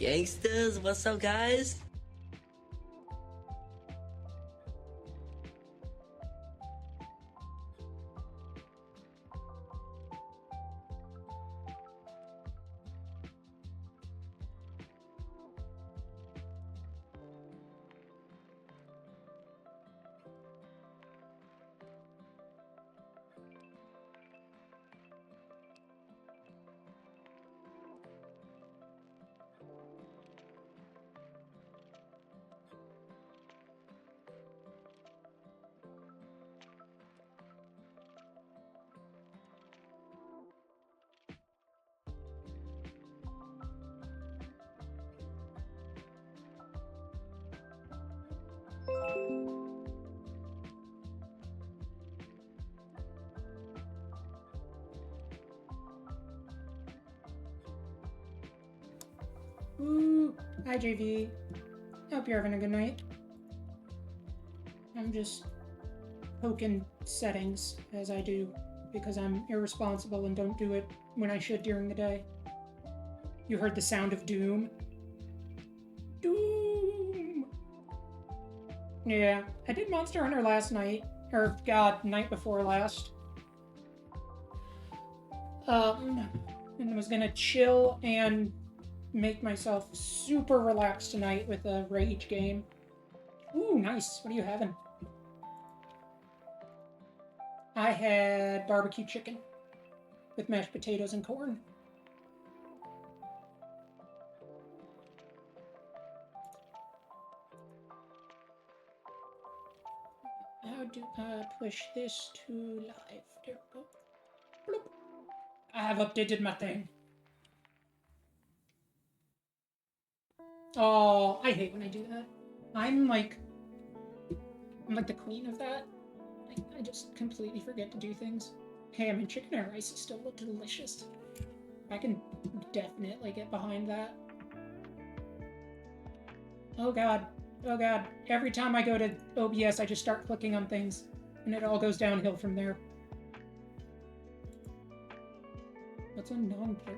Gangsters, what's up, guys? Ooh, hi JV. Hope you're having a good night. I'm just poking settings as I do because I'm irresponsible and don't do it when I should during the day. You heard the sound of doom? Doom! Yeah, I did Monster Hunter last night. Or, God, night before last. And was gonna chill and make myself super relaxed tonight with a rage game. Ooh, nice. What are you having? I had barbecue chicken with mashed potatoes and corn. How do I push this to live? There we go. Bloop. I have updated my thing. Oh, I hate when I do that. I'm like the queen of that. I just completely forget to do things. Hey, I mean, chicken and rice is still delicious. I can definitely get behind that. Oh god. Oh god. Every time I go to OBS, I just start clicking on things, and it all goes downhill from there. What's a non-blurb?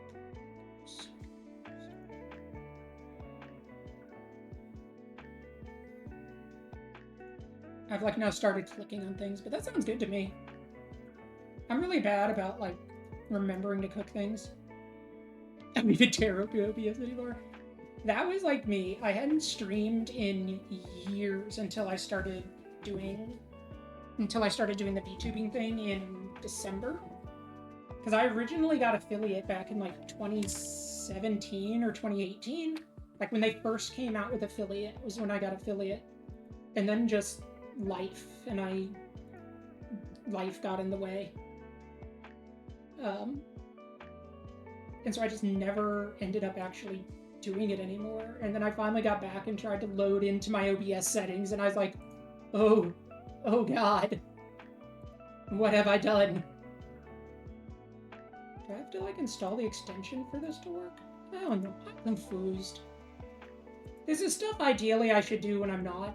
I've like now started clicking on things, but that sounds good to me. I'm really bad about like remembering to cook things. I don't even dare open OBS anymore. That was like me. I hadn't streamed in years until I started doing the VTubing thing in December. Because I originally got affiliate back in like 2017 or 2018. Like when they first came out with affiliate was when I got affiliate. And then just life got in the way. And so I just never ended up actually doing it anymore. And then I finally got back and tried to load into my OBS settings, and I was like, oh god, what have I done? Do I have to like install the extension for this to work? I don't know. I'm confused. This is stuff ideally I should do when I'm not,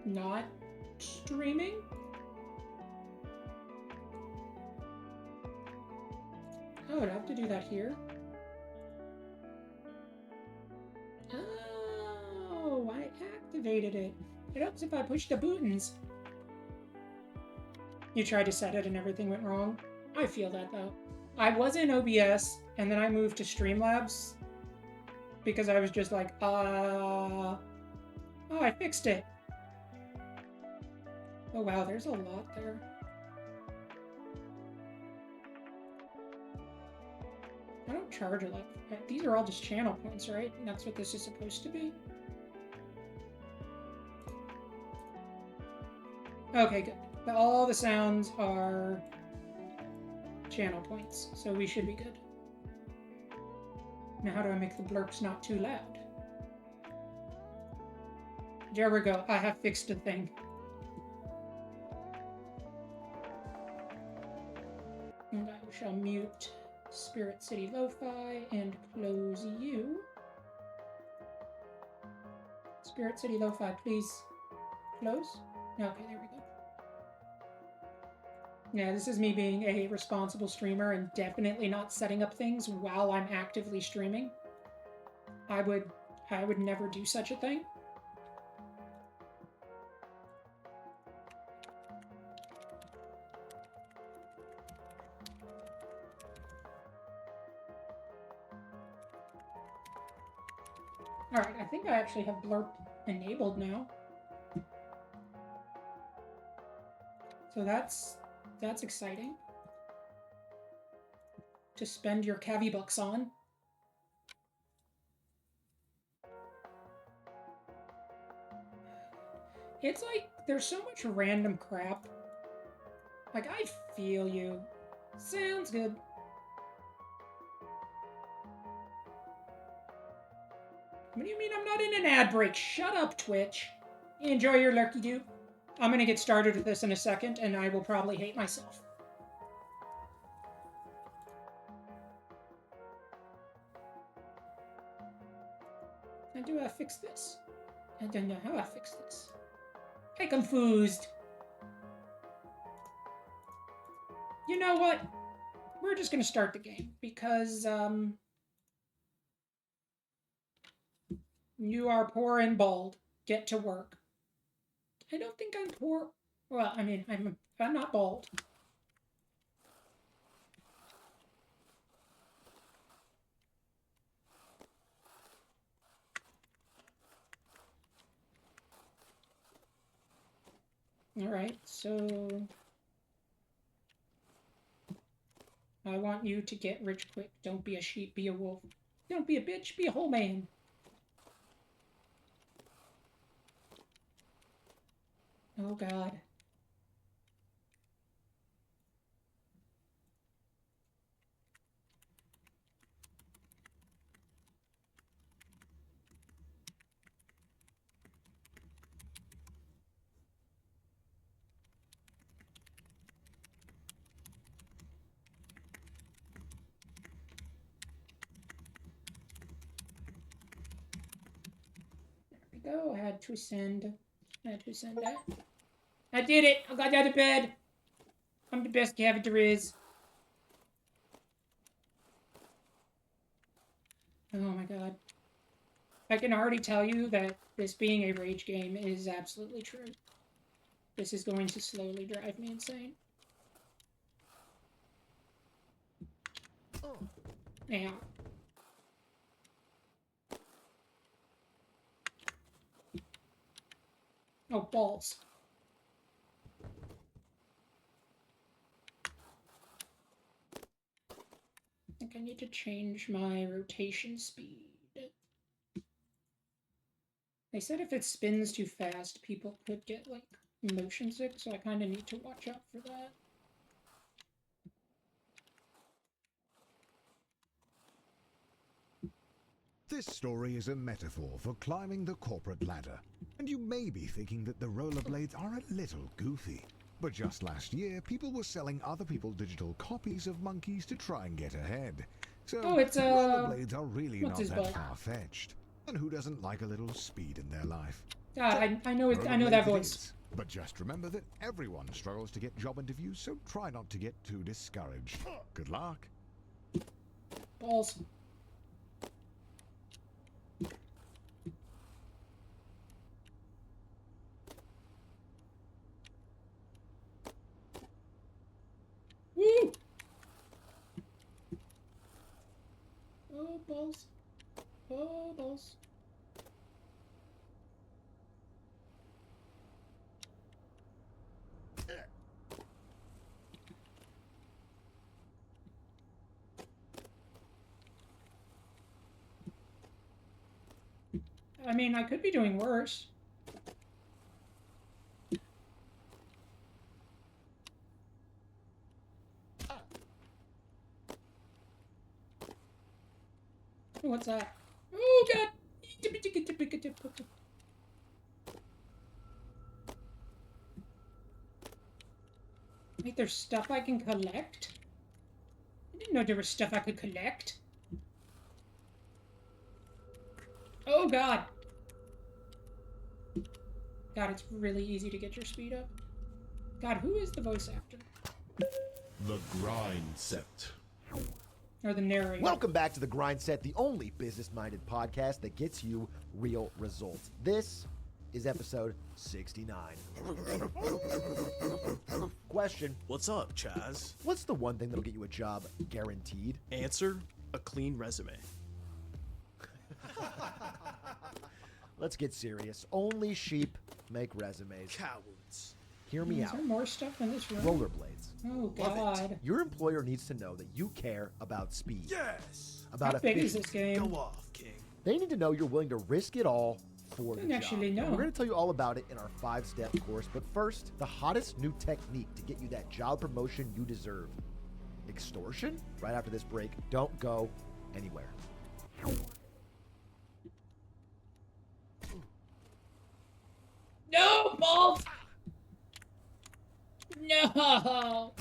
not streaming. Oh, I'd have to do that here. Oh, I activated it. It helps if I push the buttons. You tried to set it and everything went wrong. I feel that though. I was in OBS and then I moved to Streamlabs because I was just like, oh, I fixed it. Oh wow, there's a lot there. I don't charge a lot. These are all just channel points, right? And that's what this is supposed to be. Okay, good. All the sounds are channel points, so we should be good. Now how do I make the blurps not too loud? There we go. I have fixed the thing. And I shall mute Spirit City Lo-Fi and close you. Spirit City Lo-Fi, please close. Okay, there we go. Yeah, this is me being a responsible streamer and definitely not setting up things while I'm actively streaming. I would never do such a thing. Alright, I think I actually have Blurp enabled now. So that's exciting. To spend your Cavi bucks on. It's like, there's so much random crap. Like, I feel you. Sounds good. What do you mean I'm not in an ad break? Shut up, Twitch. Enjoy your lurky-doo. I'm gonna get started with this in a second, and I will probably hate myself. How do I fix this? I don't know how I fix this. I'm confused. You know what? We're just gonna start the game, because, you are poor and bald. Get to work. I don't think I'm poor. Well, I mean, I'm not bald. Alright, so... I want you to get rich quick. Don't be a sheep, be a wolf. Don't be a bitch, be a whole man. Oh god. There we go. I had to send that. I did it! I got out of bed! I'm the best Cavi there is. Oh my god. I can already tell you that this being a rage game is absolutely true. This is going to slowly drive me insane. Yeah. Oh, balls. I think I need to change my rotation speed. They said if it spins too fast, people could get, like, motion sick, so I kind of need to watch out for that. This story is a metaphor for climbing the corporate ladder. And you may be thinking that the rollerblades are a little goofy. But just last year, people were selling other people's digital copies of monkeys to try and get ahead. So, rollerblades are really not that far-fetched. And who doesn't like a little speed in their life? God, I know that voice. But just remember that everyone struggles to get job interviews, so try not to get too discouraged. Good luck. Balls. Woo! Oh, balls. Oh, balls. I mean, I could be doing worse. What's that? Oh god! Wait, there's stuff I can collect? I didn't know there was stuff I could collect. Oh god! God, it's really easy to get your speed up. God, who is the voice actor? The grind set. Or the narrator. Welcome back to The Grind Set, the only business-minded podcast that gets you real results. This is episode 69. Question. What's up, Chaz? What's the one thing that'll get you a job guaranteed? Answer, a clean resume. Let's get serious. Only sheep make resumes. Cowards. Hear me Is out. there more stuff in this room? Rollerblades. Oh, Love God. it. Your employer needs to know that you care about speed. Yes! About How big is efficiency. this game? Go off, King. They need to know you're willing to risk it all for the Didn't actually job. know. And we're going to tell you all about it in our 5-step course. But first, the hottest new technique to get you that job promotion you deserve. Extortion? Right after this break. Don't go anywhere. No, balls! No!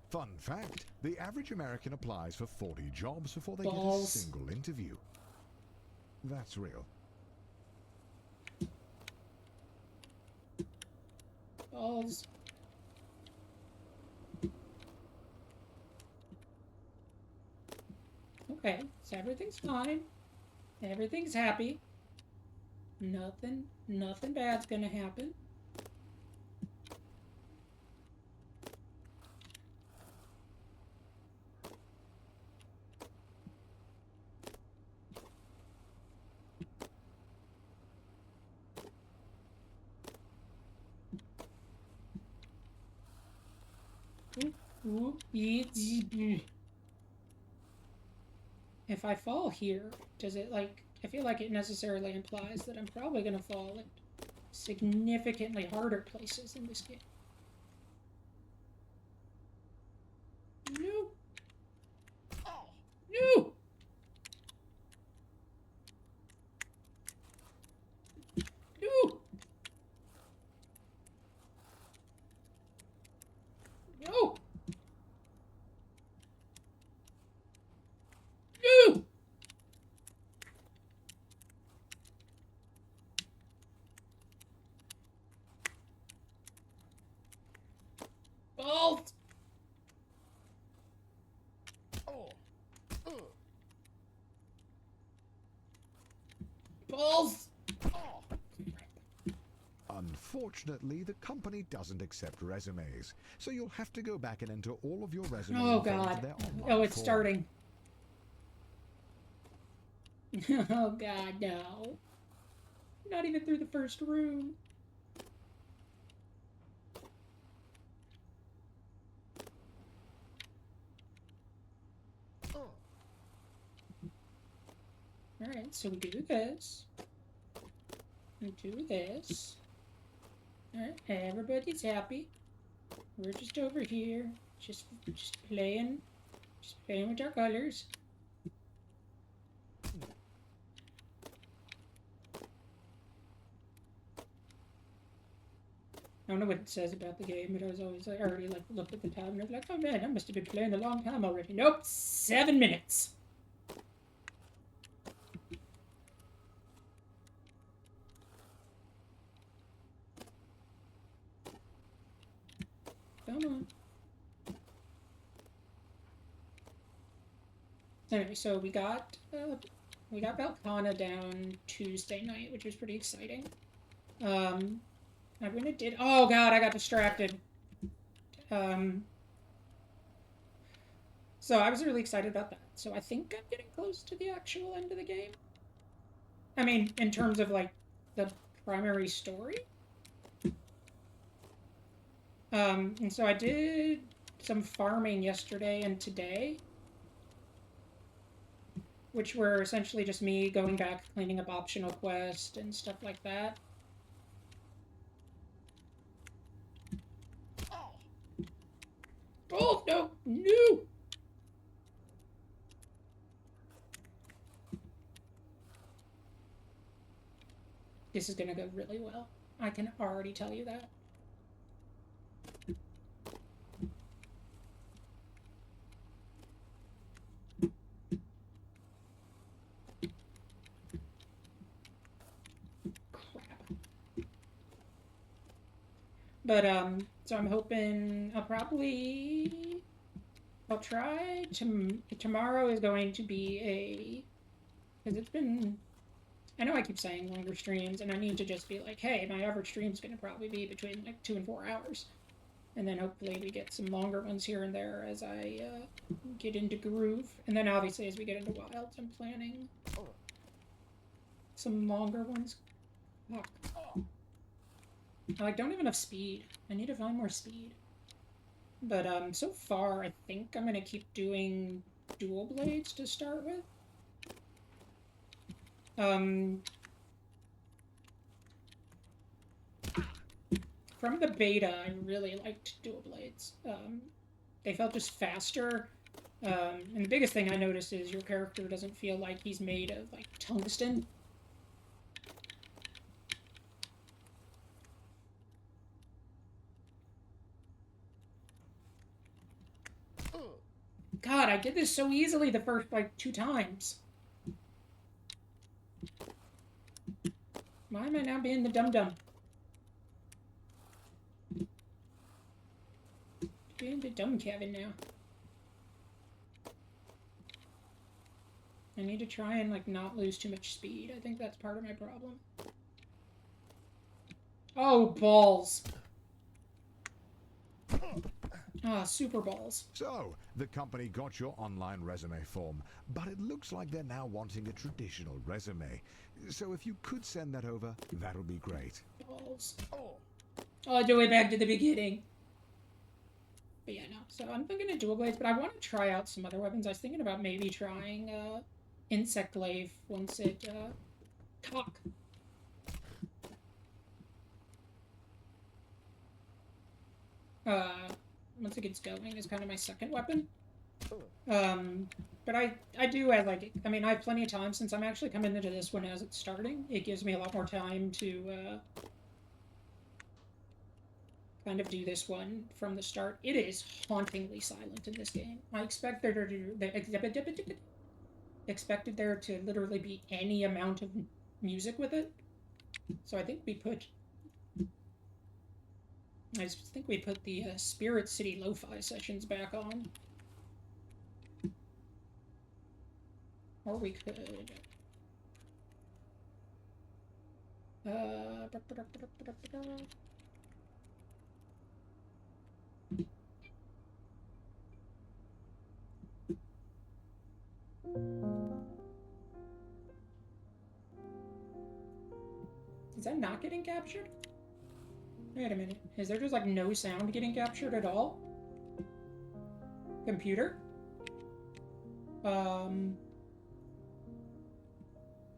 Fun fact, the average American applies for 40 jobs before they Balls. get a single interview. That's real. Balls. Okay, so everything's fine. Everything's happy. Nothing bad's gonna happen. If I fall here, does it like... I feel like it necessarily implies that I'm probably gonna fall in significantly harder places in this game. No! No! No! No! No! Balls! Balls! Unfortunately, the company doesn't accept resumes, so you'll have to go back and enter all of your resume Oh, info into God. their online Oh, it's form. starting. Oh, God, no. Not even through the first room. Alright, so we do this. We do this. Alright, everybody's happy. We're just over here, just playing with our colors. I don't know what it says about the game, but I was always like, I already like looked at the time and I was like, oh man, I must have been playing a long time already. Nope, 7 minutes. Come on. Anyway, so we got Valkana down Tuesday night, which was pretty exciting. I really did. Oh God, I got distracted. So I was really excited about that. So I think I'm getting close to the actual end of the game. I mean, in terms of like the primary story. And so I did some farming yesterday and today, which were essentially just me going back, cleaning up optional quests and stuff like that. Oh, no! No! This is gonna go really well. I can already tell you that. But, so I'm hoping I'll probably I'll try to. Tomorrow is going to be a. Because it's been. I know I keep saying longer streams, and I need to just be like, hey, my average stream's going to probably be between like 2 and 4 hours. And then hopefully we get some longer ones here and there as I get into groove. And then obviously as we get into wilds, I'm planning some longer ones. Fuck. I like, don't have enough speed. I need to find more speed. But so far, I think I'm gonna keep doing dual blades to start with. From the beta, I really liked dual blades. They felt just faster. And the biggest thing I noticed is your character doesn't feel like he's made of like tungsten. God, I did this so easily the first, like, 2 times. Why am I now being the dum-dum? Being the dumb Kevin now. I need to try and, like, not lose too much speed. I think that's part of my problem. Oh, balls. Ah, super balls. So, the company got your online resume form, but it looks like they're now wanting a traditional resume. So if you could send that over, that'll be great. Balls. All the way back to the beginning. But yeah, no. So I'm thinking of dual blades, but I want to try out some other weapons. I was thinking about maybe trying insect glaive once it cock. Once it gets going is kind of my second weapon. But I do have, like, I mean, I have plenty of time since I'm actually coming into this one as it's starting. It gives me a lot more time to kind of do this one from the start. It is hauntingly silent in this game. I expect expected there to literally be any amount of music with it. So I think we put the Spirit City Lo-Fi sessions back on. Or we could... Is that not getting captured? Wait a minute. Is there just, like, no sound getting captured at all? Computer?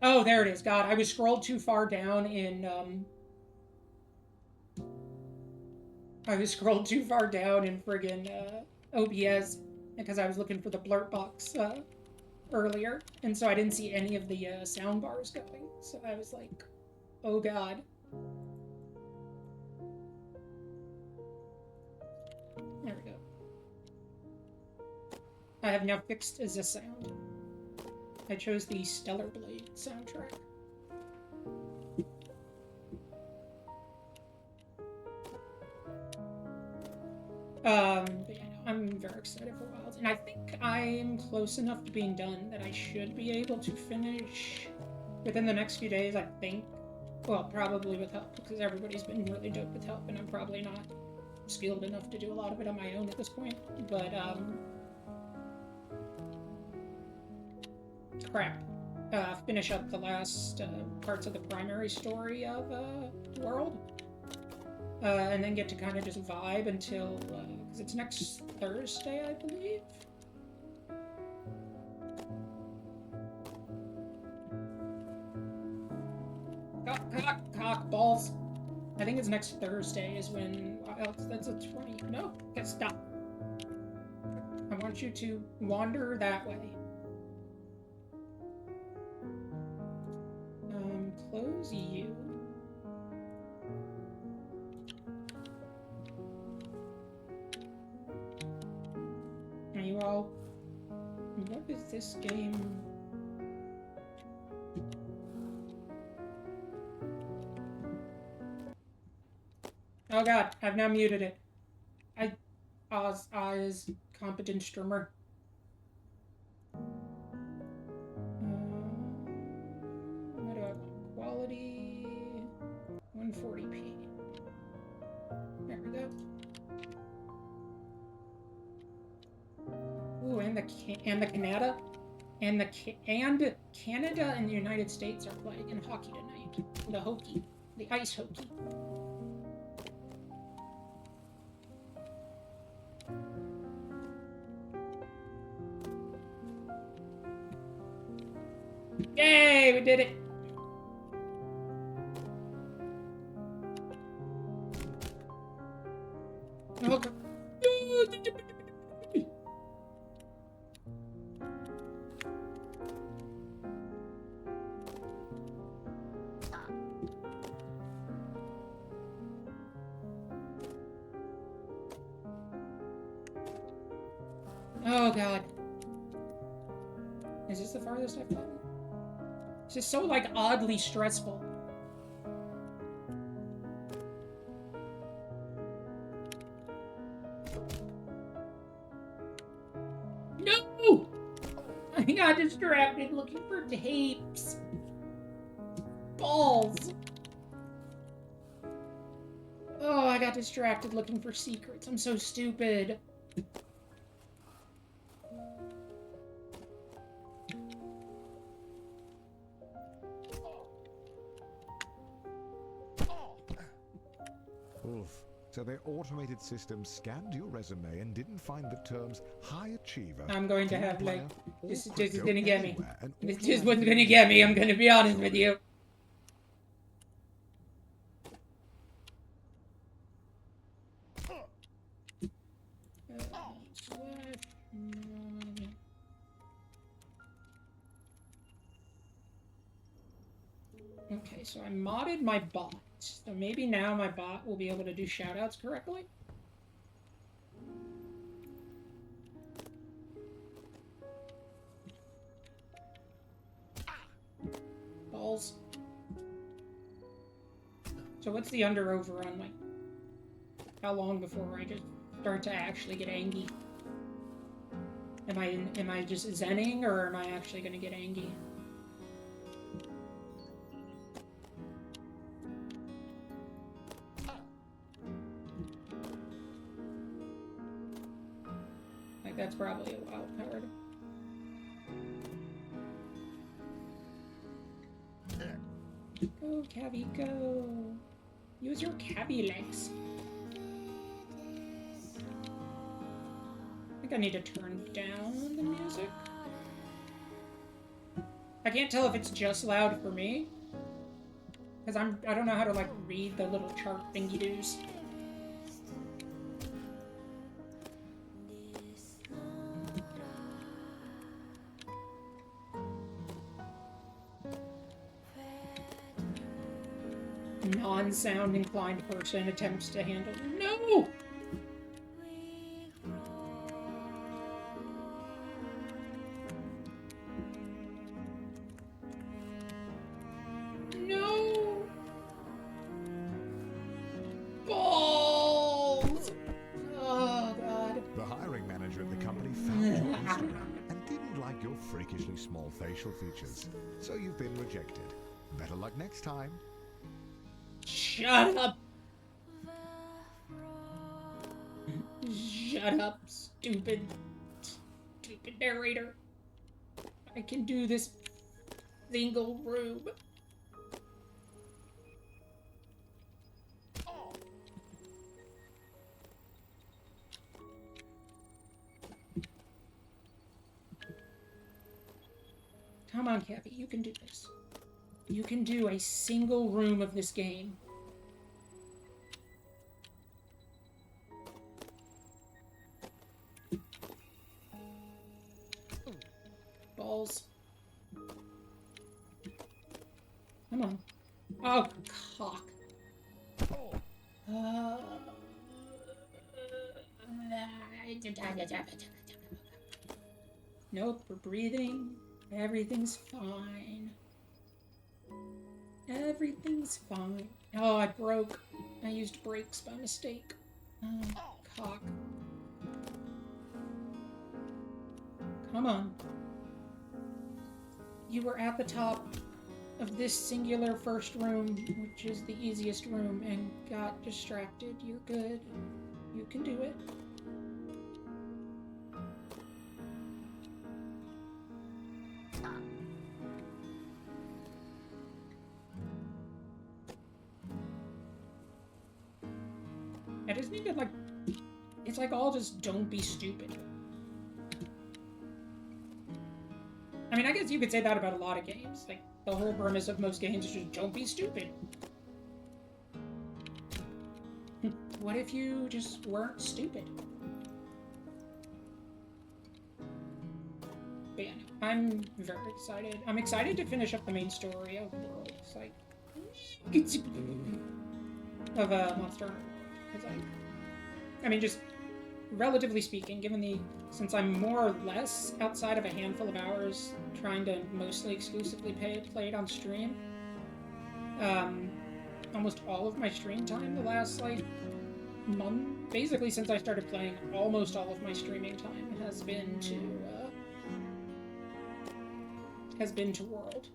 Oh, there it is. God, I was scrolled too far down in, I was scrolled too far down in friggin', OBS because I was looking for the blurt box, earlier. And so I didn't see any of the, sound bars going. So I was like, oh God. There we go. I have now fixed the sound. I chose the Stellar Blade soundtrack. But yeah, no, I'm very excited for Wilds, and I think I'm close enough to being done that I should be able to finish within the next few days, I think. Well, probably with help, because everybody's been really dope with help, and I'm probably not skilled enough to do a lot of it on my own at this point. But, crap. Finish up the last parts of the primary story of World. And then get to kind of just vibe until, because it's next Thursday, I believe. Cock, balls. I think it's next Thursday is when, that's a 20, no, stop. I want you to wander that way. Close you. Are you all... What is this game? Oh God, I've now muted it. Oz competent streamer. What do I want? Quality 140p. There we go. Ooh, and Canada and Canada and the United States are playing in hockey tonight. The hockey, the ice hockey. Yay, we did it. Okay. Oh god. Is this the farthest I've gotten? It's just so, like, oddly stressful. No! I got distracted looking for tapes. Balls. Oh, I got distracted looking for secrets. I'm so stupid. Oof. So their automated system scanned your resume and didn't find the terms high achiever. I'm going to team have, like, player, or this is crypto gonna get me. anywhere, and This is automatically what's gonna get me, I'm gonna be honest with you. Okay, so I modded my bot. So maybe now my bot will be able to do shoutouts correctly. Balls. So what's the under-over on, like, how long before I just start to actually get angry? Am I just zenning, or am I actually gonna get angry? Like, that's probably a wild card. Go, Cabby, go! Use your Cabby legs. I think I need to turn down the music. I can't tell if it's just loud for me, because I don't know how to, like, read the little chart thingy-doos. Non-sound inclined person attempts to handle. No! No! Balls! Oh, God. The hiring manager at the company found your Instagram and didn't like your freakishly small facial features, so you've been rejected. Better luck next time. Shut up! Shut up, stupid narrator. I can do this single room. Come on, Cabby, you can do this. You can do a single room of this game. Balls. Come on. Oh, cock. Nope, we're breathing. Everything's fine. Everything's fine. Oh, I broke. I used brakes by mistake. Oh, cock. Come on. You were at the top of this singular first room, which is the easiest room, and got distracted. You're good. You can do it. I just need to, like, it's like all just don't be stupid. I mean, I guess you could say that about a lot of games. Like, the whole premise of most games is just don't be stupid. What if you just weren't stupid? But yeah, no, I'm very excited. I'm excited to finish up the main story of Worlds, like, of Monster Hunter. Because I mean, just relatively speaking, since I'm more or less outside of a handful of hours trying to mostly exclusively play it on stream, almost all of my stream time the last, like, month, basically since I started playing, almost all of my streaming time has been to World.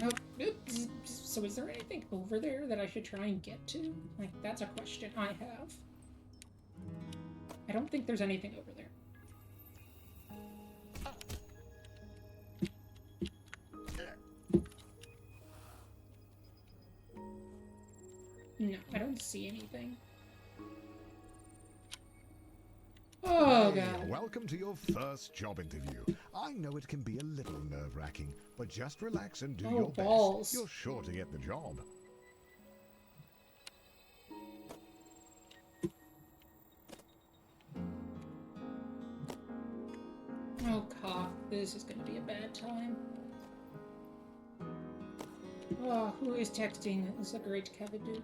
Oh, oops. So is there anything over there that I should try and get to? Like, that's a question I have. I don't think there's anything over there. No, I don't see anything. Oh, Hey, God. welcome to your first job interview. I know it can be a little nerve-wracking, but just relax and do Oh, your balls. best. You're sure to get the job. Oh, cock. This is gonna be a bad time. Oh, who is texting? Is a great Kevin dude.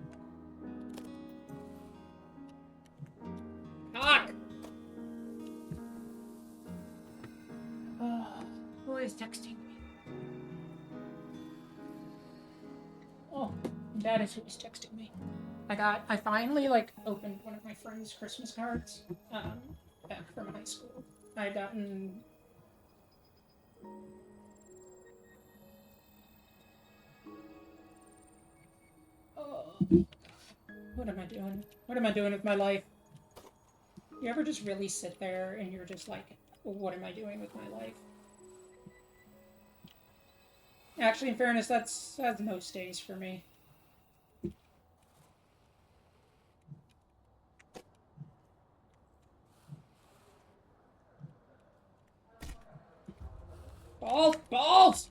Cock! Who is texting me? Oh, that is who is texting me. I finally, like, opened one of my friend's Christmas cards, back from high school. I'd gotten... Oh, what am I doing? What am I doing with my life? You ever just really sit there and you're just like, well, what am I doing with my life? Actually, in fairness, that's most days for me. Balls! Balls!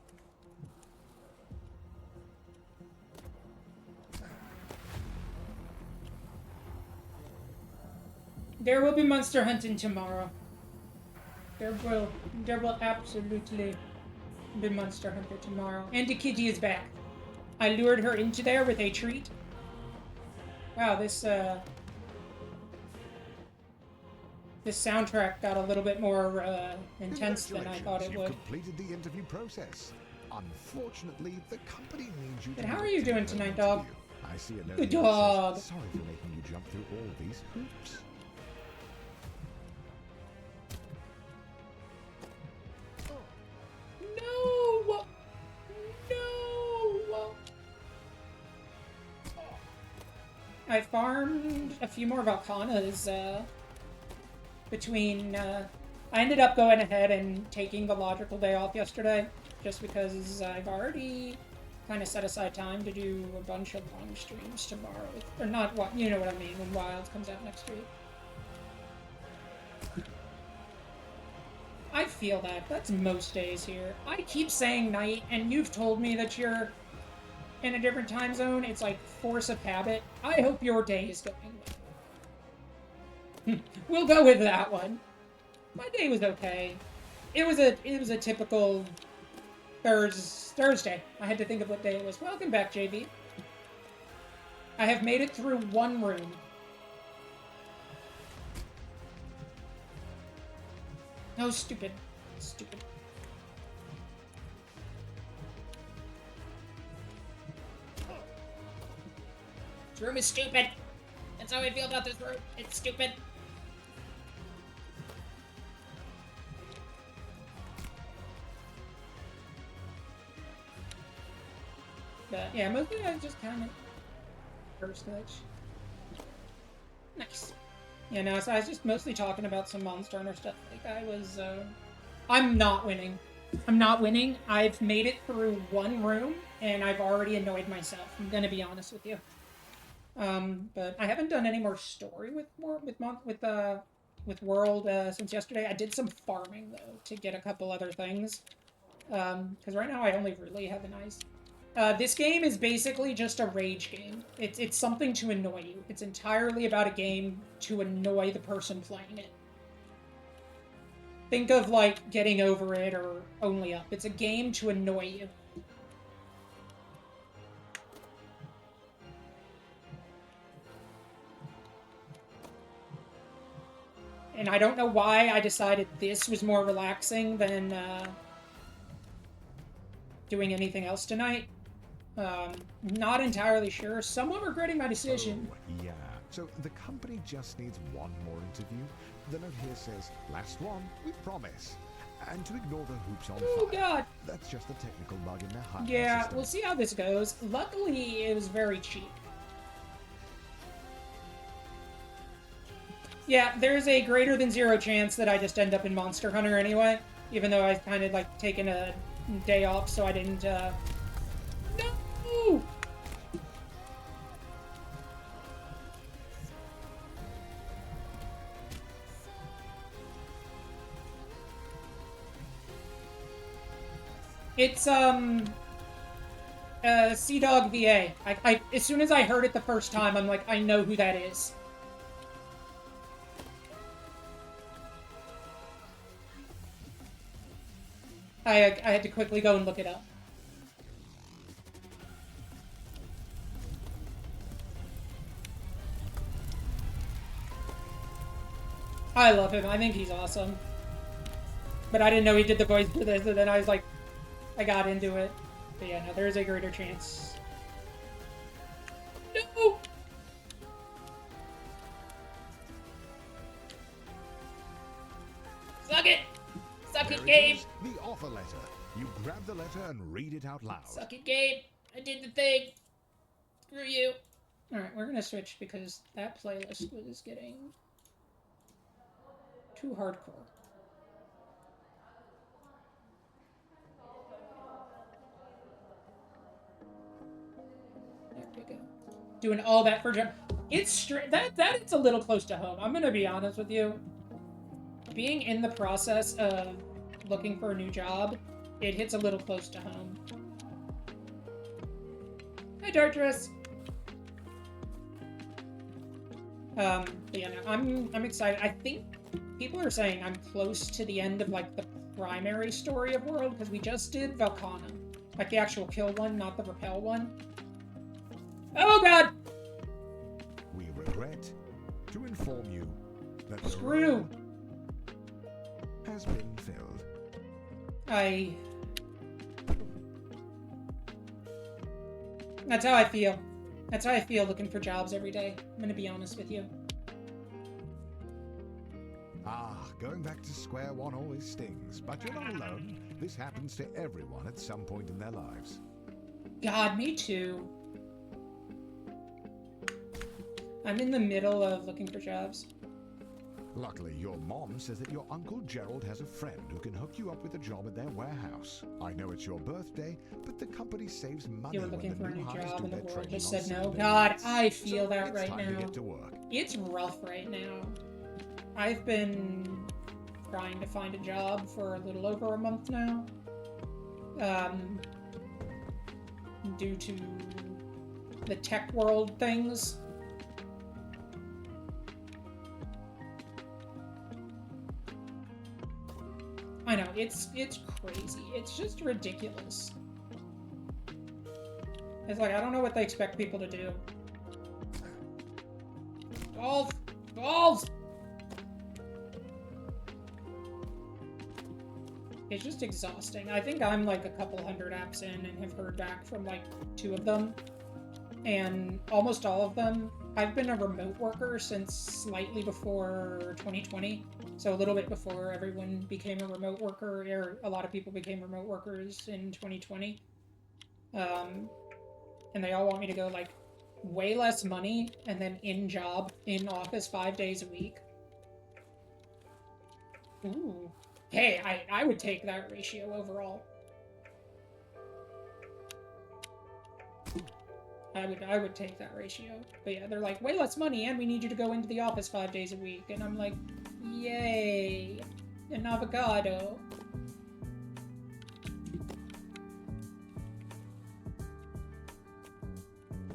There will be monster hunting tomorrow. There will absolutely be monster hunter tomorrow. And the kitty is back. I lured her into there with a treat. Wow, this soundtrack got a little bit more intense than I thought it would. You've completed the interview process. Unfortunately, the company needs you But to how do are a you doing technical tonight, dog? interview. I see a note Good here that says, dog. sorry for making you jump through all these hoops. No! No! I farmed a few more Valkanas, between, I ended up going ahead and taking the logical day off yesterday, just because I've already kind of set aside time to do a bunch of long streams tomorrow. Or not, you know what I mean, when Wild comes out next week. I feel that. That's most days here. I keep saying night, and you've told me that you're in a different time zone. It's like force of habit. I hope your day is going well. We'll go with that one. My day was okay. It was a typical Thursday. I had to think of what day it was. Welcome back, JB. I have made it through one room. Oh, stupid. Stupid. This room is stupid. That's how I feel about this room. It's stupid. But yeah, mostly I just kind of first glitch. Nice. Yeah, no, so I was just mostly talking about some Monster Hunter stuff. Like, I'm not winning. I'm not winning. I've made it through one room, and I've already annoyed myself. I'm gonna be honest with you. But I haven't done any more story with World since yesterday. I did some farming though to get a couple other things. Because right now I only really have an ice. This game is basically just a rage game. It's something to annoy you. It's entirely about a game to annoy the person playing it. Think of, like, Getting Over It or Only Up. It's a game to annoy you. And I don't know why I decided this was more relaxing than doing anything else tonight. Not entirely sure. Somewhat regretting my decision. Oh, yeah. So the company just needs one more interview. The note here says, last one, we promise. And to ignore the hoops on Oh, fire. God. That's just a technical bug in their hiring Yeah, system. we'll see how this goes. Luckily, it was very cheap. Yeah, there's a greater than 0 chance that I just end up in Monster Hunter anyway. Even though I've kind of, like, taken a day off, so I didn't, No! It's, Sea Dog VA. As soon as I heard it the first time, I'm like, I know who that is. I had to quickly go and look it up. I love him. I think he's awesome. But I didn't know he did the voice for this, and then I was like, I got into it. But yeah, no, there is a greater chance. No! Suck it! Suck There it, it Gabe! is, the offer letter. You grab the letter and read it out loud. Suck it, Gabe! I did the thing! Screw you! Alright, we're gonna switch because that playlist was getting too hardcore. There we go. Doing all that for jump. It's it's a little close to home. I'm gonna be honest with you. Being in the process of looking for a new job, it hits a little close to home. Hi, Dartress. But yeah, no, I'm excited. I think people are saying I'm close to the end of, like, the primary story of World, because we just did Velkhana. Like, the actual kill one, not the repel one. Oh, God! We regret to inform you that the Screw! role has been filled. That's how I feel. That's how I feel looking for jobs every day. I'm gonna be honest with you. Ah, going back to square one always stings, but you're not alone. This happens to everyone at some point in their lives. God, me too. I'm in the middle of looking for jobs. Luckily, your mom says that your Uncle Gerald has a friend who can hook you up with a job at their warehouse. I know it's your birthday, but the company saves money You were when looking the for a new new hires job do and the their world training just on said no. Sundays. God, I feel So that it's right time to now. get to work. It's rough right now. I've been trying to find a job for a little over a month now. Due to the tech world things. I know, it's crazy. It's just ridiculous. It's like, I don't know what they expect people to do. Balls! Balls! It's just exhausting. I think I'm like a couple hundred apps in and have heard back from like 2 of them. And almost all of them, I've been a remote worker since slightly before 2020. So a little bit before everyone became a remote worker, or a lot of people became remote workers in 2020. and they all want me to go, like, way less money, and then in office 5 days a week. Ooh. Hey, I would take that ratio overall. I would take that ratio. But yeah, they're like, way less money, and we need you to go into the office 5 days a week. And I'm like, yay. An avocado.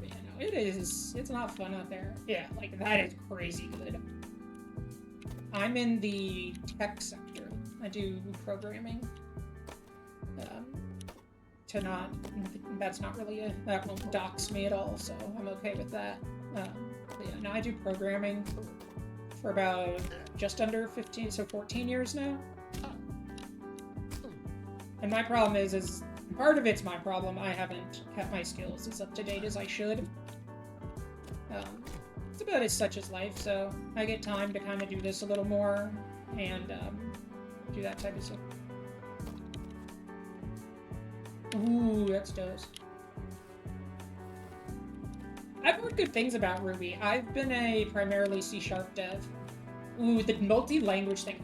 But yeah, no, it's not fun out there. Yeah, like, that is crazy good. I'm in the tech sector. I do programming. That's not really that won't dox me at all, so I'm okay with that. But yeah, no, I do programming for about just under 14 years now. And my problem is part of it's my problem. I haven't kept my skills as up to date as I should. It's about as such as life, so I get time to kind of do this a little more and do that type of stuff. Ooh, that's dose. I've heard good things about Ruby. I've been a primarily C# dev. Ooh, the multi-language thing.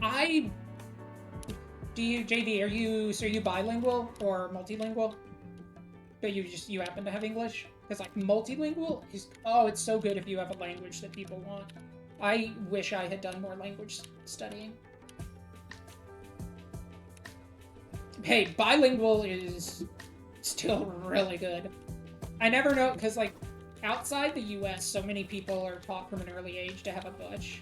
JD, are you bilingual or multilingual? But you happen to have English? Because, like, multilingual is, it's so good if you have a language that people want. I wish I had done more language studying. Hey, bilingual is still really good. I never know, because, like, outside the US, so many people are taught from an early age to have a butch.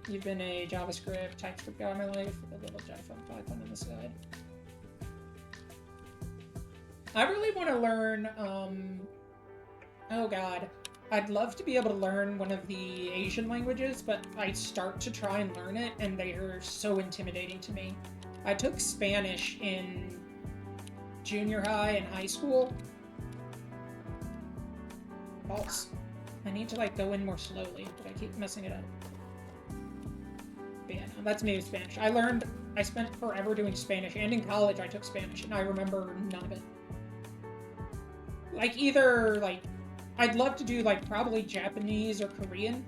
You've been a JavaScript, TypeScript guy in my life, with a little Java Python on the side. I really want to learn, oh god. I'd love to be able to learn one of the Asian languages, but I start to try and learn it, and they are so intimidating to me. I took Spanish in junior high and high school. False. I need to, like, go in more slowly, but I keep messing it up. But yeah, no, that's me with Spanish. I spent forever doing Spanish, and in college I took Spanish, and I remember none of it. Like, either, like, I'd love to do, like, probably Japanese or Korean.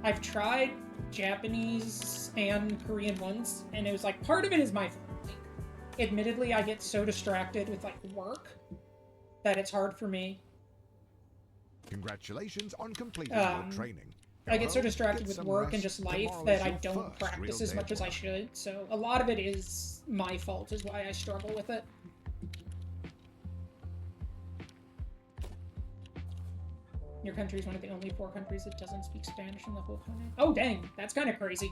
I've tried Japanese and Korean once, and it was, like, part of it is my fault. Like, admittedly, I get so distracted with, like, work that it's hard for me. Congratulations on completing your training. I get so Well, distracted get with some work and rest. just life Tomorrow that is I your don't first practice real as day much of as I work. should, so a lot of it is my fault, is why I struggle with it. Your country is one of the only 4 countries that doesn't speak Spanish in the whole continent. Oh, dang. That's kind of crazy.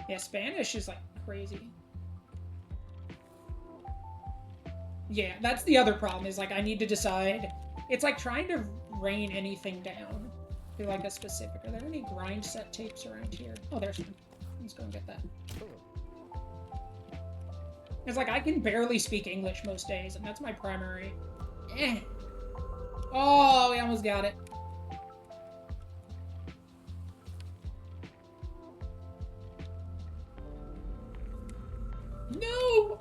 Yeah, Spanish is, like, crazy. Yeah, that's the other problem, is, like, I need to decide. It's like trying to rain anything down to, like, a specific. Are there any grind set tapes around here? Oh, there's one. Let's go and get that. It's like, I can barely speak English most days, and that's my primary. Oh, we almost got it. No!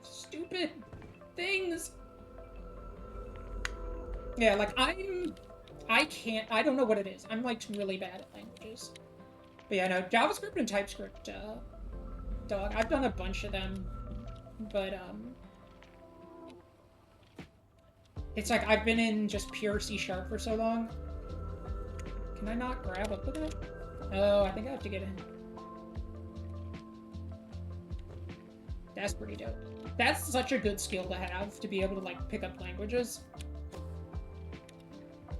Stupid things. Yeah, like, I don't know what it is. I'm, like, really bad at languages. But yeah, no, JavaScript and TypeScript, dog, I've done a bunch of them, but, it's like, I've been in just pure C# for so long. Can I not grab up with it? Oh, I think I have to get in. That's pretty dope. That's such a good skill to have, to be able to, like, pick up languages.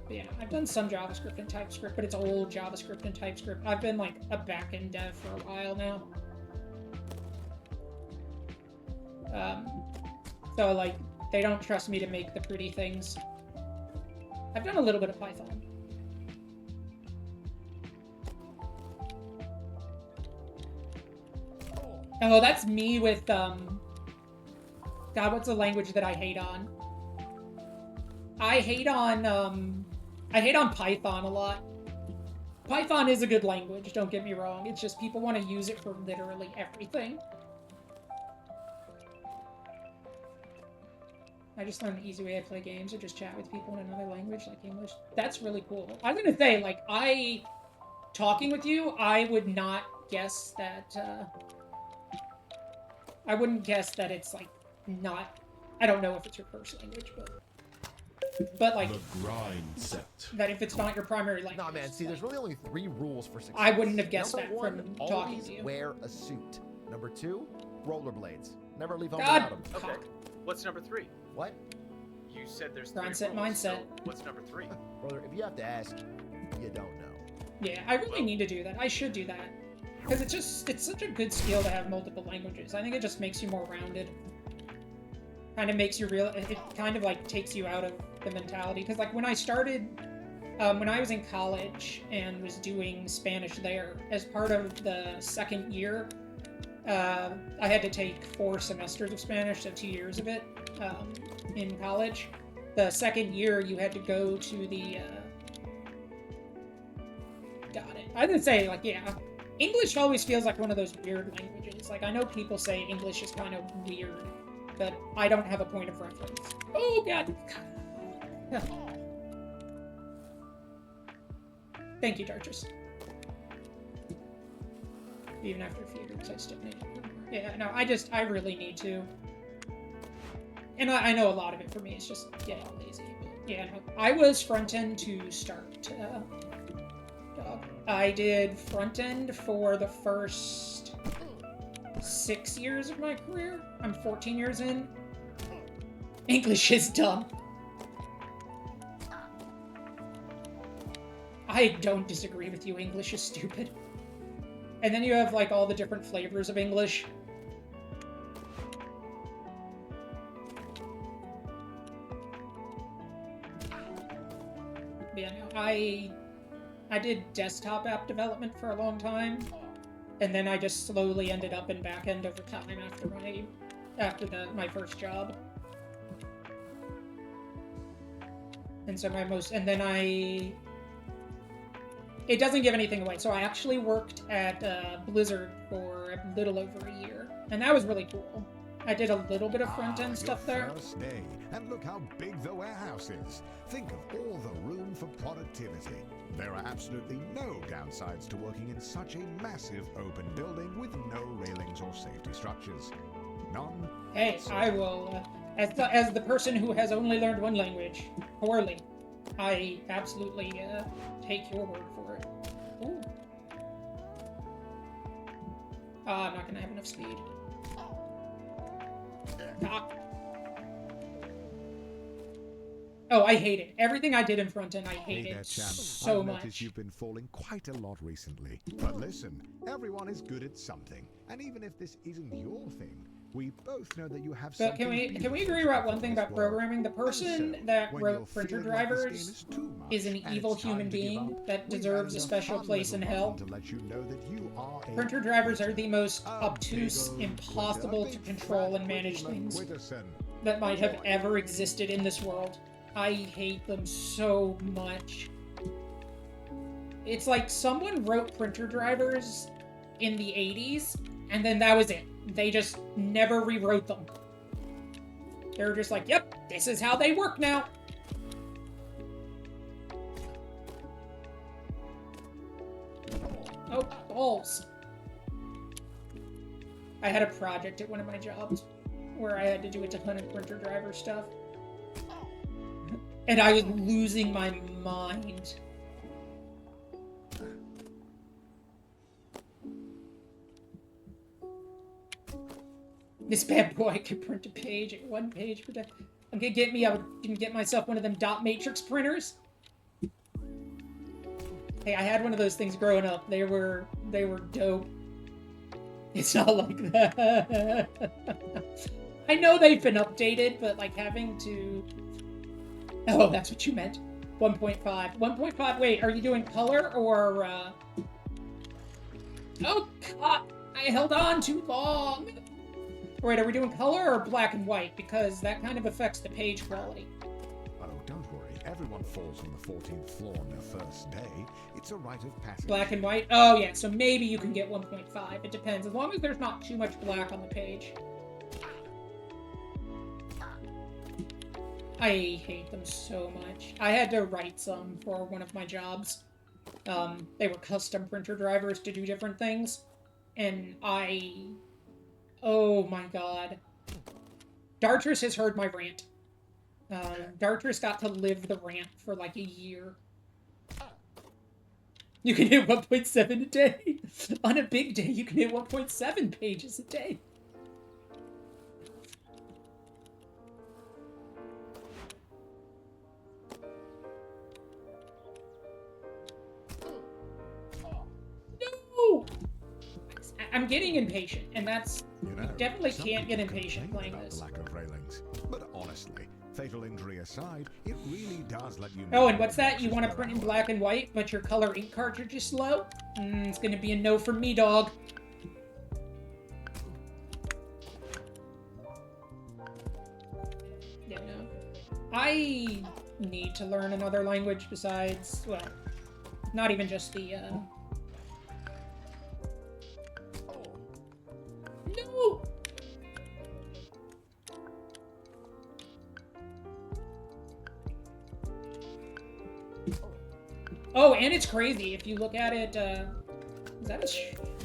But yeah, I've done some JavaScript and TypeScript, but it's old JavaScript and TypeScript. I've been, like, a back-end dev for a while now. So, like, they don't trust me to make the pretty things. I've done a little bit of Python. Oh, that's me with, God, what's a language that I hate on? I hate on Python a lot. Python is a good language, don't get me wrong. It's just people want to use it for literally everything. I just learned the easy way to play games or just chat with people in another language like English. That's really cool. I'm gonna say, like, talking with you, I would not guess that, I wouldn't guess that it's, like, not, I don't know if it's your first language, but like, The grind set. that if it's not your primary language. Nah, man. See, there's really only 3 rules for success. I wouldn't have guessed Number that 1, from talking always to you. wear a suit. Number 2, rollerblades. Never leave home God, without them. Okay. cock. What's number 3? What? You said there's Grind 3 set, rules, mindset. so what's number 3? Brother, if you have to ask, you don't know. Yeah, I really need to do that. I should do that. Because it's such a good skill to have multiple languages. I think it just makes you more rounded. Kind of makes you it kind of like takes you out of the mentality. Because like when I started, when I was in college and was doing Spanish there, as part of the second year, I had to take 4 semesters of Spanish, so 2 years of it in college. The second year, you had to go to the... Got it. I didn't say, like, yeah. English always feels like one of those weird languages. Like, I know people say English is kind of weird, but I don't have a point of reference. Oh, God. Thank you, Dartress. Even after a few years, I still need to. Yeah, no, I really need to. And I know a lot of it for me is just getting lazy. But yeah, no, I was front-end to start. Dog. I did front-end for the first 6 years of my career. I'm 14 years in. English is dumb. I don't disagree with you. English is stupid. And then you have, like, all the different flavors of English. Yeah, no, I did desktop app development for a long time, and then I just slowly ended up in back-end over time after my first job. And so it doesn't give anything away. So I actually worked at Blizzard for a little over a year, and that was really cool. I did a little bit of front-end stuff there. First day, and look how big the warehouse is. Think of all the room for productivity. There are absolutely no downsides to working in such a massive open building with no railings or safety structures. None. Hey, I will, as the person who has only learned one language, poorly, I absolutely take your word for it. Ooh. I'm not gonna have enough speed. Ah. Oh, I hate it. Everything I did in front end, I hate Hey there, it champ. so I've much. noticed you've been falling quite a lot recently. But listen, everyone is good at something. And even if this isn't your thing, we both know that you have But something can we beautiful agree to about offer one thing this about world. programming? The And person so, that when wrote you're printer feeling like this drivers game is too much is an and evil it's time human to give being up, that we've deserves a added special fun place in little hell. button to let you know that you are a Printer drivers are wizard. the most A obtuse, big old impossible wizard, to a big control fat and manage wizard things Witterson. that might have ever existed in this world. I hate them so much. It's like someone wrote printer drivers in the 80s, and then that was it. They just never rewrote them. They were just like, yep, this is how they work now. Oh, balls. I had a project at one of my jobs where I had to do a ton of printer driver stuff. And I was losing my mind. This bad boy can print a page at 1 page per day. I'm gonna get myself one of them dot matrix printers. Hey, I had one of those things growing up. They were dope. It's not like that. I know they've been updated, but like having to... Oh, that's what you meant. 1.5. 1.5, wait, are you doing color or, Oh, God, I held on too long. Wait, are we doing color or black and white? Because that kind of affects the page quality. Oh, don't worry. Everyone falls on the 14th floor on their first day. It's a rite of passage. Black and white? Oh, yeah, so maybe you can get 1.5. It depends, as long as there's not too much black on the page. I hate them so much. I had to write some for one of my jobs. They were custom printer drivers to do different things. And oh my god. Dartress has heard my rant. Dartress got to live the rant for like a year. You can hit 1.7 a day. On a big day, you can hit 1.7 pages a day. No! I'm getting impatient, and that's... You know, definitely some can't get people impatient complain playing about this. the lack of railings, but honestly, fatal injury aside, it really does let you know. Oh, and what's that? You what want to makes print in this black and white, but your color ink cartridge is slow? It's gonna be a no from me, dog. Yeah, no. I need to learn another language besides, well, not even just the, No! Oh, and it's crazy. If you look at it, is that a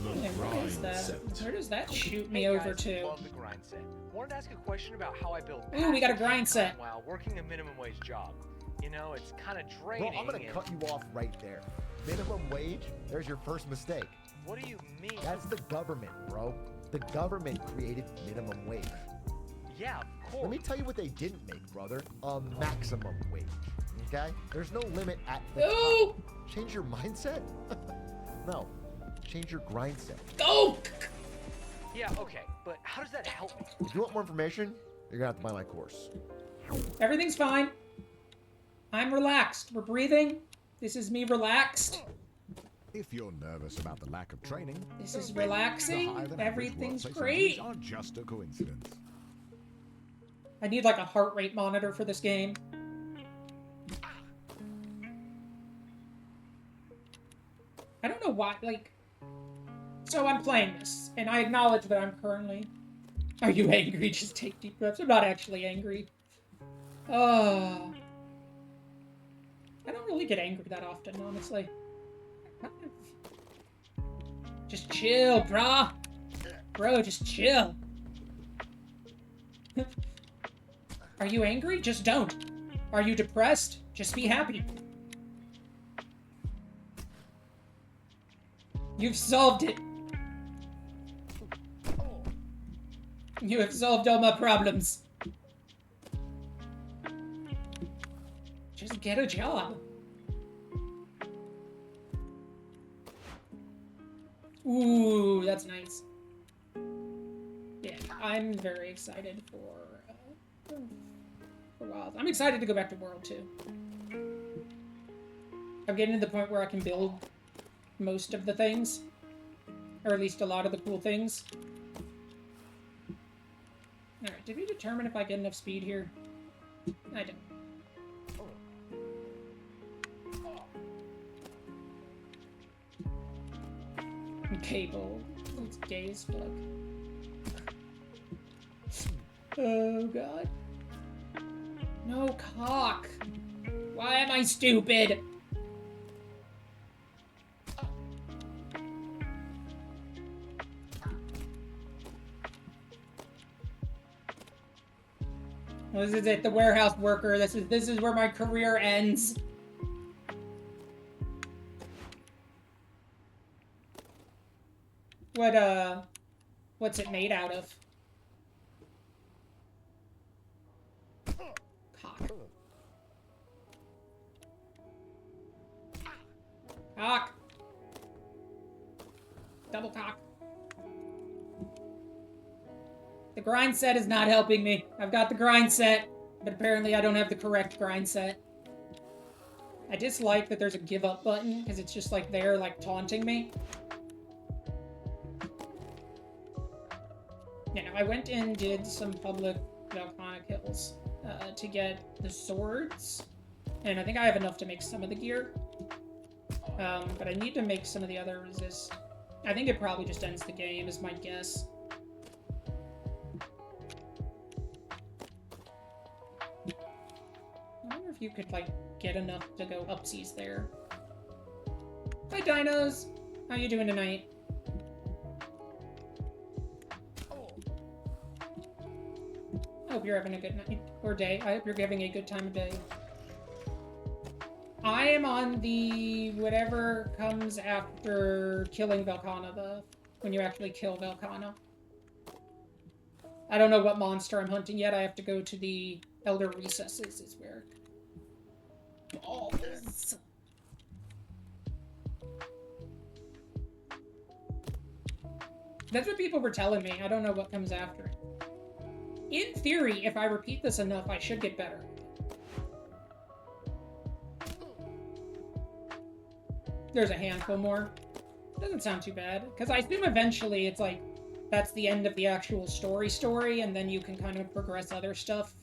where is that? Where does that shoot me Hey over guys, to? love the grind set. Wanted to ask a question about how I build Ooh, we got a passive grind income set. while working a minimum wage job. You know, it's kind of Bro, draining. I'm gonna and- cut you off right there. Minimum wage? There's your first mistake. What do you mean? That's the government, bro. The government created minimum wage. Yeah, of course. Let me tell you what they didn't make, brother. A maximum wage. Okay? There's no limit at the Go! top. Change your mindset? No. Change your grind set. Go! Yeah, okay, but how does that help me? If you want more information, you're gonna have to buy my course. Everything's fine. I'm relaxed. We're breathing. This is me relaxed. If you're nervous about the lack of training, This is don't be. relaxing. The higher than average Everything's workplace great. injuries are just a coincidence. I need like a heart rate monitor for this game. I don't know why, like... So I'm playing this, and I acknowledge that I'm currently... Are you angry? Just take deep breaths. I'm not actually angry. I don't really get angry that often, honestly. Just chill, brah. Bro, just chill. Are you angry? Just don't. Are you depressed? Just be happy. You've solved it. You have solved all my problems. Just get a job. Ooh, that's nice. Yeah, I'm very excited for Wild. I'm excited to go back to World 2. I'm getting to the point where I can build most of the things. Or at least a lot of the cool things. Alright, did we determine if I get enough speed here? I don't. Cable. It's gay as fuck. Oh god. No cock. Why am I stupid? This is it, the warehouse worker. This is where my career ends. What's it made out of? Cock. Cock. Double cock. The grind set is not helping me. I've got the grind set, but apparently I don't have the correct grind set. I dislike that there's a give up button, because it's just like there, like taunting me. You know, I went and did some public Valconic Hills to get the swords, and I think I have enough to make some of the gear. But I need to make some of the other resist. I think it probably just ends the game, is my guess. if you could, like, get enough to go upsies there. Hi, dinos! How you doing tonight? I hope you're having a good night or day. I hope you're having a good time of day. I am on the whatever comes after killing Velkhana, when you actually kill Velkhana. I don't know what monster I'm hunting yet. I have to go to the Elder Recesses is where... Balls! That's what people were telling me. I don't know what comes after it. In theory, if I repeat this enough, I should get better. There's a handful more. Doesn't sound too bad. Because I assume eventually it's like, that's the end of the actual story, and then you can kind of progress other stuff.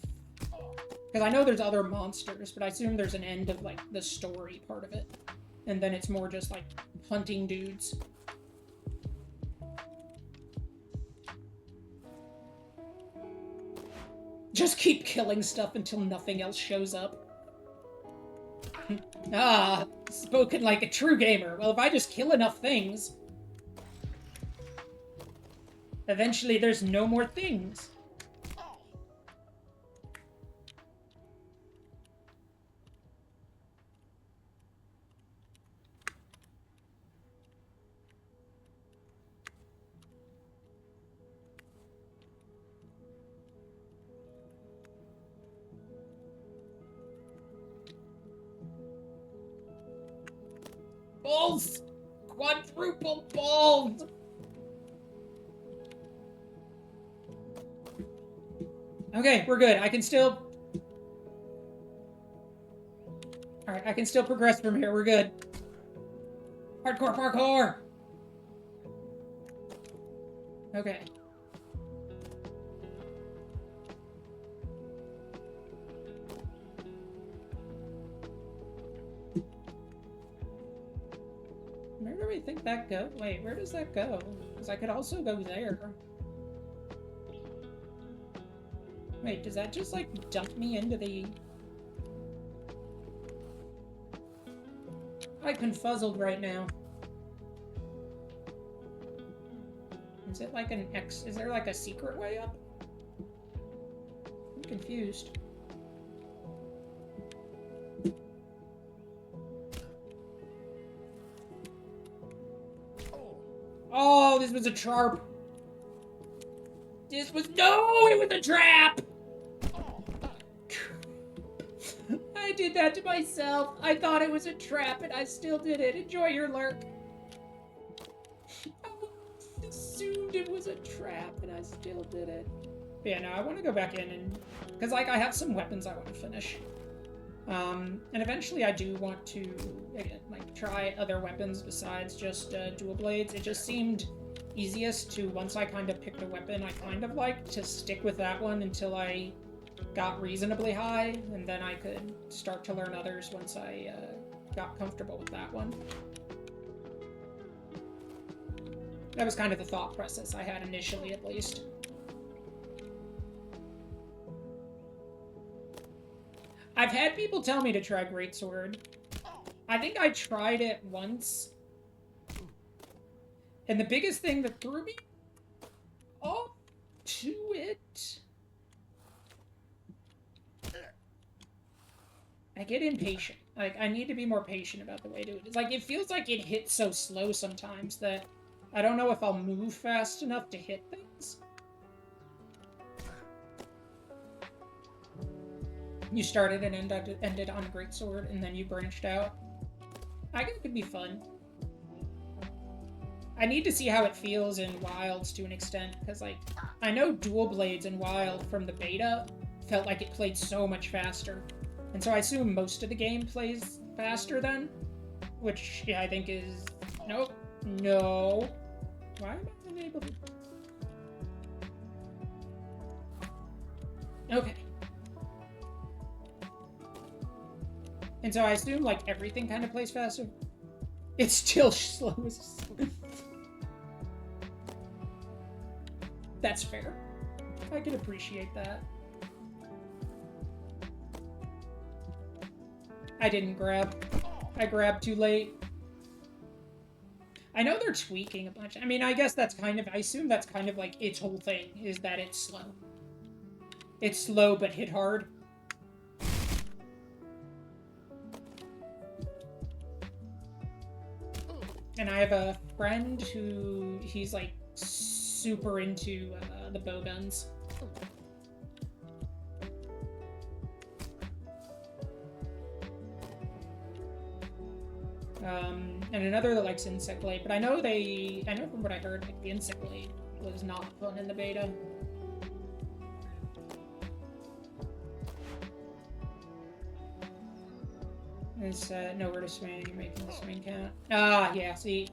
Because I know there's other monsters, but I assume there's an end of, like, the story part of it. And then it's more just, like, hunting dudes. Just keep killing stuff until nothing else shows up. Ah, spoken like a true gamer. Well, if I just kill enough things, eventually there's no more things. Balls! Quadruple balls! Okay, we're good. I can still... Alright, I can still progress from here. We're good. Hardcore parkour! Okay. Where do we think that go? Wait, where does that go? Because I could also go there. Wait, does that just, like, dump me into the... I'm confuzzled right now. Is it like an X... Is there, like, a secret way up? I'm confused. Oh, this was a trap. This was... No, it was a trap! I did that to myself. I thought it was a trap, and I still did it. Enjoy your lurk. I assumed it was a trap, and I still did it. But yeah, no, I want to go back in and... Because, like, I have some weapons I want to finish. And eventually I do want to, again, like, try other weapons besides just dual blades. It just seemed easiest to, once I kind of picked a weapon I kind of liked, to stick with that one until I got reasonably high, and then I could start to learn others once I got comfortable with that one. That was kind of the thought process I had initially, at least. I've had people tell me to try Greatsword. I think I tried it once. And the biggest thing that threw me off to it... I get impatient. Like, I need to be more patient about the way to do it. It's like, it feels like it hits so slow sometimes that I don't know if I'll move fast enough to hit things. You started and ended on a Greatsword, and then you branched out. I think it could be fun. I need to see how it feels in Wilds to an extent, because, like, I know dual blades in Wild from the beta felt like it played so much faster. And so I assume most of the game plays faster then, which, yeah, I think is... Nope. No. Why am I unable to... Okay. And so I assume, like, everything kind of plays faster. It's still slow as... That's fair. I can appreciate that. I didn't grab. I grabbed too late. I know they're tweaking a bunch. I mean, I guess that's kind of... I assume that's kind of like its whole thing, is that it's slow. It's slow, but hit hard. And I have a friend who... he's, like, super into the bow guns. And another that likes Insect Blade, but I know from what I heard, like, the Insect Blade was not fun in the beta. There's nowhere to swing, making the swing count. Ah, yeah, see.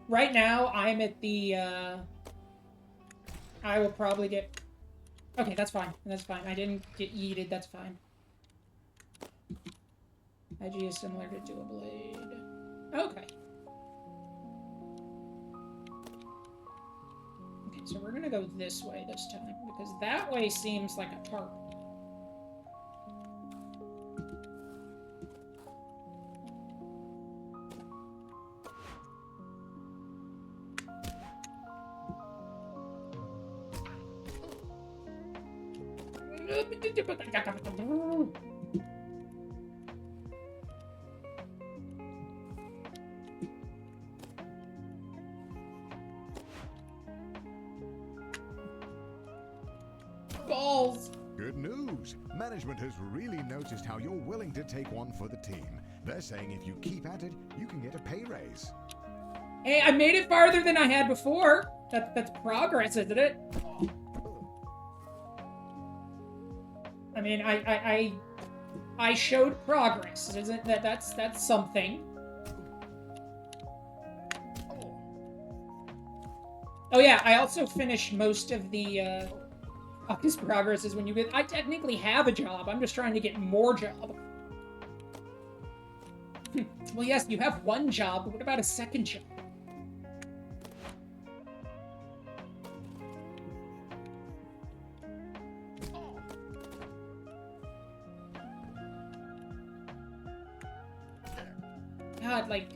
Right now, I'm at the, I will probably get... Okay, that's fine. That's fine. I didn't get yeeted. That's fine. IG is similar to Dual Blade. Okay. Okay, so we're gonna go this way this time, because that way seems like a target. Balls. Good news! Management has really noticed how you're willing to take one for the team. They're saying if you keep at it, you can get a pay raise. Hey, I made it farther than I had before. That's progress, isn't it? I mean, I showed progress, isn't that? That's something. Oh yeah, I also finished most of the obvious progress is when you get. I technically have a job. I'm just trying to get more job. Well, yes, you have one job, but what about a second job? God, like,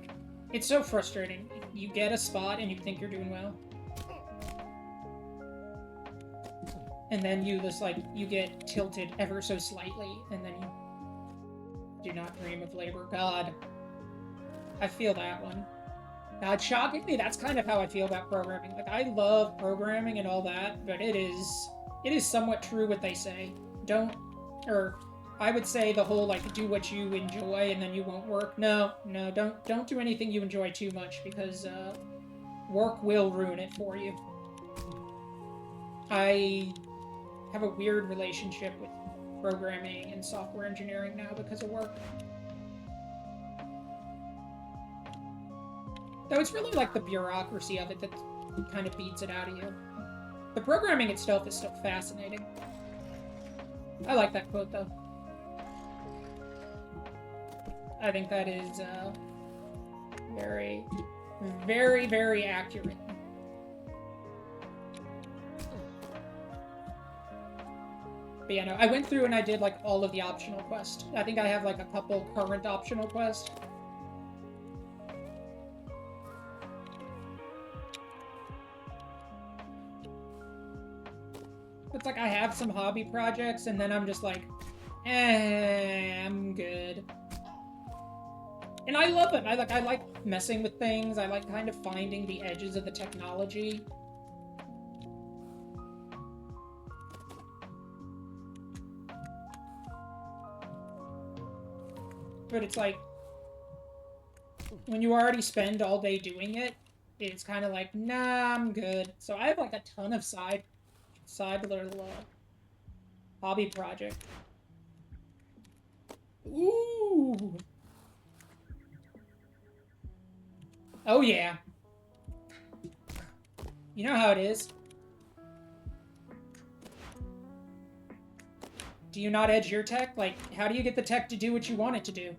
it's so frustrating. You get a spot and you think you're doing well. And then you just, like, you get tilted ever so slightly, and then you do not dream of labor. God. I feel that one. God, shockingly, that's kind of how I feel about programming. Like, I love programming and all that, but it is somewhat true what they say. I would say the whole, like, do what you enjoy and then you won't work. No, don't do anything you enjoy too much, because work will ruin it for you. I have a weird relationship with programming and software engineering now because of work. Though it's really like the bureaucracy of it that kind of beats it out of you. The programming itself is still fascinating. I like that quote, though. I think that is very, very, very accurate. But yeah, no, I went through and I did, like, all of the optional quests. I think I have, like, a couple current optional quests. It's like I have some hobby projects, and then I'm just like, I'm good. And I love it. I like messing with things. I like kind of finding the edges of the technology. But it's like, when you already spend all day doing it, it's kind of like, nah, I'm good. So I have like a ton of side little hobby project. Ooh. Oh yeah. You know how it is. Do you not edge your tech? Like, how do you get the tech to do what you want it to do?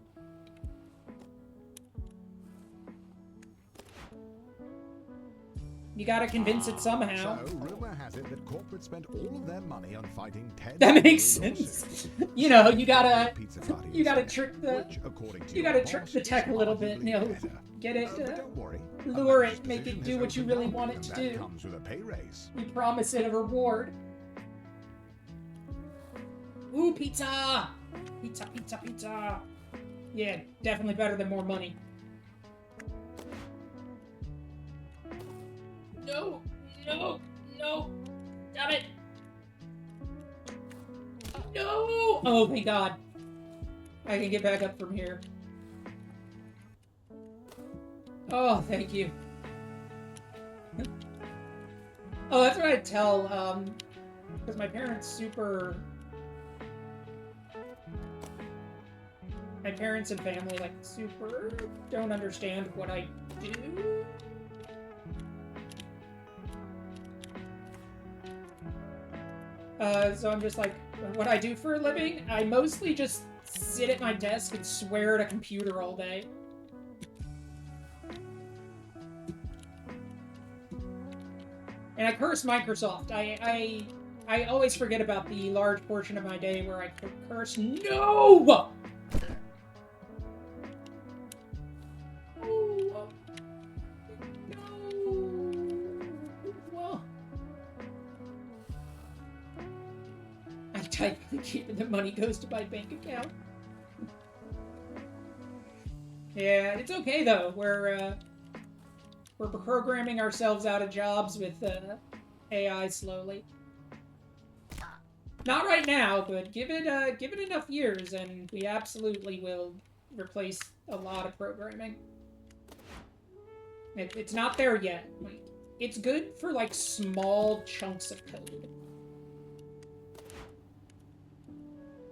You gotta convince it somehow. So, rumor has it that corporate spent all of their money on fighting Ted. That makes Bundy sense. lawsuit. You know, you gotta Pizza party you gotta instead, trick the which, according to you your gotta trick boss, the is tech a little bit, arguably you know, better. get it, But don't worry, a lure manager's it, make it position do has what you opened really up, want it and to that do. comes with a pay raise. You promise it a reward. Ooh, pizza! Pizza, pizza, pizza! Yeah, definitely better than more money. No! No! No! Damn it! No! Oh, thank God. I can get back up from here. Oh, thank you. Oh, that's what I tell, because my parents my parents and family, like, super don't understand what I do. So I'm just like, what I do for a living? I mostly just sit at my desk and swear at a computer all day. And I curse Microsoft. I always forget about the large portion of my day where I could curse. No! Oh, no. Well, I type the key and the money goes to my bank account. Yeah, it's okay though. We're programming ourselves out of jobs with AI slowly. Not right now, but give it enough years, and we absolutely will replace a lot of programming. It's not there yet. Like, it's good for like small chunks of code.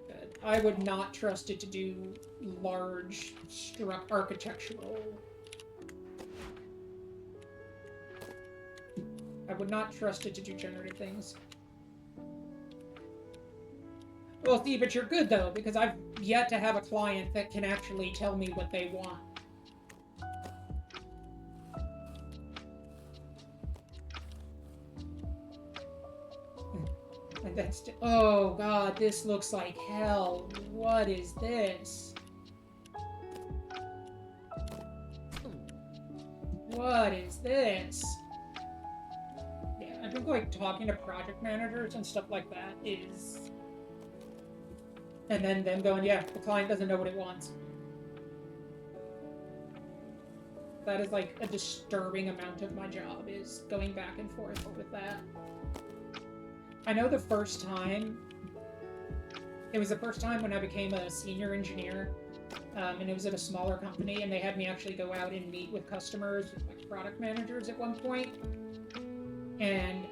But I would not trust it to do large architectural. I would not trust it to do generative things. Well, see, but you're good, though, because I've yet to have a client that can actually tell me what they want. And that's... Oh, God, this looks like hell. What is this? What is this? I think, like, talking to project managers and stuff like that is... And then them going, yeah, the client doesn't know what it wants. That is, like, a disturbing amount of my job, is going back and forth with that. I know the first time... It was the first time when I became a senior engineer, and it was at a smaller company, and they had me actually go out and meet with customers, with, like, product managers at one point. And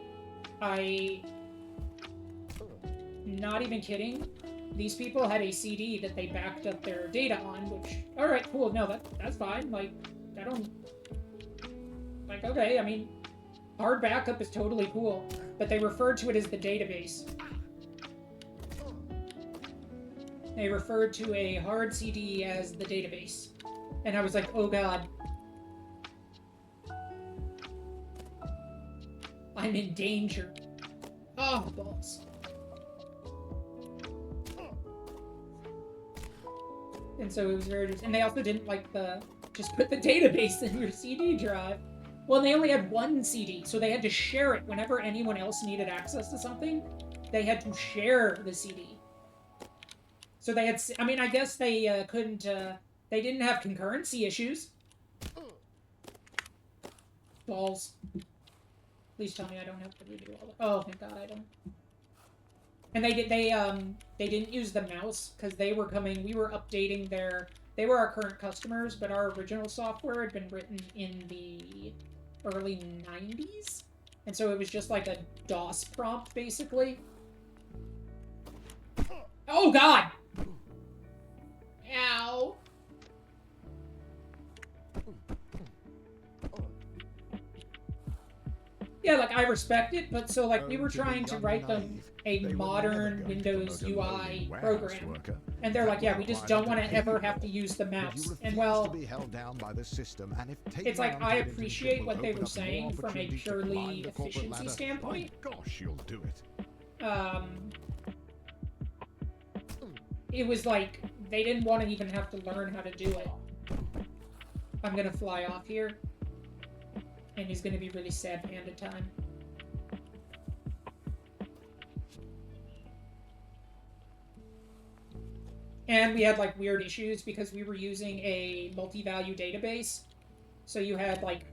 not even kidding, these people had a CD that they backed up their data on, which, alright, cool, no, that's fine, like, I don't, like, okay, I mean, hard backup is totally cool, but they referred to it as the database. They referred to a hard CD as the database. And I was like, oh God. I'm in danger. Oh, balls. And so it was very... And they also didn't like just put the database in your CD drive. Well, they only had one CD, so they had to share it whenever anyone else needed access to something. They had to share the CD. So they had... I mean, I guess they couldn't... they didn't have concurrency issues. Balls. Please tell me I don't have to redo all that. Oh, thank God I don't. And they didn't use the mouse because we were updating they were our current customers, but our original software had been written in the early 90s. And so it was just like a DOS prompt, basically. Oh, God! Ow. Yeah, like I respect it, but so like we Oh, were to be trying to young write and them naive. a They were never modern going to Windows promote a UI lowly warehouse program. worker. And they're like, yeah, we just don't want to Required ever have to payroll. use the But you mouse. refuse And well, to be held down by the system, and if taking it's like on I Ted into appreciate leadership what will they open were up more saying from a opportunities to purely climb the corporate efficiency ladder, standpoint. my gosh, you'll do it. It was like they didn't want to even have to learn how to do it. I'm gonna fly off here, and he's gonna be really sad panda time. And we had like weird issues because we were using a multi-value database. So you had like,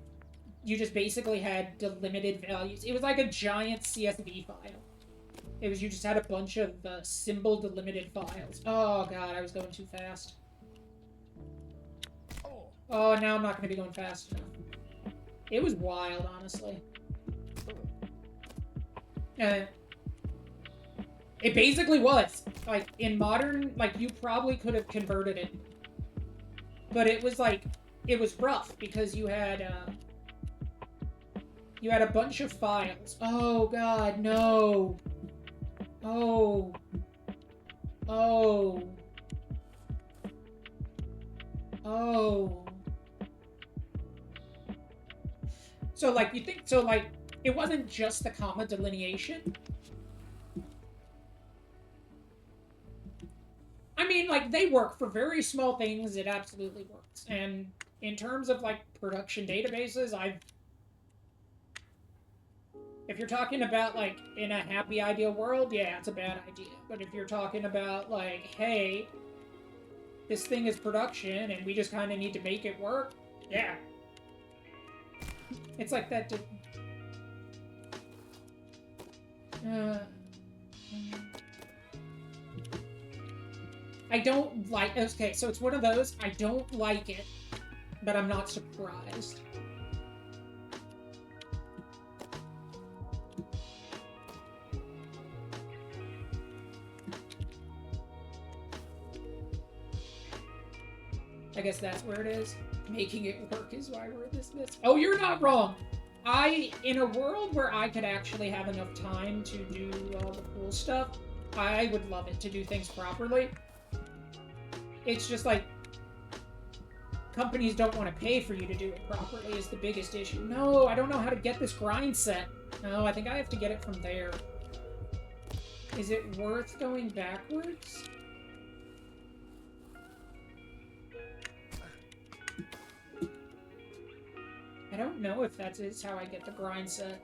you just basically had delimited values. It was like a giant CSV file. It was, you just had a bunch of symbol delimited files. Oh god, I was going too fast. Oh, now I'm not going to be going fast enough. It was wild, honestly. It basically was. Like, in modern, like, you probably could have converted it. But it was, like, it was rough, because you had a bunch of files. Oh, God, no. Oh. Oh. Oh. So, like, you think, so, like, it wasn't just the comma delineation. I mean, like, they work for very small things. It absolutely works. And in terms of, like, production databases, if you're talking about, like, in a happy ideal world, yeah, it's a bad idea. But if you're talking about, like, hey, this thing is production and we just kind of need to make it work, yeah. It's like that. I don't like. Okay, so it's one of those. I don't like it, but I'm not surprised. I guess that's where it is. Making it work is why we're this. Oh, you're not wrong. In a world where I could actually have enough time to do all the cool stuff, I would love it to do things properly. It's just like, companies don't want to pay for you to do it properly is the biggest issue. No, I don't know how to get this grind set. No, I think I have to get it from there. Is it worth going backwards? I don't know if that is how I get the grind set.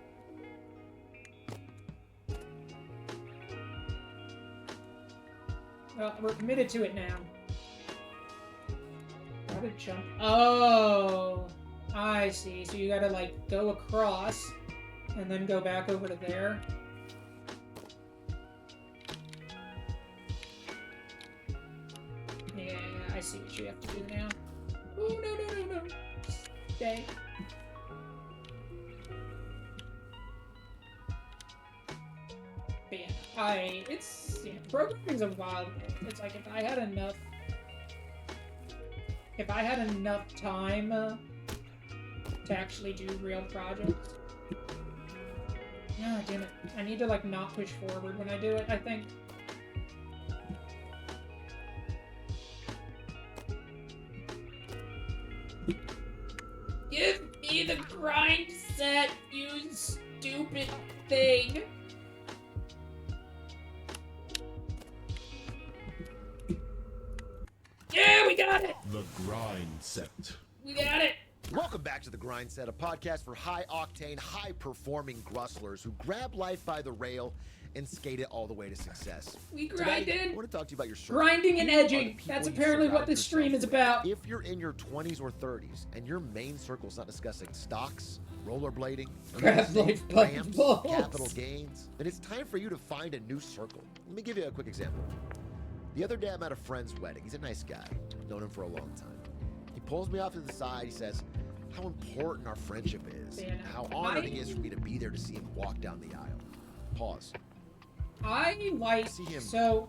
Well, we're committed to it now. Gotta jump. Oh, I see. So you gotta, like, go across and then go back over to there. Yeah, I see what you have to do now. Oh, no. Stay. But yeah, programming's a wild world. It's like, if I had enough time to actually do real projects. No, damn it. I need to, like, not push forward when I do it, I think. Give me the grind set, you stupid thing! Yeah, we got it! The grind set. We got it! Welcome back to The Grind Set, a podcast for high-octane, high-performing grustlers who grab life by the rail and skate it all the way to success. We Today, grinded! I want to talk to you about your circle. Grinding and Who are the edging! people That's you apparently what surround this stream is yourself about. with. If you're in your 20s or 30s and your main circle's not discussing stocks, rollerblading, Grab real estate, life by ramps, the balls. capital gains, then it's time for you to find a new circle. Let me give you a quick example. The other day I'm at a friend's wedding. He's a nice guy. I've known him for a long time. He pulls me off to the side. He says how important our friendship is, and how honored he is for me to be there to see him walk down the aisle. Pause. I like, See him so,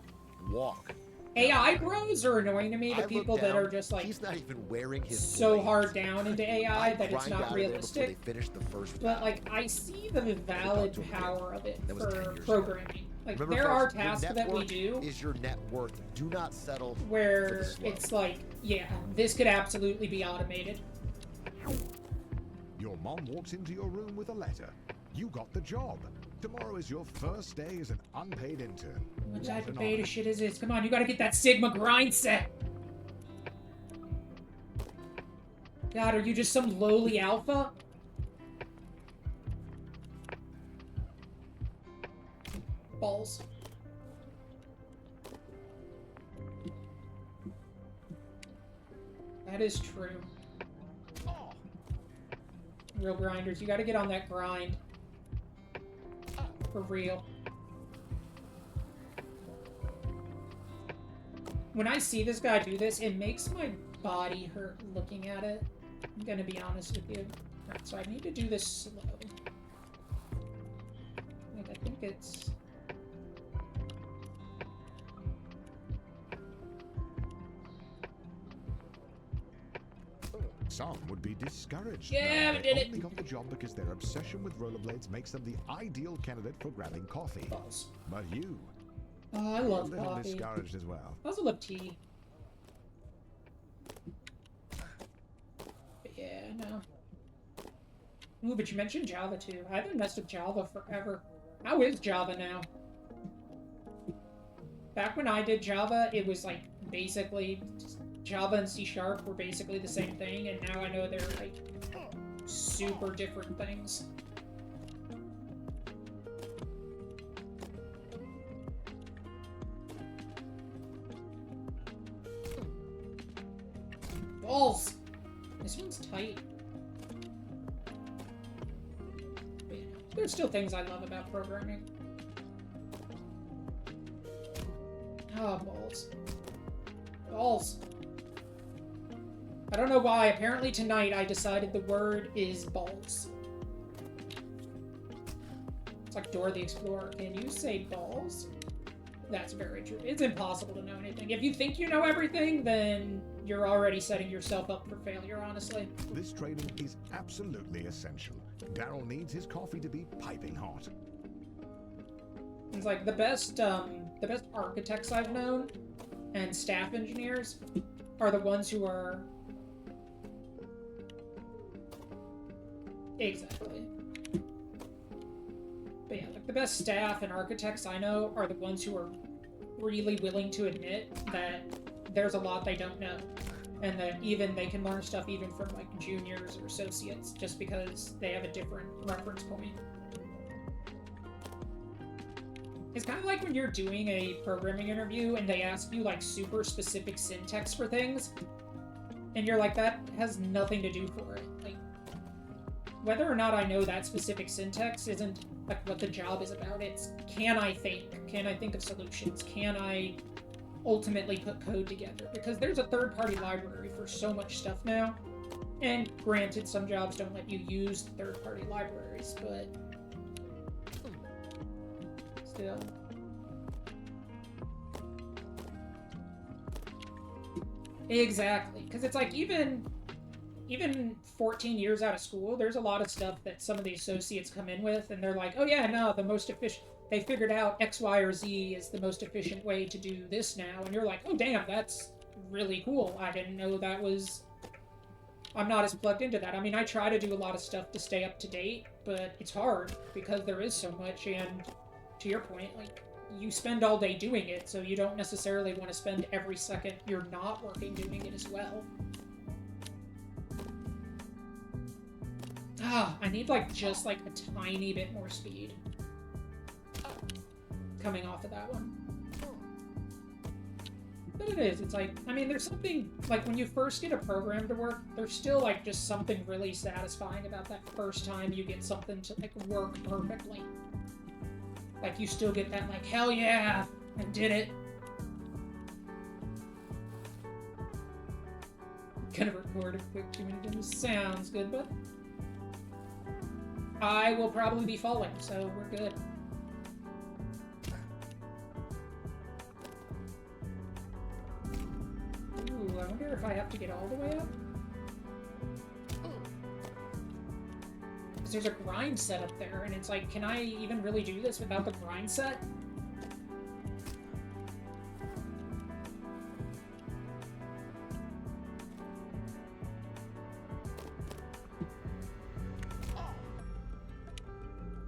walk AI bros are annoying to me. I The look people that down, are just like he's not even wearing his so blades. hard down into AI I that it's grind out not of there before realistic. they finish the first But round. like, I see the valid to him power of it That was 10 for years ago. programming. Like, Remember, there are folks, your tasks net that we worth do is your net worth. Do not settle for where the slow. it's like, yeah, this could absolutely be automated. Your mom walks into your room with a letter. You got the job. Tomorrow is your first day as an unpaid intern. What type What of an beta honor. shit is this? Come on, you gotta get that Sigma grind set. God, are you just some lowly alpha? Balls. That is true. Real grinders, you gotta get on that grind. For real. When I see this guy do this, it makes my body hurt looking at it. I'm gonna be honest with you. Alright, so I need to do this slow. Like, I think it's... Some would be discouraged. Yeah, knowing we they did it. only got the job because their obsession with rollerblades makes them the ideal candidate for grabbing coffee. Balls. But you, Oh, I a love little coffee. discouraged as well. I also love tea. But yeah, no. Ooh, but you mentioned Java too. I haven't messed with Java forever. How is Java now? Back when I did Java, it was like basically Java and C# were basically the same thing, and now I know they're like super different things. Balls! This one's tight. But yeah, there's still things I love about programming. Oh, balls. Balls. I don't know why. Apparently tonight I decided the word is balls. It's like Dora the Explorer. Can you say balls? That's very true. It's impossible to know anything. If you think you know everything, then you're already setting yourself up for failure, honestly. This training is absolutely essential. Daryl needs his coffee to be piping hot. It's like the best architects I've known and staff engineers are the ones who are... Exactly. But yeah, like the best staff and architects I know are the ones who are really willing to admit that there's a lot they don't know. And that even they can learn stuff even from like juniors or associates just because they have a different reference point. It's kind of like when you're doing a programming interview and they ask you like super specific syntax for things, and you're like, that has nothing to do for it. Like, whether or not I know that specific syntax isn't like what the job is about. It's can I think? Can I think of solutions? Can I ultimately put code together? Because there's a third-party library for so much stuff now. And granted, some jobs don't let you use third-party libraries, but still. Exactly, because it's like even 14 years out of school, there's a lot of stuff that some of the associates come in with, and they're like, oh yeah, no, the most efficient, they figured out X, Y, or Z is the most efficient way to do this now, and you're like, oh damn, that's really cool. I didn't know that was... I'm not as plugged into that. I mean, I try to do a lot of stuff to stay up to date, but it's hard because there is so much, and to your point, like, you spend all day doing it, so you don't necessarily want to spend every second you're not working doing it as well. Ah, I need like just like a tiny bit more speed coming off of that one. But it is, it's like, I mean, there's something, like when you first get a program to work, there's still like just something really satisfying about that first time you get something to like work perfectly. Like you still get that like, hell yeah, I did it. Gonna record a quick 2-minute demo. Sounds good, but I will probably be falling, so we're good. I wonder if I have to get all the way up? Because there's a grind set up there, and it's like, can I even really do this without the grind set?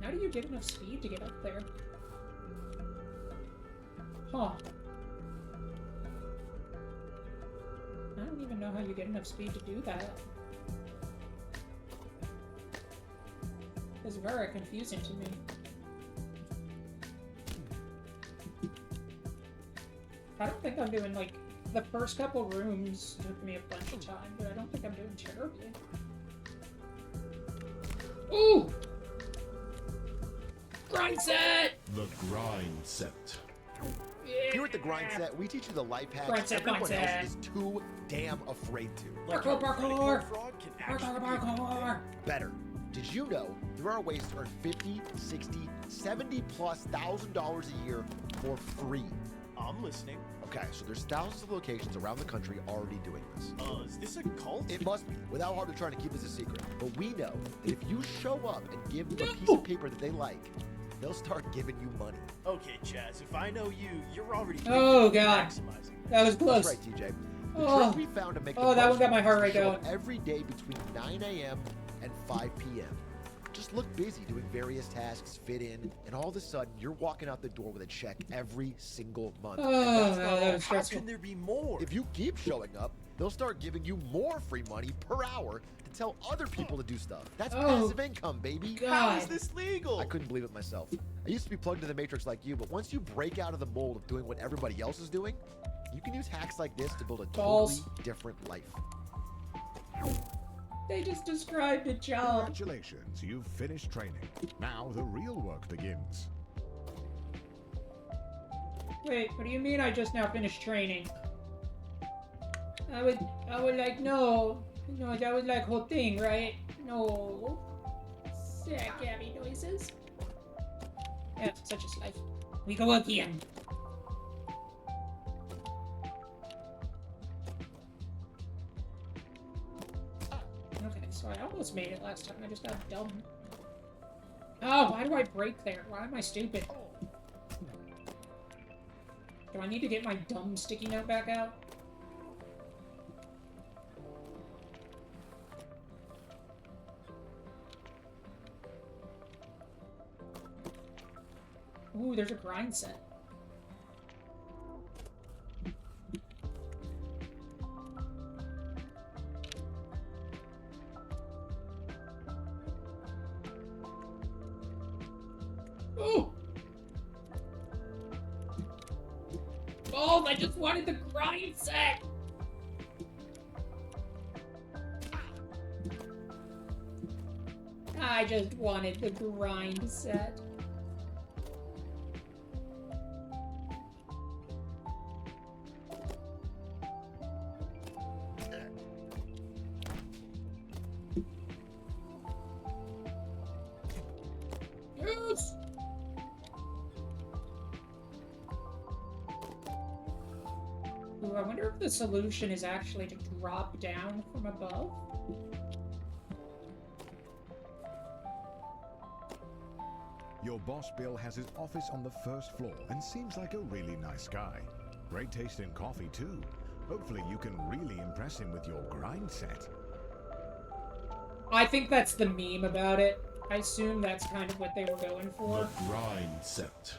How do you get enough speed to get up there? Huh. I don't even know how you get enough speed to do that. It's very confusing to me. I don't think I'm doing, like, the first couple rooms took me a bunch of time, but I don't think I'm doing terribly. Ooh! Grind set! The grind set. Here at the Grind Set, we teach you the life Grind hacks set, everyone grind set. else is too damn afraid to. Parkour, parkour! Fraud can Parkour, actually parkour! Better. Did you know there are ways to earn $50, $60, $70+ a year for free? I'm listening. Okay, so there's thousands of locations around the country already doing this. Is this a cult? It must be, without hardly trying to keep this a secret. But we know that if you show up and give them a piece of paper that they like, they'll start giving you money. Okay, Chaz, if I know you, you're already Oh, God. maximizing. That was close. That's right, TJ. The Oh. trick we found to make Oh, the that most one got my money heart is rate to show up going. every day between 9 a.m. and 5 p.m. Just look busy doing various tasks, fit in, and all of a sudden you're walking out the door with a check every single month. And Oh, that's not no, all. that was How stressful. can there be more? If you keep showing up, they'll start giving you more free money per hour to tell other people to do stuff. That's Oh, passive income, baby. How is God. this legal? I couldn't believe it myself. I used to be plugged into the Matrix like you, but once you break out of the mold of doing what everybody else is doing, you can use hacks like this to build a Balls. totally different life. They just described a job. Congratulations, you've finished training. Now the real work begins. Wait, what do you mean I just now finished training? I would like, no, that was like whole thing, right? No. Sad Gabby noises. Yeah, such is life. We go again. Okay, so I almost made it last time. I just got dumb. Oh, why do I break there? Why am I stupid? Do I need to get my dumb sticky note back out? Ooh, there's a grind set. Ooh! Oh, I just wanted the grind set! I just wanted the grind set. Yes! Ooh, I wonder if the solution is actually to drop down from above. Your boss Bill has his office on the first floor and seems like a really nice guy. Great taste in coffee too. Hopefully you can really impress him with your grind set. I think that's the meme about it. I assume that's kind of what they were going for. The grind set.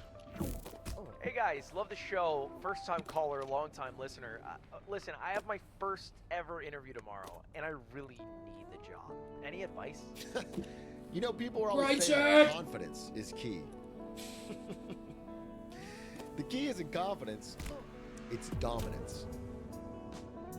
Hey guys, love the show. First time caller, long time listener. Listen, I have my first ever interview tomorrow, and I really need the job. Any advice? You know, people are always Right, saying that sir. confidence is key. The key isn't confidence, it's dominance.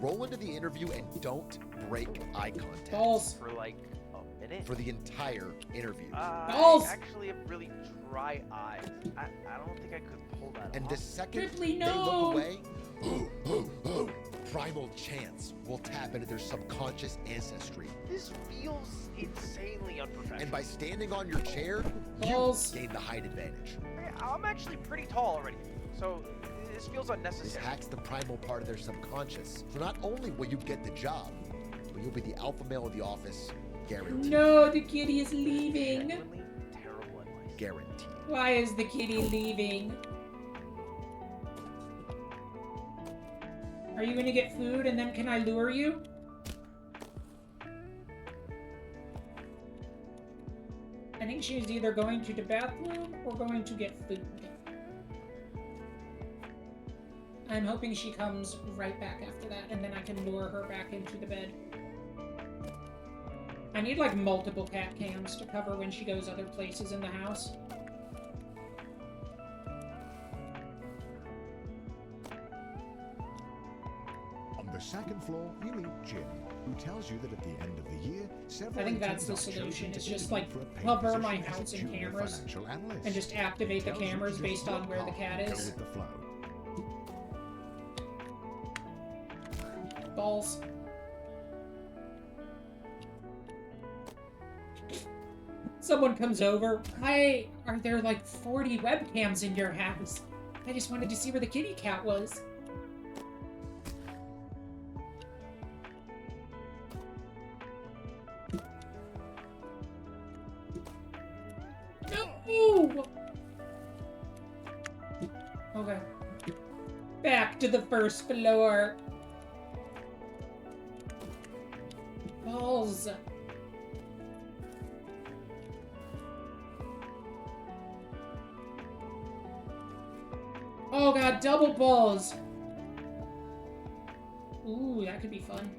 Roll into the interview and don't break eye contact Balls. For like a minute? for the entire interview. Balls. I actually have really dry eyes. I don't think I could pull that And off. the second Ripley, they no. look away, primal chance will tap into their subconscious ancestry. This feels insanely unprofessional. And by standing on your chair, Balls. you gain the height advantage. I'm actually pretty tall already. So This feels This unnecessary. hacks the primal part of their subconscious. So not only will you get the job, but you'll be the alpha male of the office, guaranteed. No, the kitty is leaving. Genuinely terrible advice. Guaranteed. Why is the kitty leaving? Are you gonna get food and then can I lure you? I think she's either going to the bathroom or going to get food. I'm hoping she comes right back after that, and then I can lure her back into the bed. I need, like, multiple cat cams to cover when she goes other places in the house. On the second floor, you meet Jim, who tells you that at the end of the year, several I think that's the interns are chosen solution, to is just, interview like, for a paid cover my position as a house in junior cameras financial analyst. and just activate the Tells you to cameras just based on work where the hard cat and is. Go with the flow. Balls. Someone comes over. Why are there like 40 webcams in your house? I just wanted to see where the kitty cat was. No! Okay. Back to the first floor. Balls. Oh god, double balls. Ooh, that could be fun.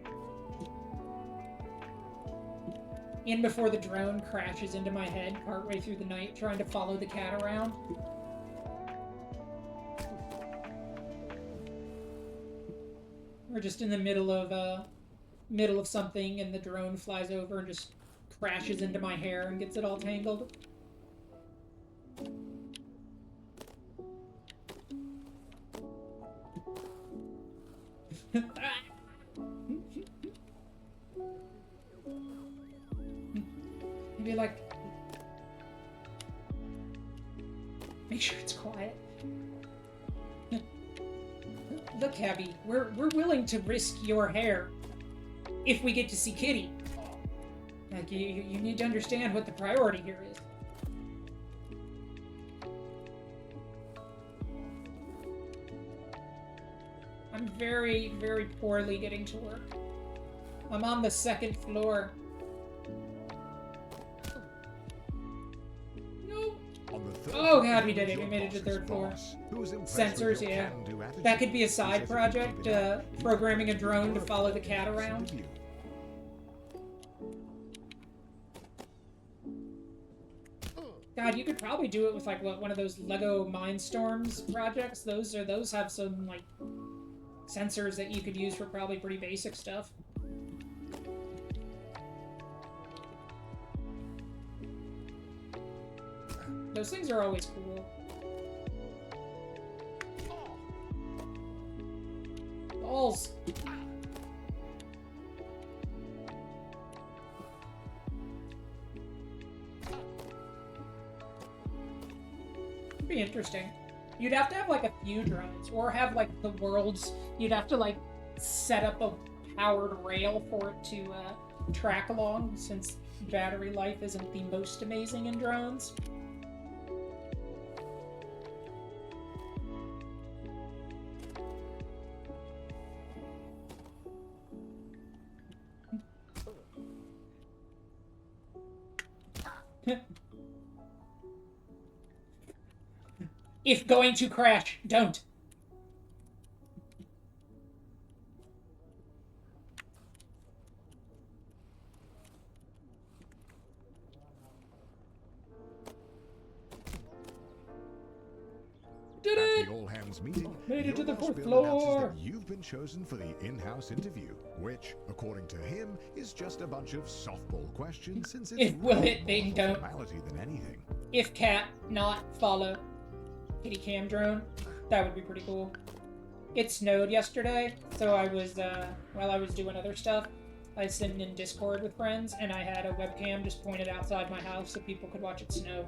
In before the drone crashes into my head partway through the night, trying to follow the cat around. We're just in the middle of something, and the drone flies over and just crashes into my hair and gets it all tangled. Maybe like, make sure it's quiet. Look, Abby, we're willing to risk your hair if we get to see Kitty. Like, you need to understand what the priority here is. I'm very, very poorly getting to work. I'm on the second floor. No. On the third Oh floor, god, we you did meet it. We your made it to boss's third floor. boss, who is impressed Sensors, with your yeah. can-do attitude. That could be a He says side if you project, keep it up, you programming a will drone to work follow the for cat this around. interview. God, you could probably do it with like one of those Lego Mindstorms projects. Those have some like sensors that you could use for probably pretty basic stuff. Those things are always cool. Balls. It'd be interesting. You'd have to have like a few drones, or have like the world's. You'd have to like set up a powered rail for it to track along, since battery life isn't the most amazing in drones. If going to crash, don't. Did At it! the all-hands meeting, Made it to your the boss fourth Bill announces floor. that you've been chosen for the in-house interview, which, according to him, is just a bunch of softball questions, since it's It will really hit, they more of a don't. formality than anything. If cat, not follow kitty cam drone, that would be pretty cool. It snowed yesterday, so I was, while I was doing other stuff, I was sitting in Discord with friends, and I had a webcam just pointed outside my house so people could watch it snow.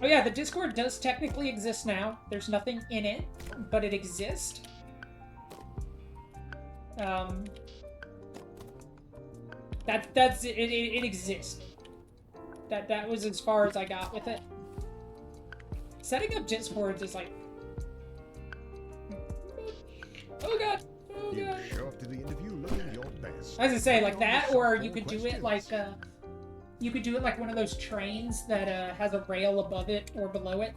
Oh yeah, the Discord does technically exist now. There's nothing in it, but it exists. That's it. It exists. That was as far as I got with it. Setting up Discords is like, oh god, oh You god. show up to the interview looking your best. I was gonna say like that, or you All could do it questions. like you could do it like one of those trains that has a rail above it or below it,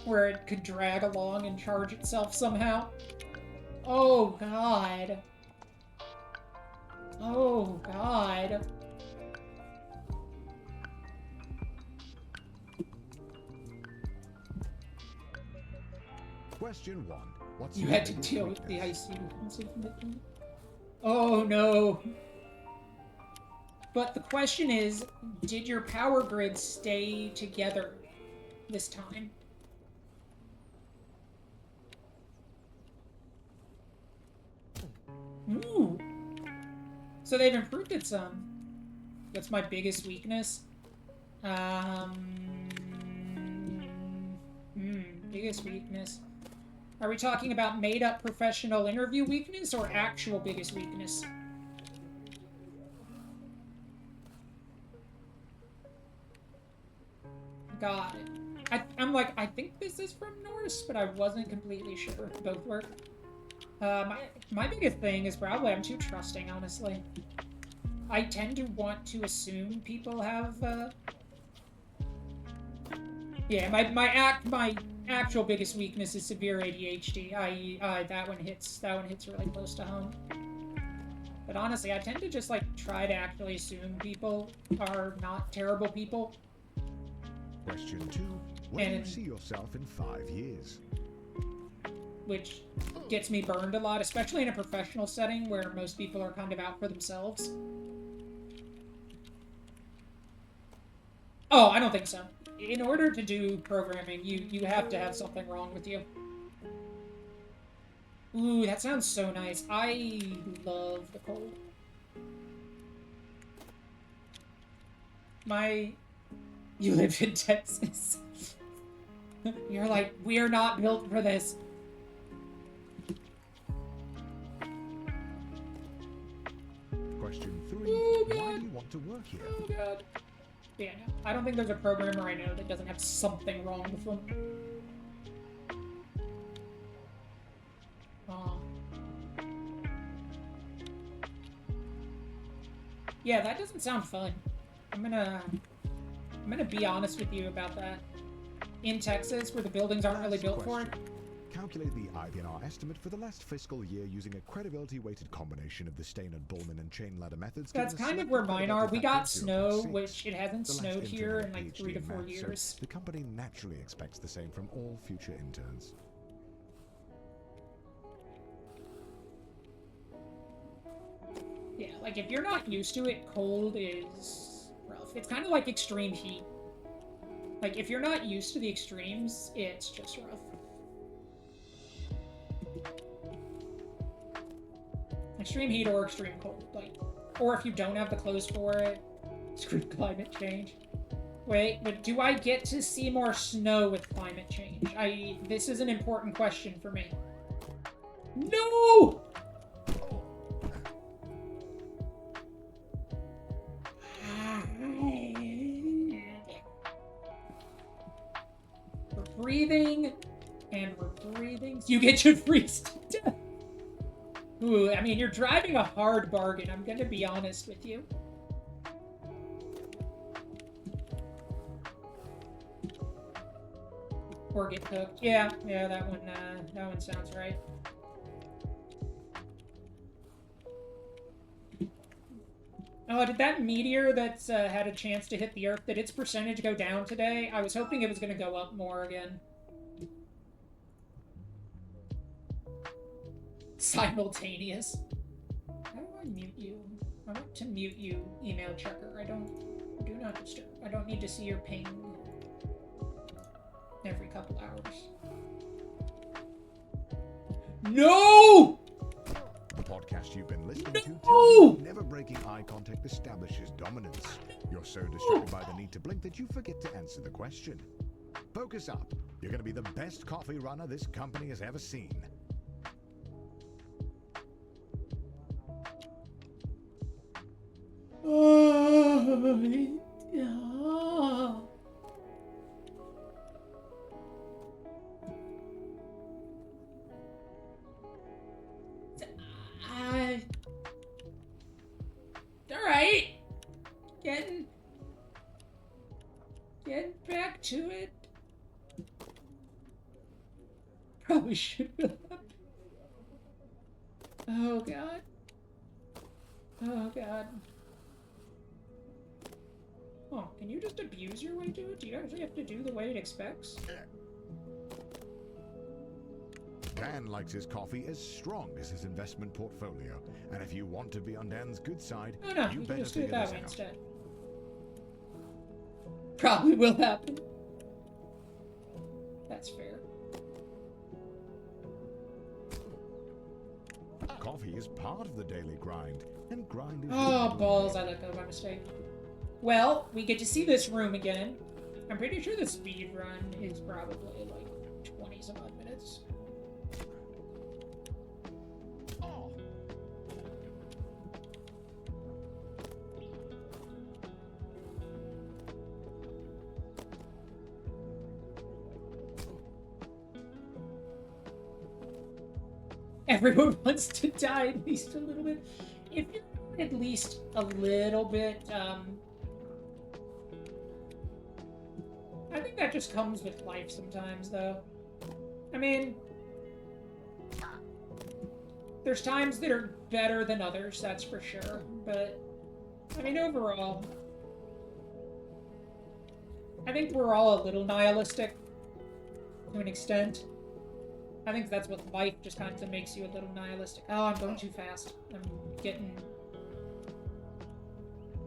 where it could drag along and charge itself somehow. Oh god. Oh god. Question 1. What's You your had to biggest deal with the weakness? IC. Oh no. But the question is, did your power grid stay together this time? Ooh. So they've improved it some. That's my biggest weakness. Biggest weakness. Are we talking about made-up professional interview weakness or actual biggest weakness? Got it. I'm like, I think this is from Norse, but I wasn't completely sure. Both work. My biggest thing is probably I'm too trusting, honestly. I tend to want to assume people have, yeah, my actual biggest weakness is severe ADHD. That one hits really close to home. But honestly, I tend to just like try to actually assume people are not terrible people. Question 2. Where do you And- see yourself in 5 years? Which gets me burned a lot, especially in a professional setting where most people are kind of out for themselves. Oh, I don't think so. In order to do programming, you have to have something wrong with you. Ooh, that sounds so nice. I love the cold. You live in Texas. You're like, we're not built for this. Question 3. Oh, Why God. do you want to work here? Oh god. Yeah, no. I don't think there's a programmer I know that doesn't have something wrong with them. Yeah, that doesn't sound fun. I'm gonna be honest with you about that. In Texas, where the buildings aren't really Last built for it. question. Calculate the IPNR estimate for the last fiscal year using a credibility-weighted combination of the Steinert-Bullman and chain ladder methods. That's gives a kind of selected where mine are. credibility We got factor of snow, 0.6. which it hasn't The last snowed here intern in had like PhD 3 to in 4 maths, so years. the company naturally expects the same from all future interns. Yeah, like if you're not used to it, cold is rough. It's kind of like extreme heat. Like if you're not used to the extremes, it's just rough. Extreme heat or extreme cold, like, or if you don't have the clothes for it, screw climate change. Wait, but do I get to see more snow with climate change? This is an important question for me. No! We're breathing, and we're breathing. You get your freeze to death. Ooh, I mean, you're driving a hard bargain. I'm gonna be honest with you. Or get cooked. Yeah, that one sounds right. Oh, did that meteor that's had a chance to hit the Earth, did its percentage go down today? I was hoping it was going to go up more again. Simultaneous. How do I mute you? I want to mute you, email checker. Do not disturb. I don't need to see your ping every couple hours. No! The podcast you've been listening to No! tells you that never breaking eye contact establishes dominance. You're so distracted by the need to blink that you forget to answer the question. Focus up. You're going to be the best coffee runner this company has ever seen. All right. Getting back to it. Probably should have. Oh god. Oh god. Oh, can you just abuse your way to it? Do you actually have to do the way it expects? Dan likes his coffee as strong as his investment portfolio, and if you want to be on Dan's good side, Oh no, you we can better just do it figure that this way out. instead. Probably will happen. That's fair. Coffee is part of the daily grind, and grind is... Oh, balls, I let go by mistake. Well, we get to see this room again. I'm pretty sure the speed run is probably like 20 some odd minutes. Oh. Everyone wants to die at least a little bit. If you're at least a little bit, I think that just comes with life sometimes, though. I mean, there's times that are better than others, that's for sure. But, I mean, overall, I think we're all a little nihilistic to an extent. I think that's what life just kind of makes you a little nihilistic. Oh, I'm going too fast. I'm getting...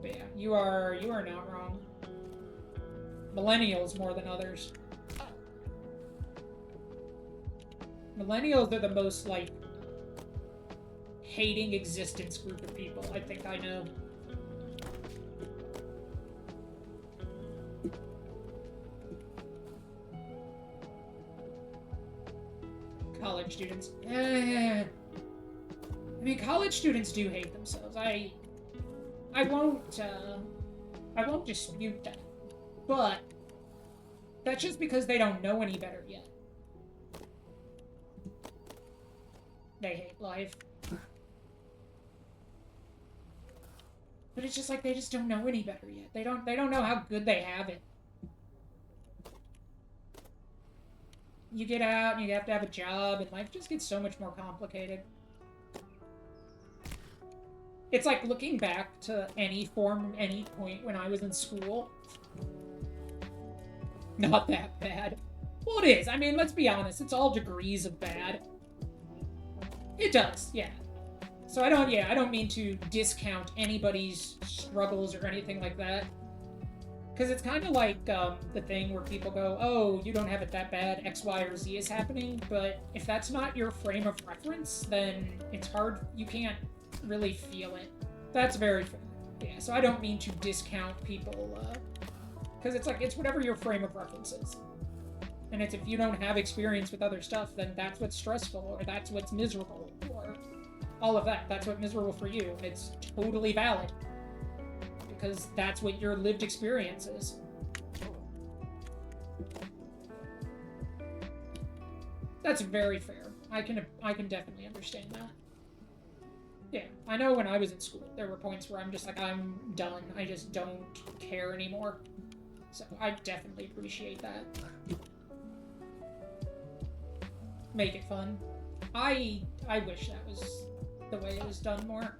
But yeah, you are not wrong. Millennials more than others. Millennials are the most, like, hating existence group of people I think I know. College students. I mean, college students do hate themselves. I won't dispute that. But that's just because they don't know any better yet. They hate life. But it's just like they just don't know any better yet. They don't know how good they have it. You get out and you have to have a job and life just gets so much more complicated. It's like looking back to any point when I was in school. Not that bad. Well, it is. I mean, let's be honest. It's all degrees of bad. It does, yeah. So I don't mean to discount anybody's struggles or anything like that. Because it's kind of like the thing where people go, oh, you don't have it that bad, X, Y, or Z is happening. But if that's not your frame of reference, then it's hard. You can't really feel it. That's very fair. Yeah, so I don't mean to discount people. Because it's like, it's whatever your frame of reference is. And it's if you don't have experience with other stuff, then that's what's stressful, or that's what's miserable, or all of that. That's what's miserable for you. And it's totally valid. Because that's what your lived experience is. That's very fair. I can definitely understand that. Yeah, I know when I was in school, there were points where I'm just like, I'm done. I just don't care anymore. So I definitely appreciate that. Make it fun. I wish that was the way it was done more.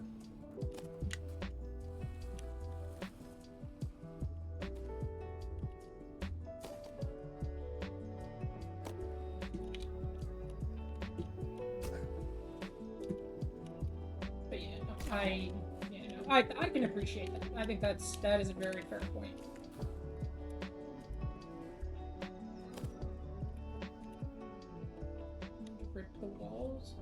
But yeah, I can appreciate that. I think that is a very fair point. Rip the walls.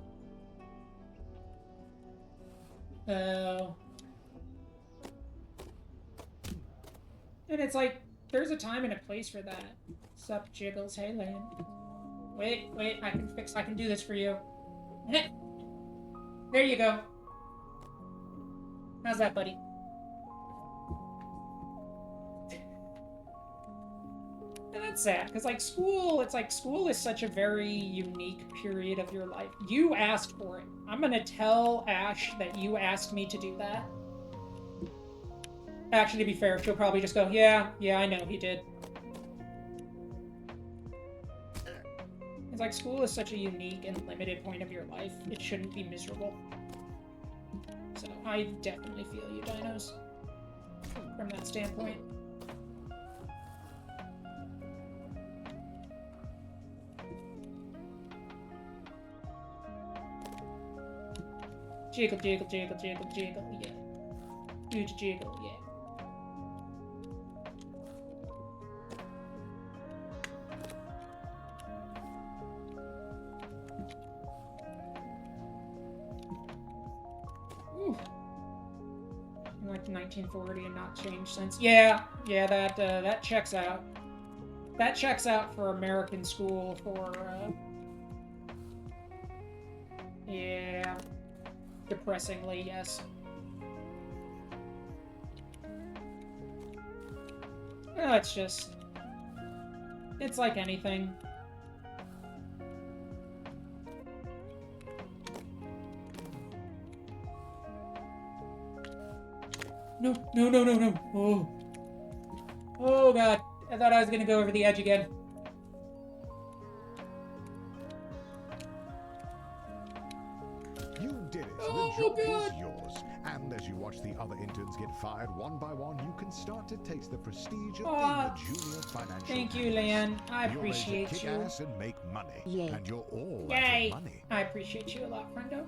Oh. And it's like, There's a time and a place for that. Sup, Jiggles? Hey, Lan. Wait, I can do this for you. There you go. How's that, buddy? And that's sad, because, like, school is such a very unique period of your life. You asked for it. I'm gonna tell Ash that you asked me to do that. Actually, to be fair, she'll probably just go, yeah, I know, he did. It's like, school is such a unique and limited point of your life. It shouldn't be miserable. So, I definitely feel you, Dinos. From that standpoint. Jiggle, jiggle, jiggle, jiggle, jiggle, yeah. Huge jiggle, yeah. Ooh. Like 1940 and not changed since. Yeah, that checks out. That checks out for American school for, yeah. Depressingly, yes. Well, it's like anything. No. Oh god. I thought I was gonna go over the edge again. You did it. Oh, The job God. is yours. And as you watch the other interns get fired one by one, you can start to taste the prestige of being a junior financial Thank you, analyst. Lan. I You're ready to appreciate kick you. ass and make money. Yay. And you're all Yay! out of money. I appreciate you a lot, friendo.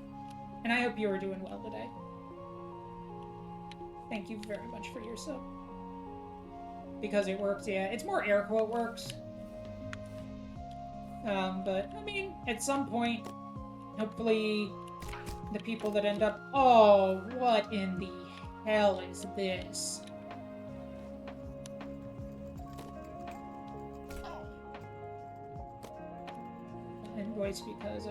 And I hope you are doing well today. Thank you very much for your sub. Because it works, yeah. It's more air quote works. But, I mean, at some point, hopefully, the people that end up... Oh, what in the hell is this? Invoice because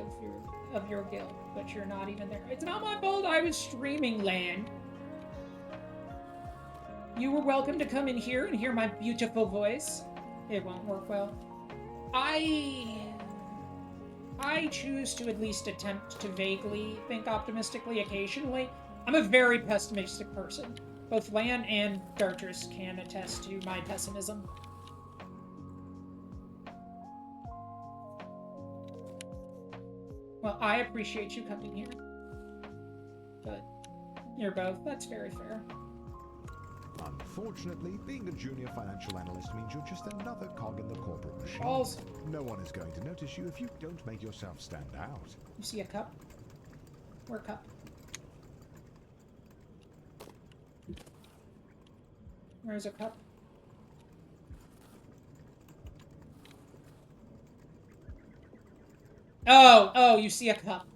of your guild, but you're not even there. It's not my fault. I was streaming, Lan. You were welcome to come in here and hear my beautiful voice. It won't work well. I choose to at least attempt to vaguely think optimistically occasionally. I'm a very pessimistic person. Both Lan and Dartress can attest to my pessimism. Well, I appreciate you coming here. But you're both. That's very fair. Unfortunately, being a junior financial analyst means you're just another cog in the corporate machine. Balls. No one is going to notice you if you don't make yourself stand out. You see a cup? Where cup? Where's a cup? Oh, you see a cup.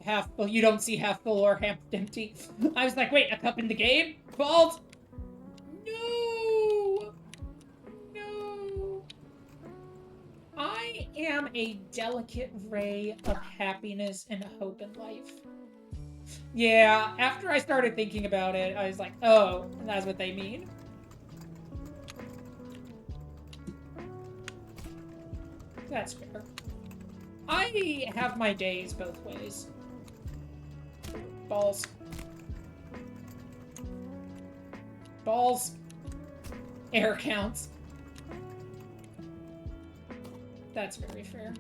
Half full. You don't see half full or half empty. I was like, wait, a cup in the game? Bald? No! No! I am a delicate ray of happiness and hope in life. Yeah, after I started thinking about it, I was like, oh, that's what they mean. That's fair. I have my days both ways. Balls. Balls. Air counts. That's very fair.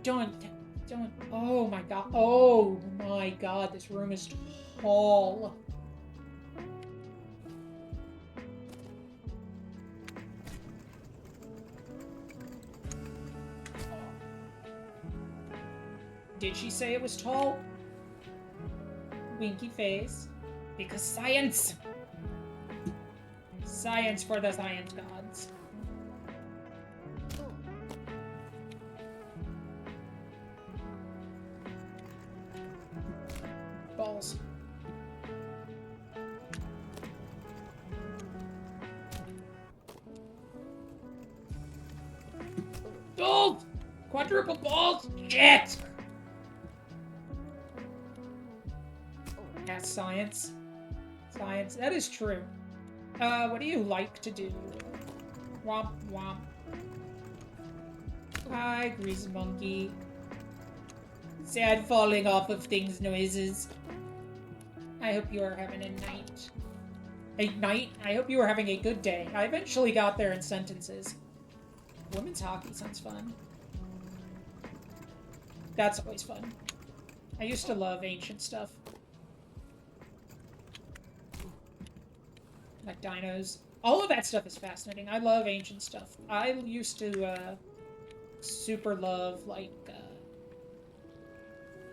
Don't. Oh my god. Oh my god, this room is tall. Did she say it was tall? Winky face. Because science! Science for the science gods. Balls. Balls! Quadruple balls! Shit! That's science. Science. That is true. What do you like to do? Womp womp. Hi, Grease Monkey. Sad falling off of things noises. I hope you are having a night. A night? I hope you are having a good day. I eventually got there in sentences. Women's hockey sounds fun. That's always fun. I used to love ancient stuff. Like dinos. All of that stuff is fascinating. I love ancient stuff. I used to, super love, like,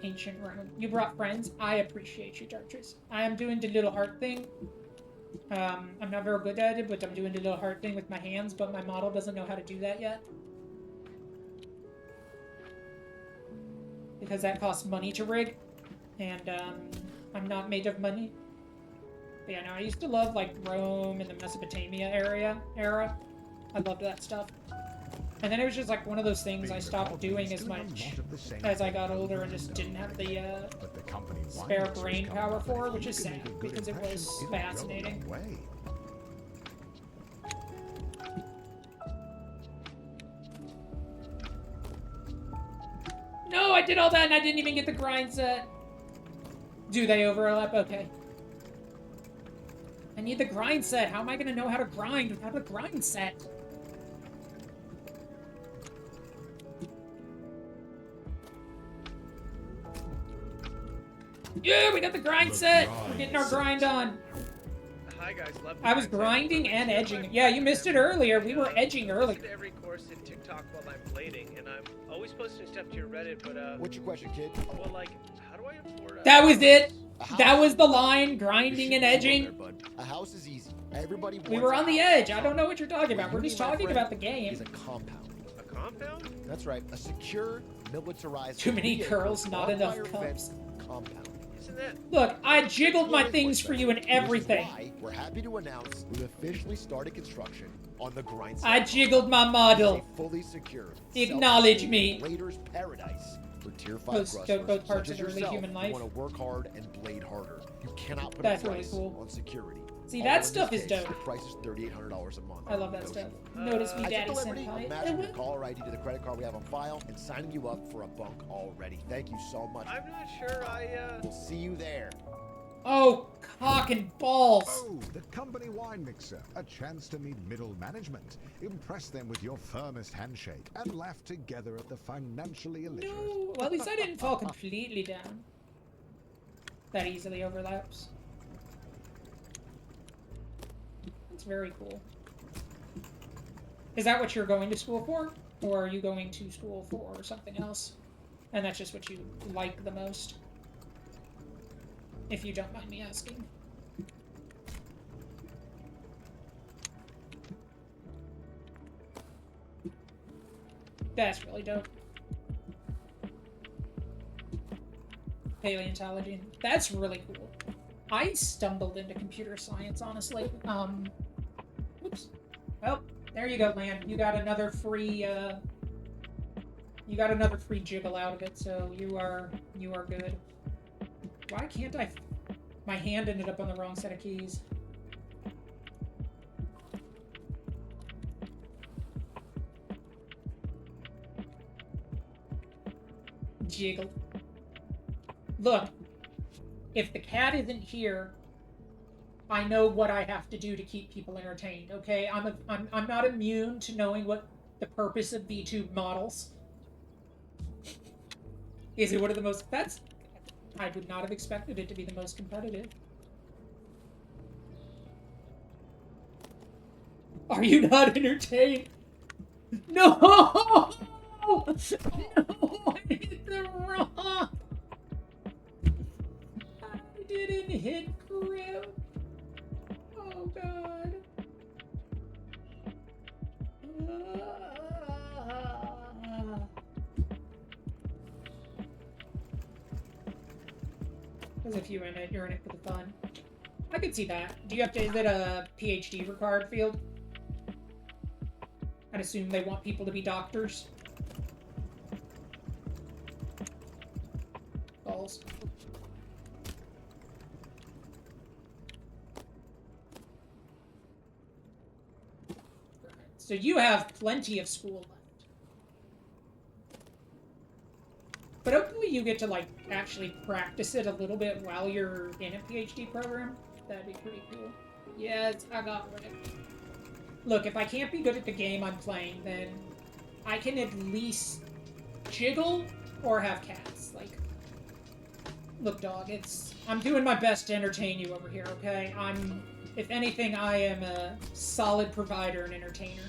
ancient Rome. You brought friends? I appreciate you, Dartress. I am doing the little heart thing. I'm not very good at it, but I'm doing the little heart thing with my hands, but my model doesn't know how to do that yet. Because that costs money to rig, and, I'm not made of money. But yeah, no, I used to love, like, Rome and the Mesopotamia era. I loved that stuff. And then it was just, like, one of those things I stopped doing as much as I got older and just didn't have the, spare brain power for, which is sad, because it was fascinating. No, I did all that and I didn't even get the grind set. Do they overlap? Okay. I need the grind set. How am I gonna know how to grind without a grind set? Yeah, we got the grind set! We're getting our grind on. Hi guys, love I was grinding and edging. Yeah, you missed it earlier. We were edging earlier. Every course in TikTok while I'm blading, and I'm always posting stuff to your Reddit, but What's your question, kid? well, like, how do I afford That was it! That was the line, grinding and edging. A house is easy. Everybody wants We were on a the house. edge. I don't know what you're talking about. We're What you just need, my talking friend, about the game. is a compound. a compound? That's right, a secure, militarized. Too many 3 girls, acre, not enough wire cups. fenced compound. Isn't that? Look, I jiggled my things for you and Which is everything. why we're happy to announce we've officially started construction on the grind I site. jiggled my It's model. a fully secure, Acknowledge self-sustaining me. Blader's paradise for tier 5 Both- grusters both parts such as of early yourself human who life. want to work hard and blade harder. You cannot put That's a really price cool. on security. See, Although that in stuff this is case, dope. The price is $3,800 a month. I love that stuff. negotiable. Notice me, I took Daddy the liberty of matching your Senpai. caller ID to the credit card we have on file and signing you up for a bunk already. Thank you so much. I'm not sure We'll see you there. Oh, cock and balls. Oh, the company wine mixer. A chance to meet middle management. Impress them with your firmest handshake and laugh together at the financially illiterate. No, well, at least I didn't fall completely down. That easily overlaps. That's very cool. Is that what you're going to school for? Or are you going to school for something else? And that's just what you like the most? If you don't mind me asking. That's really dope. Paleontology. That's really cool. I stumbled into computer science, honestly. Whoops. Well, there you go, man. You got another free, jiggle out of it, so you are good. Why can't I... My hand ended up on the wrong set of keys. Jiggle. Look, if the cat isn't here, I know what I have to do to keep people entertained, okay? I'm not immune to knowing what the purpose of VTube models. Is it one of the most... I would not have expected it to be the most competitive. Are you not entertained? No! No! I hit the wrong! I didn't hit grip. Oh god. There's a few in it. You're in it for the fun. I could see that. Do you have to... Is it a PhD required field? I'd assume they want people to be doctors. So you have plenty of school left. But hopefully you get to, like, actually practice it a little bit while you're in a PhD program. That'd be pretty cool. Yes, I got wrecked. Look, if I can't be good at the game I'm playing, then I can at least jiggle or have cats. Like, look, dog, I'm doing my best to entertain you over here, okay? If anything, I am a solid provider and entertainer.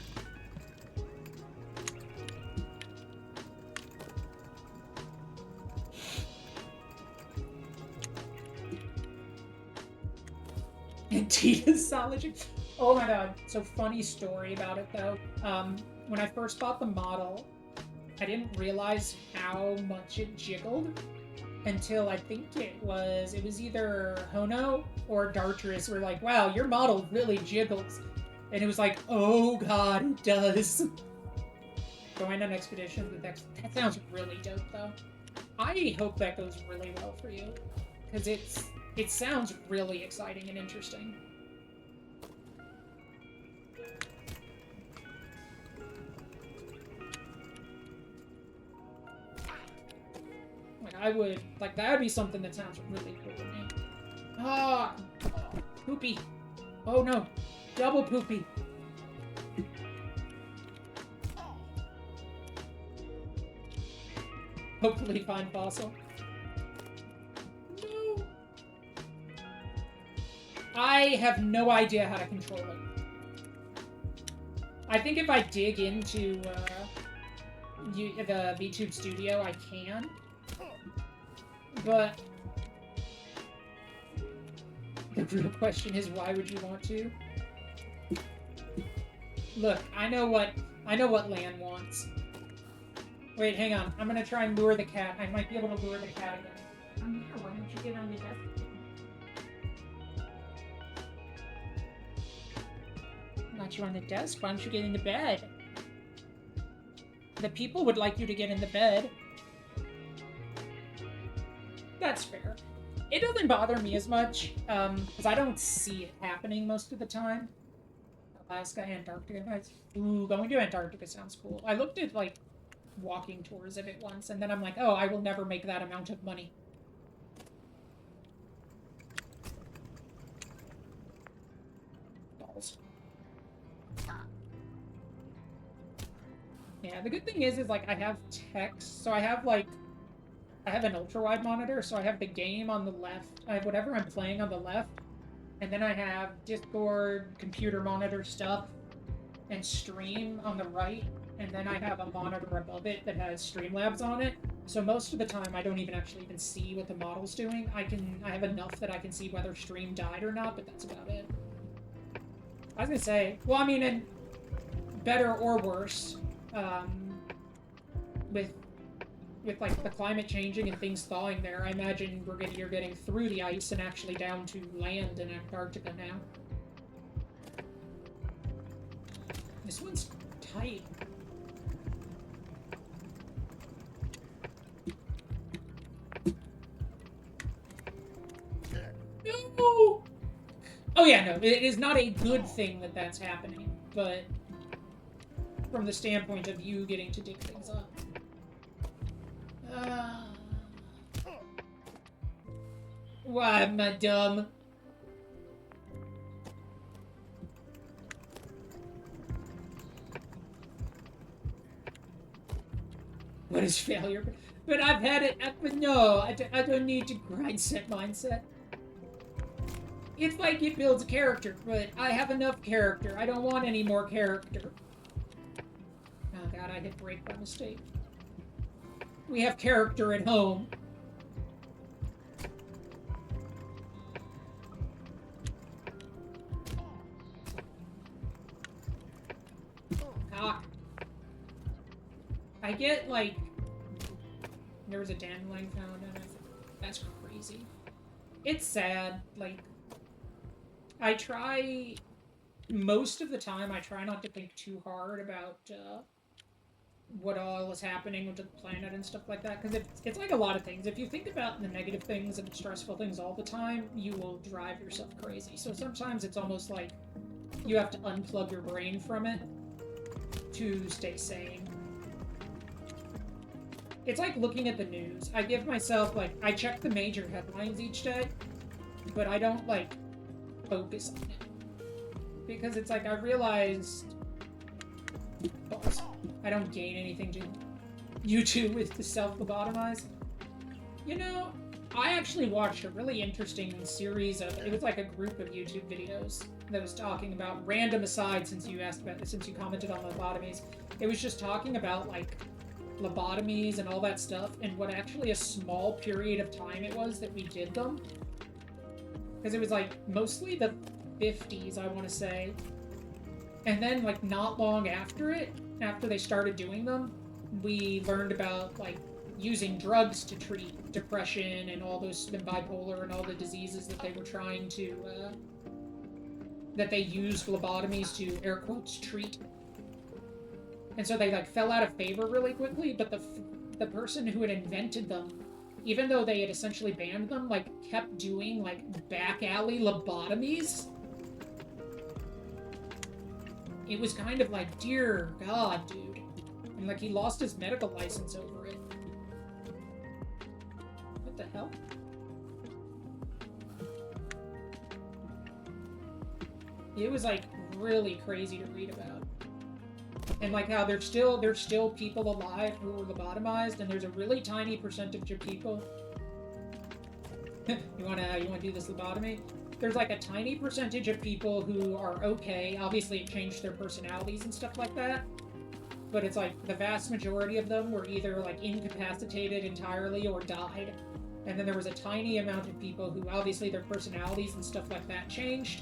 And Tita's solid. Oh my god. So funny story about it though. When I first bought the model, I didn't realize how much it jiggled until I think it was either Hono or Dartress were like, wow, your model really jiggles. And it was like, oh god, it does. Going on expedition with that sounds really dope though. I hope that goes really well for you. Because it sounds really exciting and interesting. Like, that would be something that sounds really cool to me. Ah! Poopy. Oh no. Double poopy. Hopefully find fossil. No. I have no idea how to control it. I think if I dig into the VTube Studio, I can. But the real question is, why would you want to? Look, I know what Lan wants. Wait, hang on. I'm gonna try and lure the cat. I might be able to lure the cat again. I'm here. Why don't you get on the desk? Not you on the desk. Why don't you get in the bed? The people would like you to get in the bed. That's fair. It doesn't bother me as much, because I don't see it happening most of the time. Alaska, Antarctica, guys. Ooh, going to Antarctica sounds cool. I looked at, like, walking tours of it once, and then I'm like, oh, I will never make that amount of money. Balls. Yeah, the good thing is like, I have text, so I have, like, I have an ultra-wide monitor, so I have the game on the left. I have whatever I'm playing on the left. And then I have Discord, computer monitor stuff, and stream on the right. And then I have a monitor above it that has Streamlabs on it. So most of the time, I don't even actually see what the model's doing. I have enough that I can see whether stream died or not, but that's about it. I was gonna say, well, I mean, and better or worse, with like the climate changing and things thawing there, I imagine you're getting through the ice and actually down to land in Antarctica now. This one's tight. No! Oh yeah, no, it is not a good thing that that's happening, but from the standpoint of you getting to dig things up. Why am I dumb? What is failure? But I've had it. But no, I don't need to grind set mindset. It's like it builds character, but I have enough character. I don't want any more character. Oh god, I hit break by mistake. We have character at home. Ah. I get, like... There was a dandelion found, and that's crazy. It's sad, like... I try... Most of the time, I try not to think too hard about, what all is happening with the planet and stuff like that, because it's like a lot of things. If you think about the negative things and stressful things all the time, you will drive yourself crazy. So sometimes it's almost like you have to unplug your brain from it to stay sane. It's like looking at the news. I give myself, like, I check the major headlines each day, but I don't, like, focus on it. Because it's like, I realized... Balls. I don't gain anything to YouTube with the self-lobotomize. You know, I actually watched a really interesting series of... It was like a group of YouTube videos that was talking about... Random aside, since you asked about this, since you commented on lobotomies. It was just talking about, like, lobotomies and all that stuff, and what actually a small period of time it was that we did them. Because it was, like, mostly the 50s, I want to say. And then, like, not long after it, after they started doing them, we learned about, like, using drugs to treat depression and all those, and bipolar and all the diseases that they were trying to, that they used lobotomies to, air quotes, treat. And so they, like, fell out of favor really quickly, but the person who had invented them, even though they had essentially banned them, like, kept doing, like, back alley lobotomies. It was kind of like, dear God, dude. And, like, he lost his medical license over it. What the hell? It was, like, really crazy to read about. And, like, how there's still people alive who were lobotomized, and there's a really tiny percentage of people... you wanna do this lobotomy? There's, like, a tiny percentage of people who are okay. Obviously, it changed their personalities and stuff like that. But it's, like, the vast majority of them were either, like, incapacitated entirely or died. And then there was a tiny amount of people who, obviously, their personalities and stuff like that changed.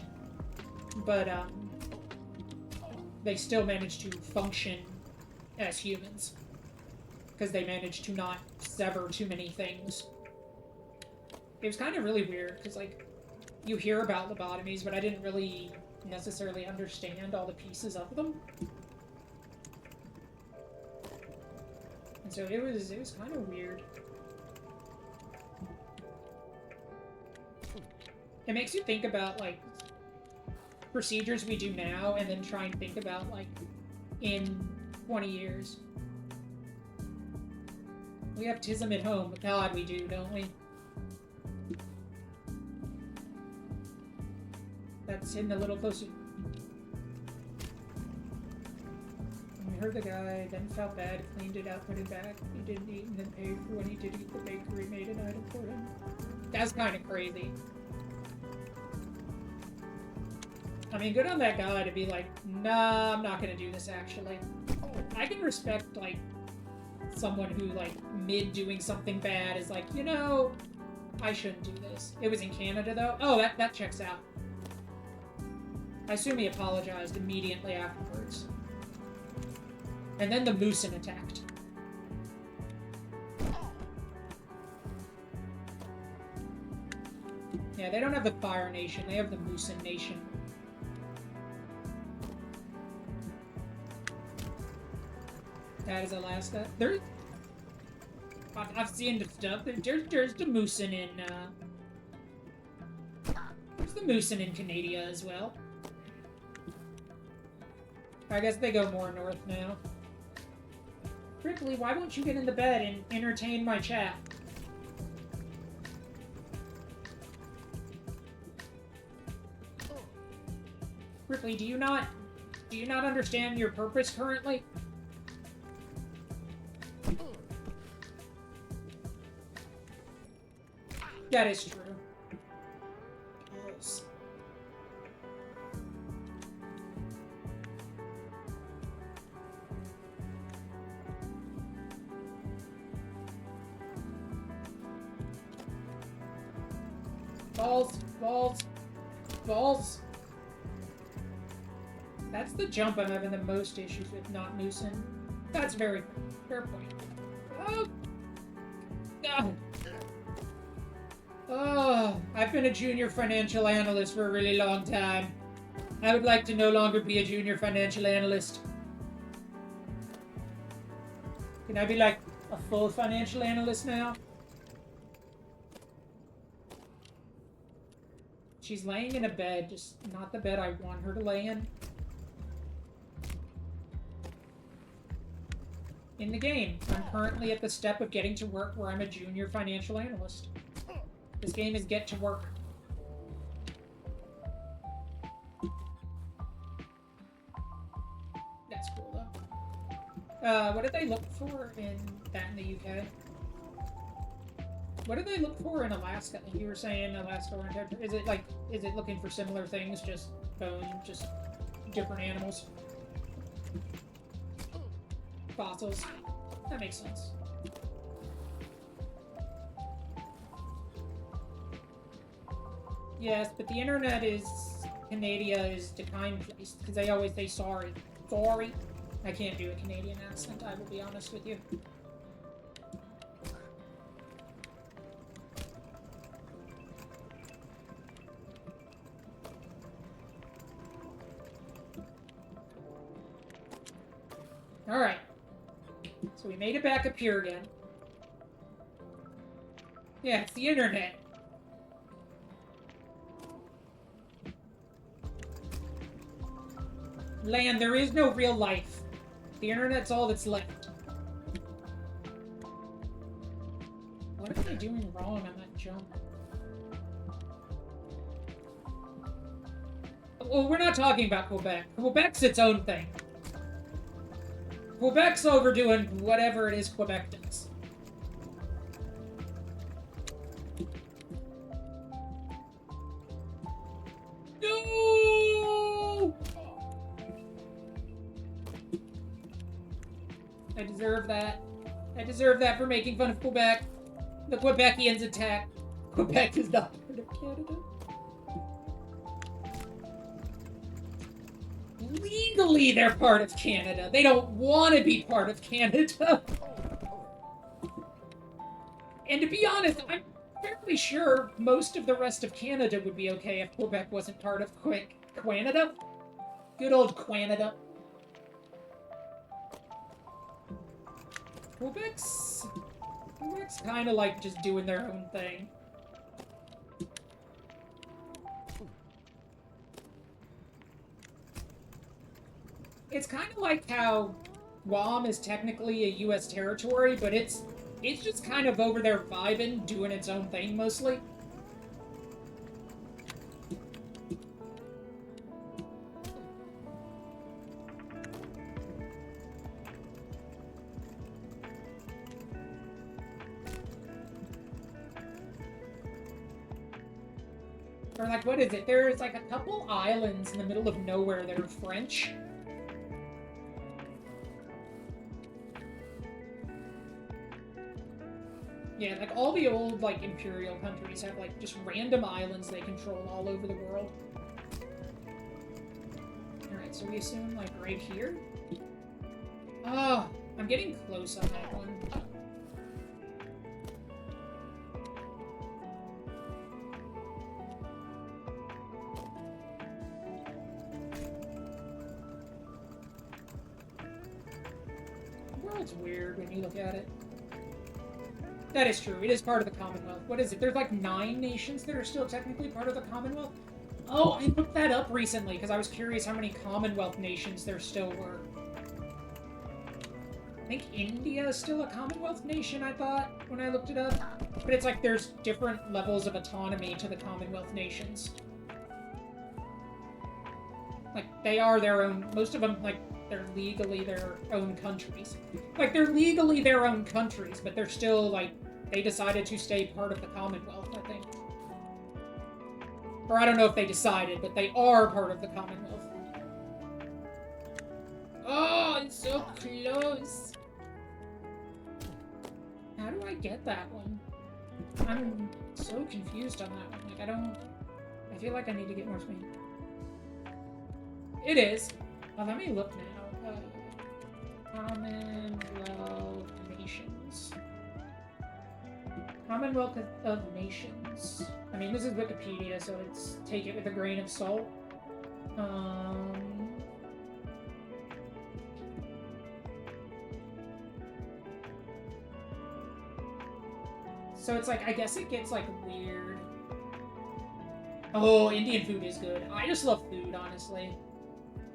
But, they still managed to function as humans. Because they managed to not sever too many things. It was kind of really weird, because, like, you hear about lobotomies, but I didn't really necessarily understand all the pieces of them. And so it was kind of weird. It makes you think about, like, procedures we do now, and then try and think about, like, in 20 years. We have TISM at home. God, we do, don't we? That's hitting a little closer. We heard the guy, then felt bad, cleaned it up, put it back. He didn't eat, and then paid for when he did eat. The bakery made an item for him. That's kind of crazy. I mean, good on that guy to be like, nah, I'm not gonna do this, actually. I can respect, like, someone who, like, mid doing something bad is like, you know, I shouldn't do this. It was in Canada, though. Oh, that checks out. I assume he apologized immediately afterwards. And then the Moosin attacked. Yeah, they don't have the Fire Nation, they have the Moosin Nation. That is Alaska. I've seen the stuff. There's the Moosin in, there's the Moosin in Canada as well. I guess they go more north now. Ripley, why won't you get in the bed and entertain my chat? Ripley, do you not understand your purpose currently? That is true. Yes. Balls, balls, balls. That's the jump I'm having the most issues with, not Moosin. That's very fair point. Oh, God. Oh, I've been a junior financial analyst for a really long time. I would like to no longer be a junior financial analyst. Can I be like a full financial analyst now? She's laying in a bed, just not the bed I want her to lay in. in the game. I'm currently at the step of getting to work where I'm a junior financial analyst. This game is get to work. That's cool, though. What did they look for in that in the UK? What did they look for in Alaska? Like you were saying Alaska or Antarctica. Is it looking for similar things, just bone, just different animals? Fossils. That makes sense. Yes, but the internet is... Canada is the kind place, because they say sorry. Sorry. I can't do a Canadian accent, I will be honest with you. Alright. So we made it back up here again. Yeah, it's the internet. Land, there is no real life. The internet's all that's left. What am I doing wrong on that jump? Well, we're not talking about Quebec. Quebec's its own thing. Quebec's overdoing whatever it is Quebec does. No! I deserve that. I deserve that for making fun of Quebec. The Quebecians attack. Quebec is not part of Canada. Legally, they're part of Canada. They don't want to be part of Canada. And to be honest, I'm fairly sure most of the rest of Canada would be okay if Quebec wasn't part of Canada. Good old Canada. Quebec's kind of like just doing their own thing. It's kind of like how Guam is technically a U.S. territory, but it's just kind of over there vibing, doing its own thing mostly. Or like, what is it? There's like a couple islands in the middle of nowhere that are French. Yeah, like all the old like imperial countries have like just random islands they control all over the world. Alright, so we assume like right here? Oh, I'm getting close on that one. The world's weird when you look at it. That is true. It is part of the Commonwealth. What is it? There's like 9 nations that are still technically part of the Commonwealth? Oh, I looked that up recently because I was curious how many Commonwealth nations there still were. I think India is still a Commonwealth nation, I thought, when I looked it up. But it's like there's different levels of autonomy to the Commonwealth nations. Like, they are their own... Most of them, like, they're legally their own countries. Like, they're legally their own countries, but they're still, like, they decided to stay part of the Commonwealth, I think. Or I don't know if they decided, but they are part of the Commonwealth. Oh, it's so close! How do I get that one? I'm so confused on that one. Like, I feel like I need to get more speed. It is. Oh, let me look now. Commonwealth Nations. Commonwealth of Nations. I mean, this is Wikipedia, so take it with a grain of salt. So it's like, I guess it gets like weird. Oh, Indian food is good. I just love food, honestly.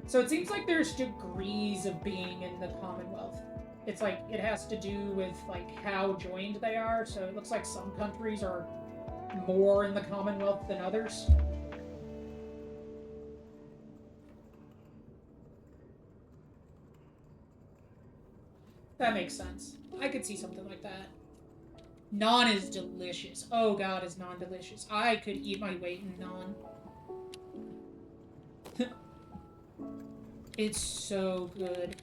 So it seems like there's degrees of being in the Commonwealth. It's like, it has to do with, like, how joined they are, so it looks like some countries are more in the Commonwealth than others. That makes sense. I could see something like that. Naan is delicious. Oh god, is naan delicious. I could eat my weight in naan. It's so good.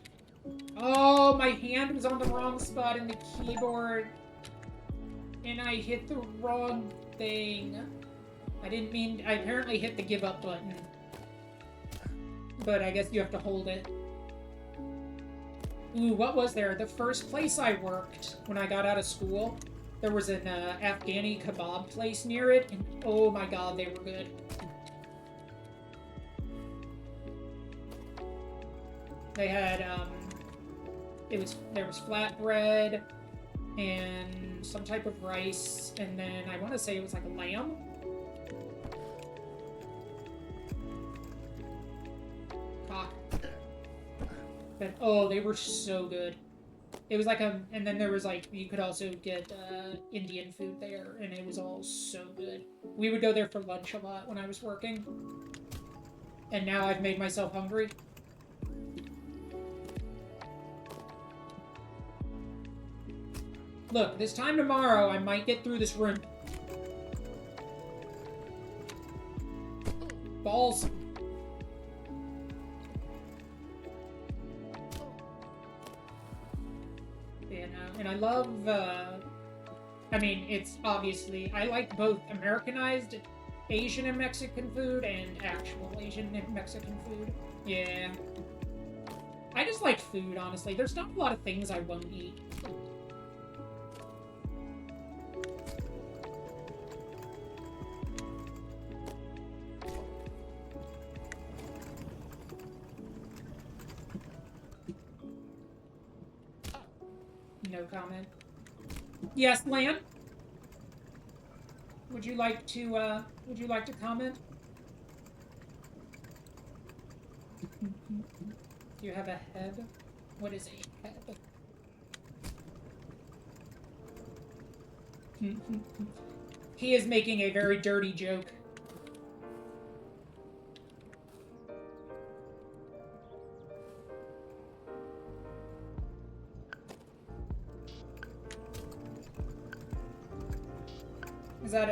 Oh, my hand was on the wrong spot in the keyboard. And I hit the wrong thing. I didn't mean... I apparently hit the give up button. But I guess you have to hold it. Ooh, what was there? The first place I worked when I got out of school, there was an Afghani kebab place near it, and oh my god, they were good. They had, there was flatbread, and some type of rice, and then I want to say it was like a lamb. Cock. But, oh, they were so good. It was like a, and then there was like, you could also get Indian food there, and it was all so good. We would go there for lunch a lot when I was working. And now I've made myself hungry. Look, this time tomorrow, I might get through this room. Balls. You know, and I love, I mean, it's obviously, I like both Americanized Asian and Mexican food and actual Asian and Mexican food. Yeah. I just like food, honestly. There's not a lot of things I won't eat. No comment. Yes, Lan? Would you like to comment? Do you have a head? What is a head? He is making a very dirty joke.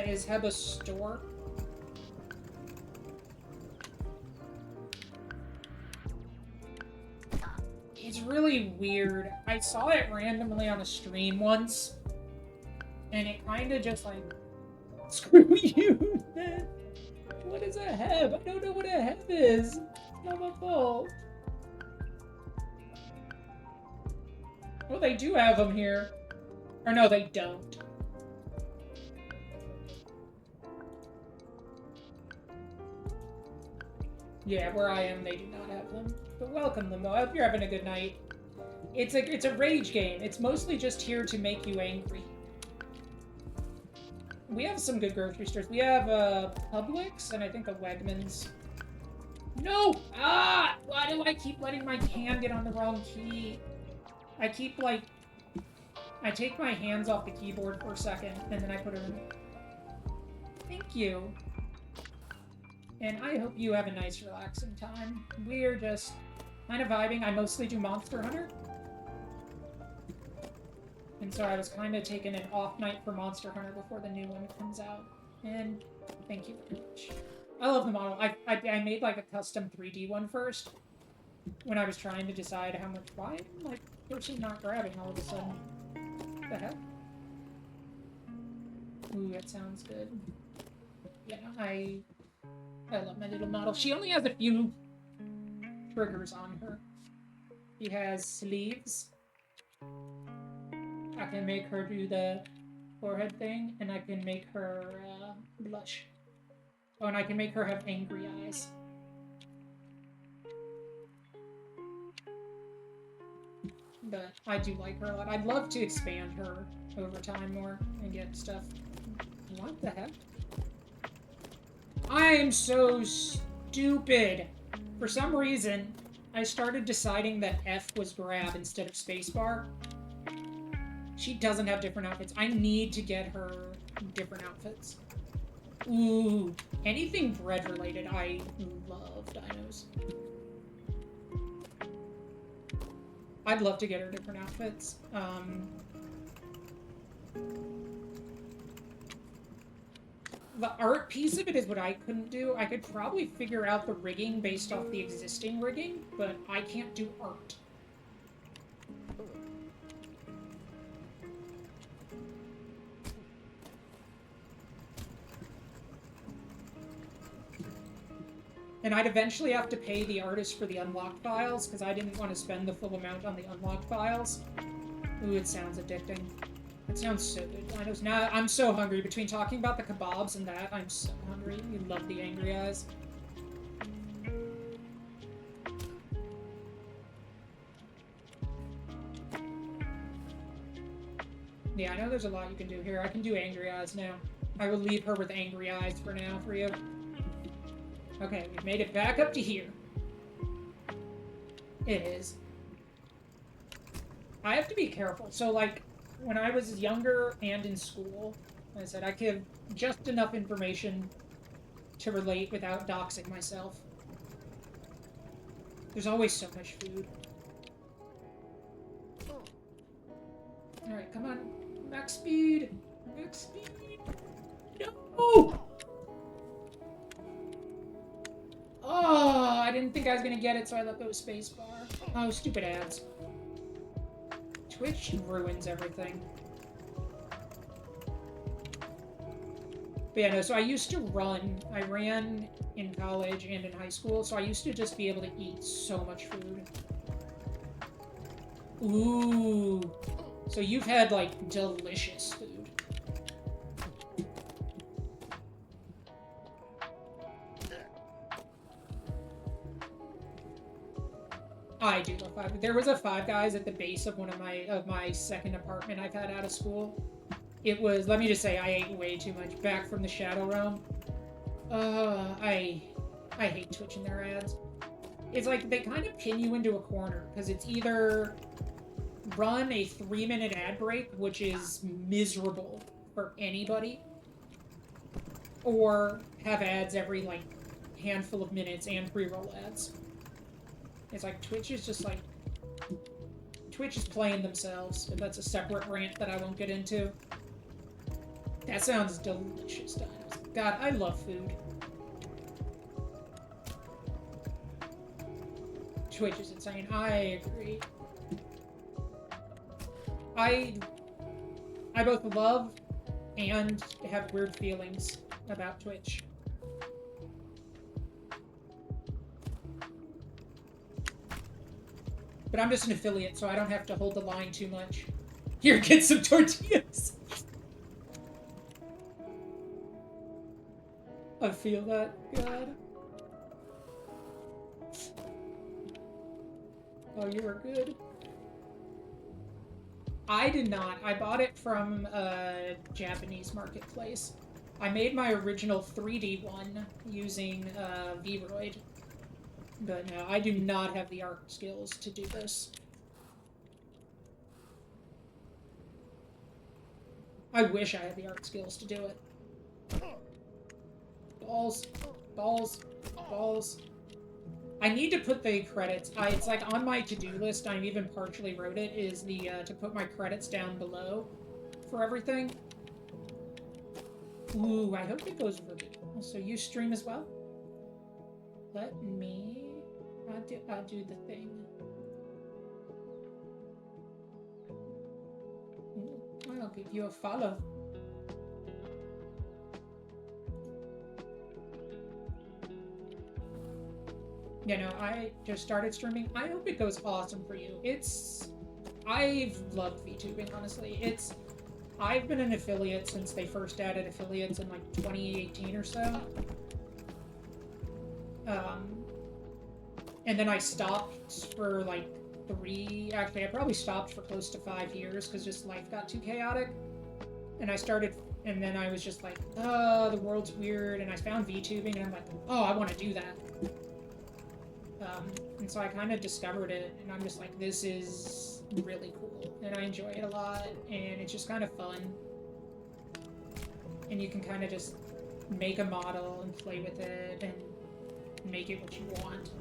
Is Heb a store? It's really weird. I saw it randomly on a stream once, and it kind of just like, screw you, man. What is a Heb? I don't know what a Heb is. It's not my fault. Well, they do have them here. Or no, they don't. Yeah, where I am, they do not have them. But welcome them, though. I hope you're having a good night. It's a rage game. It's mostly just here to make you angry. We have some good grocery stores. We have Publix and I think a Wegmans. No! Ah! Why do I keep letting my hand get on the wrong key? I keep, like... I take my hands off the keyboard for a second, and then I put it in. Thank you. And I hope you have a nice, relaxing time. We're just kind of vibing. I mostly do Monster Hunter. And so I was kind of taking an off night for Monster Hunter before the new one comes out. And thank you very much. I love the model. I made like a custom 3D one first. When I was trying to decide how much... Why am I, like, person not grabbing all of a sudden? What the heck? Ooh, that sounds good. Yeah, I love my little model. She only has a few triggers on her. She has sleeves. I can make her do the forehead thing, and I can make her blush. Oh, and I can make her have angry eyes. But I do like her a lot. I'd love to expand her over time more and get stuff. What the heck? I am so stupid. For some reason, I started deciding that F was grab instead of spacebar. She doesn't have different outfits. I need to get her different outfits. Ooh, anything bread related. I love dinos. I'd love to get her different outfits. The art piece of it is what I couldn't do. I could probably figure out the rigging based off the existing rigging, but I can't do art. And I'd eventually have to pay the artist for the unlocked files, because I didn't want to spend the full amount on the unlocked files. Ooh, it sounds addicting. It sounds so good. I know. Now I'm so hungry. Between talking about the kebabs and that, I'm so hungry. You love the angry eyes. Yeah, I know there's a lot you can do here. I can do angry eyes now. I will leave her with angry eyes for now for you. Okay, we've made it back up to here. It is. I have to be careful. So, like, when I was younger and in school, like I said, I give just enough information to relate without doxing myself. There's always so much food. Alright, come on. Max speed! Max speed! No! Oh, I didn't think I was gonna get it, so I let go of spacebar. Oh, stupid ads. Twitch ruins everything. But yeah, no, so I used to run. I ran in college and in high school, so I used to just be able to eat so much food. Ooh. So you've had, like, delicious food. I do love Five. There was a Five Guys at the base of one of my second apartment I've had out of school. It was, let me just say, I ate way too much. Back from the Shadow Realm. I hate Twitch and their ads. It's like they kind of pin you into a corner because it's either run a 3-minute ad break, which is miserable for anybody, or have ads every like handful of minutes and pre-roll ads. It's like Twitch is just like Twitch is playing themselves, but that's a separate rant that I won't get into. That sounds delicious, Dinos. God, I love food. Twitch is insane. I agree. I both love and have weird feelings about Twitch. But I'm just an affiliate, so I don't have to hold the line too much. Here, get some tortillas! I feel that, God. Oh, you were good. I did not. I bought it from a Japanese marketplace. I made my original 3D one using Vroid. But no, I do not have the art skills to do this. I wish I had the art skills to do it. Balls. Balls. Balls. I need to put the credits. It's like on my to-do list, I even partially wrote it, is the to put my credits down below for everything. Ooh, I hope it goes over. So you stream as well? Let me... I'll do the thing. I'll give you a follow. You know, I just started streaming. I hope it goes awesome for you. I've loved VTubing, honestly. I've been an affiliate since they first added affiliates in like 2018 or so. And then I stopped for like actually I probably stopped for close to 5 years because just life got too chaotic. And and then I was just like, oh, the world's weird, and I found VTubing and I'm like, oh, I want to do that. And And so I kind of discovered it, and I'm just like, this is really cool, and I enjoy it a lot, and it's just kind of fun. And you can kind of just make a model and play with it and make it what you want.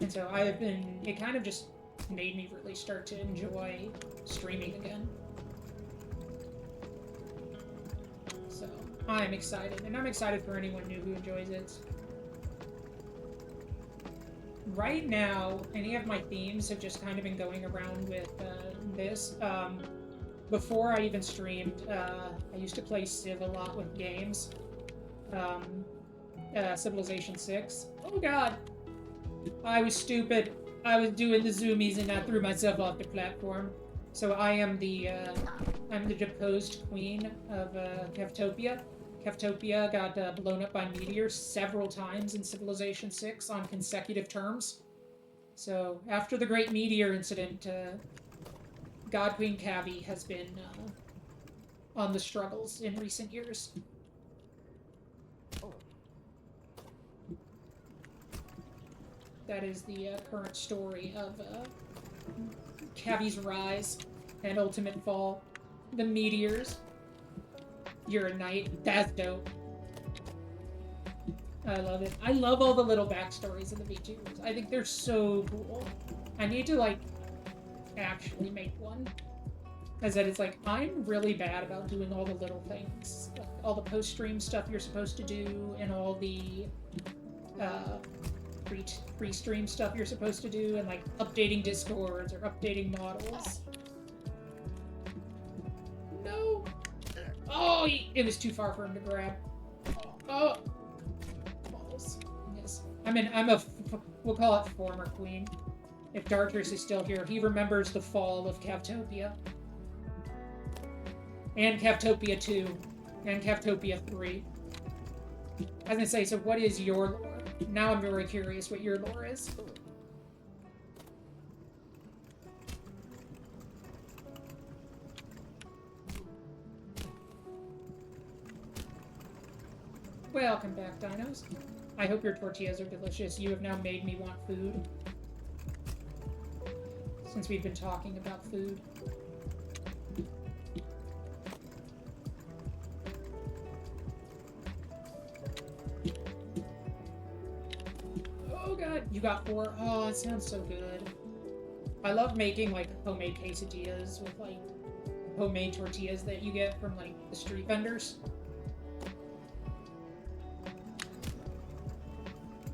And so it kind of just made me really start to enjoy streaming again. So I'm excited, and I'm excited for anyone new who enjoys it. Right now, any of my themes have just kind of been going around with this. Before I even streamed, I used to play Civ a lot with games. Civilization 6. Oh god! I was stupid. I was doing the zoomies and I threw myself off the platform. So I am I'm the deposed queen of Keftopia. Keftopia got blown up by meteors several times in Civilization 6 on consecutive terms. So after the Great Meteor Incident, God Queen Kavi has been on the struggles in recent years. That is the current story of Kavi's rise and ultimate fall. The meteors. You're a knight. That's dope. I love it. I love all the little backstories in the VTubers. I think they're so cool. I need to, like, actually make one. As that it's like, I'm really bad about doing all the little things. Like, all the post-stream stuff you're supposed to do, and all the pre-stream stuff you're supposed to do, and like updating Discords or updating models. No! Oh, it was too far for him to grab. Oh! Balls. Yes. We'll call it former queen. If Dartress is still here, he remembers the fall of Keftopia. And Keftopia 2. And Keftopia 3. I was gonna say, so what is your lore? Now I'm very curious what your lore is. Welcome back, dinos. I hope your tortillas are delicious. You have now made me want food. Since we've been talking about food. Oh god, you got 4? Oh, it sounds so good. I love making, like, homemade quesadillas with, like, homemade tortillas that you get from, like, the street vendors.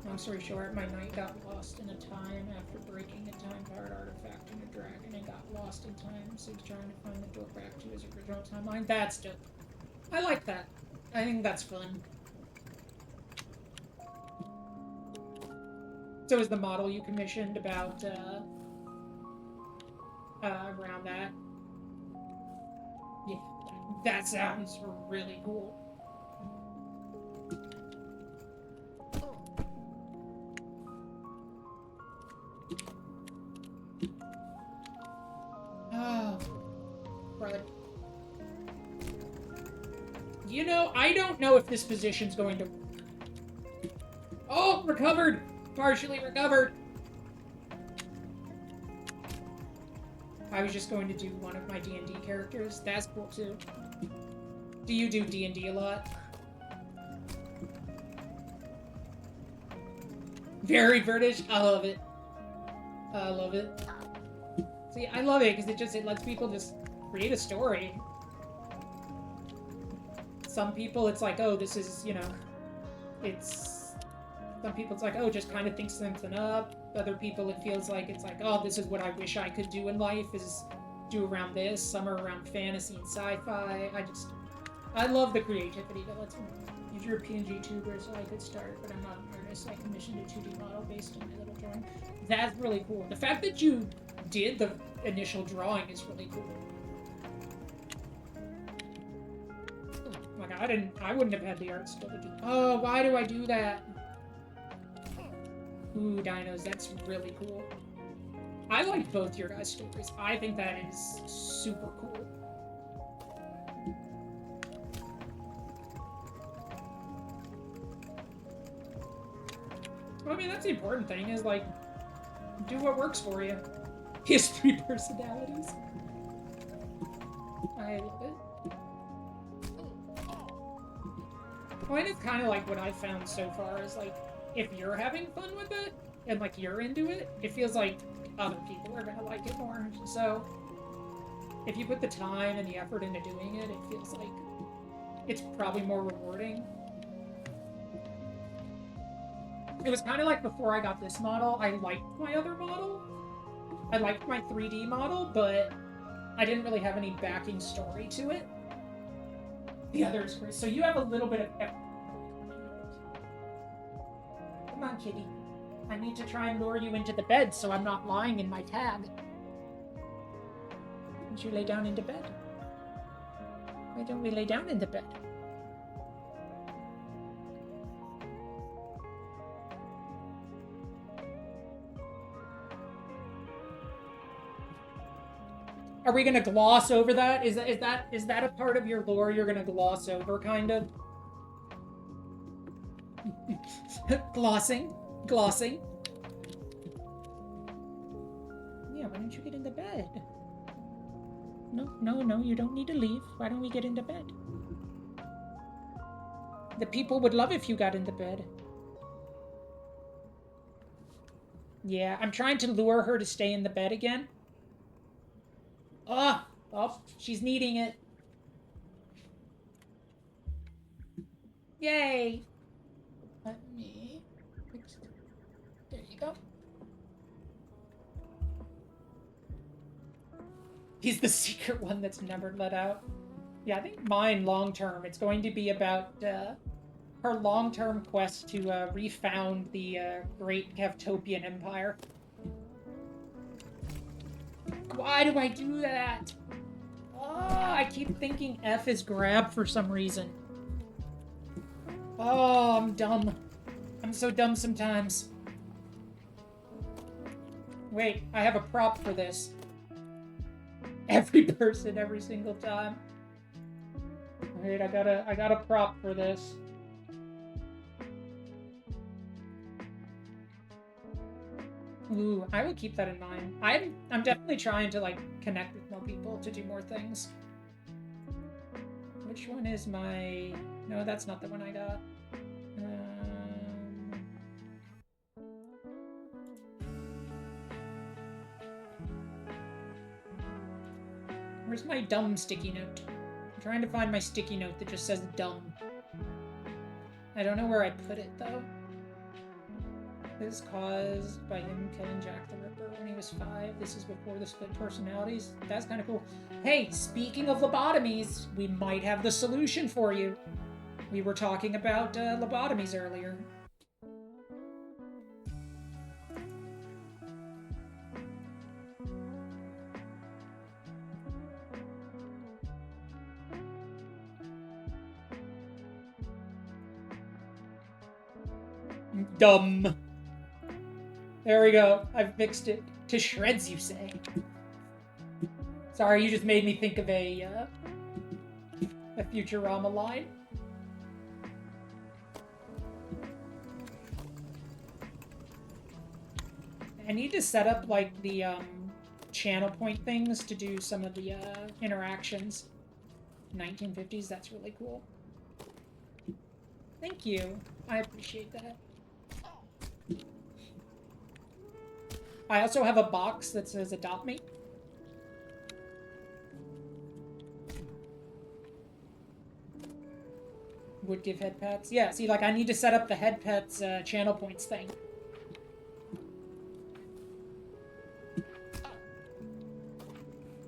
Long story short, my knight got lost in a time after breaking a time-powered artifact in a dragon and got lost in time, so he's trying to find the door back to his original timeline. That's dope. I like that. I think that's fun. So is the model you commissioned about, around that? Yeah, that sounds really cool. Oh, brother. You know, I don't know if this position's going to work. Oh, recovered! Partially recovered! I was just going to do one of my D&D characters. That's cool, too. Do you do D&D a lot? Very British. I love it. I love it. See, I love it because it lets people just create a story. Some people, it's like, oh, this is, you know, some people, it's like, oh, just kind of think something up. Other people, it feels like, it's like, oh, this is what I wish I could do in life, is do around this. Some are around fantasy and sci-fi. I love the creativity that lets me. You're a PNG tuber, so I could start, but I'm not an artist. I commissioned a 2D model based on my little drawing. That's really cool. The fact that you did the initial drawing is really cool. Like, I wouldn't have had the art skill to do. Oh, why do I do that? Ooh, dinos, that's really cool. I like both your guys' stories. I think that is super cool. Well, I mean, that's the important thing, is, like, do what works for you. He has 3 personalities. I love it. Well, and it's kind of like what I've found so far is, like, if you're having fun with it, and, like, you're into it, it feels like other people are gonna like it more. So, if you put the time and the effort into doing it, it feels like it's probably more rewarding. It was kind of like before I got this model, I liked my other model. I liked my 3D model, but I didn't really have any backing story to it. The other is great. So you have a little bit of... Come on, kitty. I need to try and lure you into the bed so I'm not lying in my tag. Why don't you lay down into bed? Why don't we lay down into bed? Are we gonna gloss over that? Is that a part of your lore you're gonna gloss over, kind of? Glossing. Yeah, why don't you get into bed? No, you don't need to leave. Why don't we get into bed? The people would love if you got into bed. Yeah, I'm trying to lure her to stay in the bed again. Oh, she's needing it. Yay! Let me fix it. There you go. He's the secret one that's never let out. Yeah, I think mine long-term, it's going to be about her long-term quest to refound the great Kevtopian Empire. Why do I do that? Oh, I keep thinking F is grab for some reason. Oh, I'm dumb. I'm so dumb sometimes. Wait, I have a prop for this. Every person, every single time. Wait, I got a prop for this. Ooh, I will keep that in mind. I'm definitely trying to, like, connect with more people to do more things. Which one is my... No, that's not the one I got. Where's my dumb sticky note? I'm trying to find my sticky note that just says dumb. I don't know where I put it, though. This is caused by him killing Jack the Ripper when he was 5. This is before the split personalities. That's kind of cool. Hey, speaking of lobotomies, we might have the solution for you. We were talking about lobotomies earlier. Dumb. There we go. I've fixed it. To shreds, you say. Sorry, you just made me think of a Futurama line. I need to set up, like, the, channel point things to do some of the, interactions. 1950s, that's really cool. Thank you. I appreciate that. I also have a box that says Adopt Me. Would give head pets. Yeah, see, like, I need to set up the head pets channel points thing.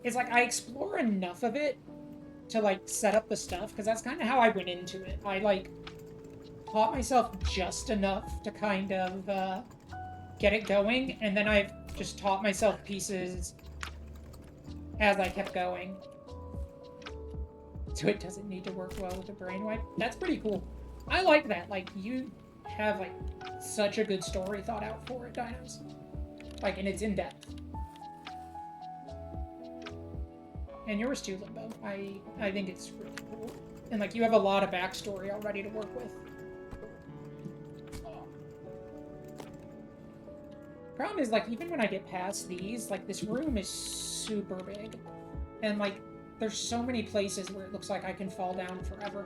It's like, I explore enough of it to, like, set up the stuff, because that's kind of how I went into it. I, like, taught myself just enough to kind of, get it going, and then I've just taught myself pieces as I kept going. So it doesn't need to work well with a brainwipe. That's pretty cool. I like that. Like, you have, like, such a good story thought out for it, Dinos. Like, and it's in-depth. And yours too, Limbo. I think it's really cool. And, like, you have a lot of backstory already to work with. Problem is, like, even when I get past these, like, this room is super big. And, like, there's so many places where it looks like I can fall down forever.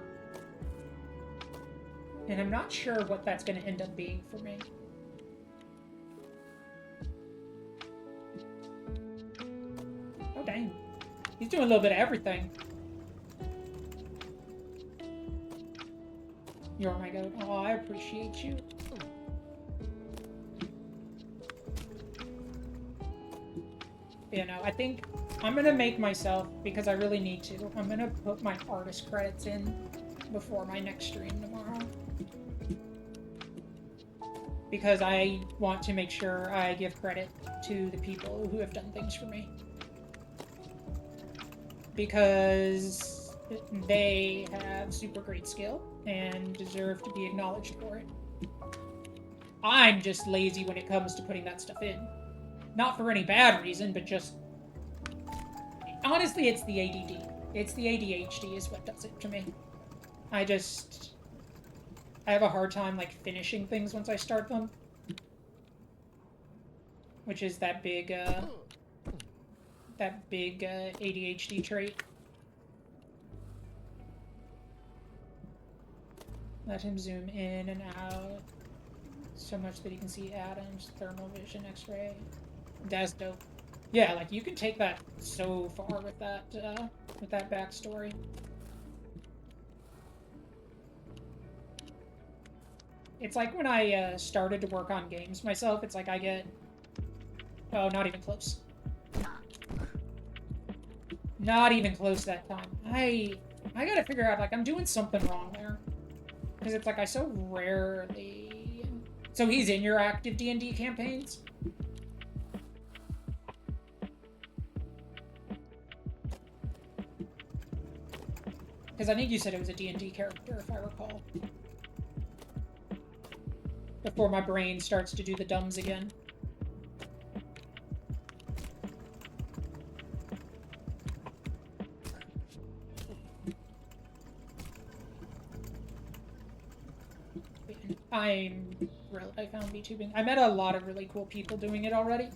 And I'm not sure what that's going to end up being for me. Oh, dang. He's doing a little bit of everything. You're my goat. Oh, I appreciate you. You know, I think I'm gonna make myself, because I really need to, I'm gonna put my artist credits in before my next stream tomorrow. Because I want to make sure I give credit to the people who have done things for me. Because they have super great skill and deserve to be acknowledged for it. I'm just lazy when it comes to putting that stuff in. Not for any bad reason, but just... Honestly, it's the ADD. It's the ADHD is what does it to me. I have a hard time, like, finishing things once I start them. Which is that big ADHD trait. Let him zoom in and out so much that he can see atoms, thermal vision, X-ray. That's dope. Yeah, like, you can take that so far with that backstory. It's like when I started to work on games myself, it's like I get... Oh, not even close. Not even close that time. I gotta figure out, like, I'm doing something wrong there. Because it's like I so rarely... So he's in your active D&D campaigns? Because I think you said it was a D&D character, if I recall. Before my brain starts to do the dumbs again. I found VTubing. I met a lot of really cool people doing it already.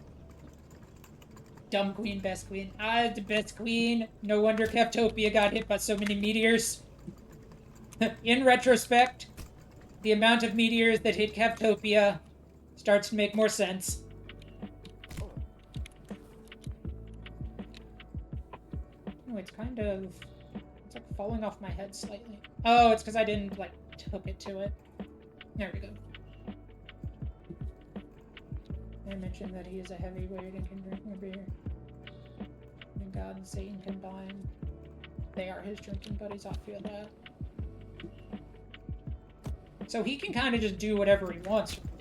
Dumb queen, best queen. Ah, the best queen. No wonder Keftopia got hit by so many meteors. In retrospect, the amount of meteors that hit Keftopia starts to make more sense. Oh, it's kind of... It's like falling off my head slightly. Oh, it's because I didn't, like, hook it to it. There we go. I mentioned that he is a heavyweight and can drink more beer. And God and Satan combined. They are his drinking buddies, I feel that. So he can kind of just do whatever he wants, really.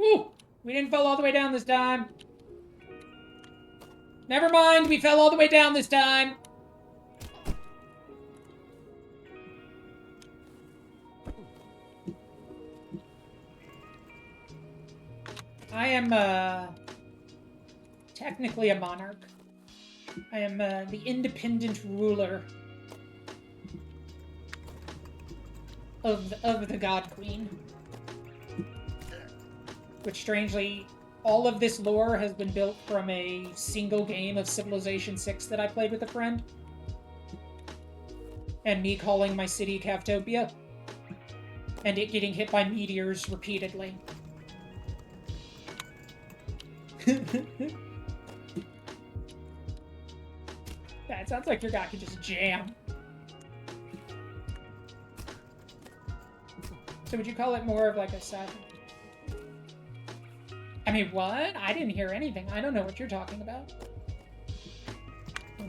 Ooh! We didn't fall all the way down this time. Never mind, we fell all the way down this time. I am, technically a monarch. I am, the independent ruler of the God Queen. Which, strangely, all of this lore has been built from a single game of Civilization 6 that I played with a friend. And me calling my city Keftopia. And it getting hit by meteors repeatedly. That sounds like your guy could just jam. So would you call it more of like a set? I mean, what? I didn't hear anything. I don't know what you're talking about.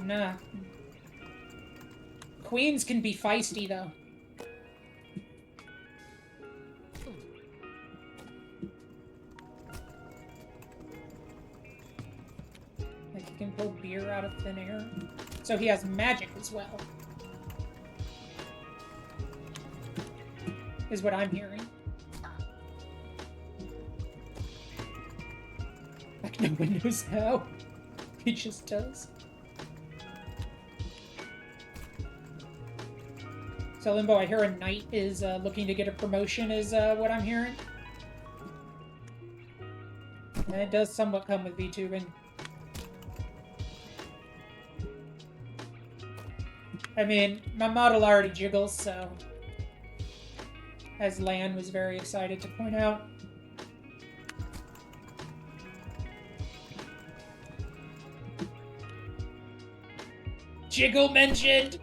Nah. Queens can be feisty, though. Like, he can pull beer out of thin air. So he has magic as well. Is what I'm hearing. No one knows how. He just does. So Limbo, I hear a knight is looking to get a promotion is what I'm hearing. And it does somewhat come with VTubing. I mean, my model already jiggles, so... As Lan was very excited to point out. Jiggle mentioned!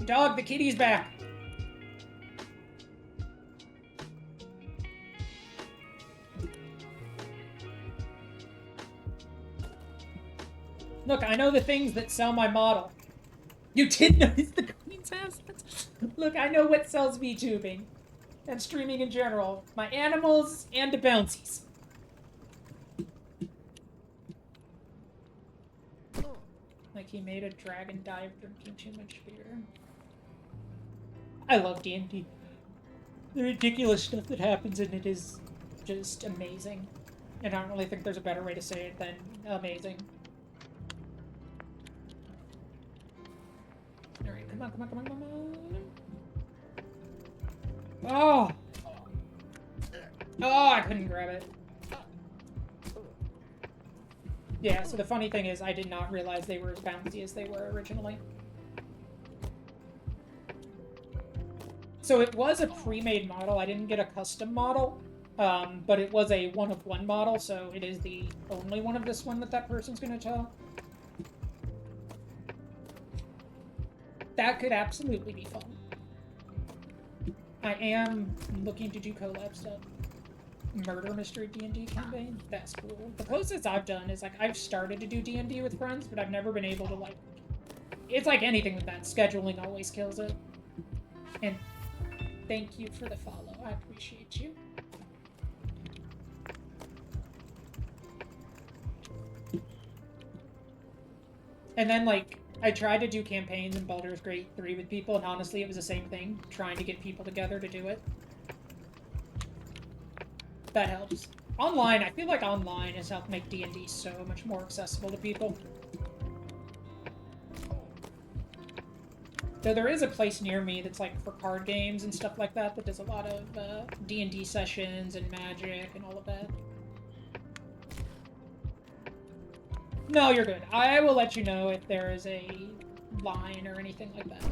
Dog, the kitty's back! Look, I know the things that sell my model. You did notice the Queen's assets? Look, I know what sells VTubing. And streaming in general. My animals and the bouncies. Like he made a dragon dive drinking too much beer. I love D&D. The ridiculous stuff that happens in it is just amazing. And I don't really think there's a better way to say it than amazing. Alright, come on, come on, come on, come on. Oh! Oh, I couldn't grab it. Yeah, so the funny thing is I did not realize they were as bouncy as they were originally. So it was a pre-made model. I didn't get a custom model, but it was a one-of-one model, so it is the only one of this one that that person's going to tell. That could absolutely be fun. I am looking to do collab stuff. Murder Mystery D&D campaign. That's cool. The closest I've done is, like, I've started to do D&D with friends, but I've never been able to, like... It's like anything with that. Scheduling always kills it. And thank you for the follow. I appreciate you. And then, like, I tried to do campaigns in Baldur's Gate 3 with people, and honestly, it was the same thing. Trying to get people together to do it. That helps. Online, I feel like online has helped make D&D so much more accessible to people. Though there is a place near me that's like for card games and stuff like that that does a lot of D&D sessions and magic and all of that. No, you're good. I will let you know if there is a line or anything like that.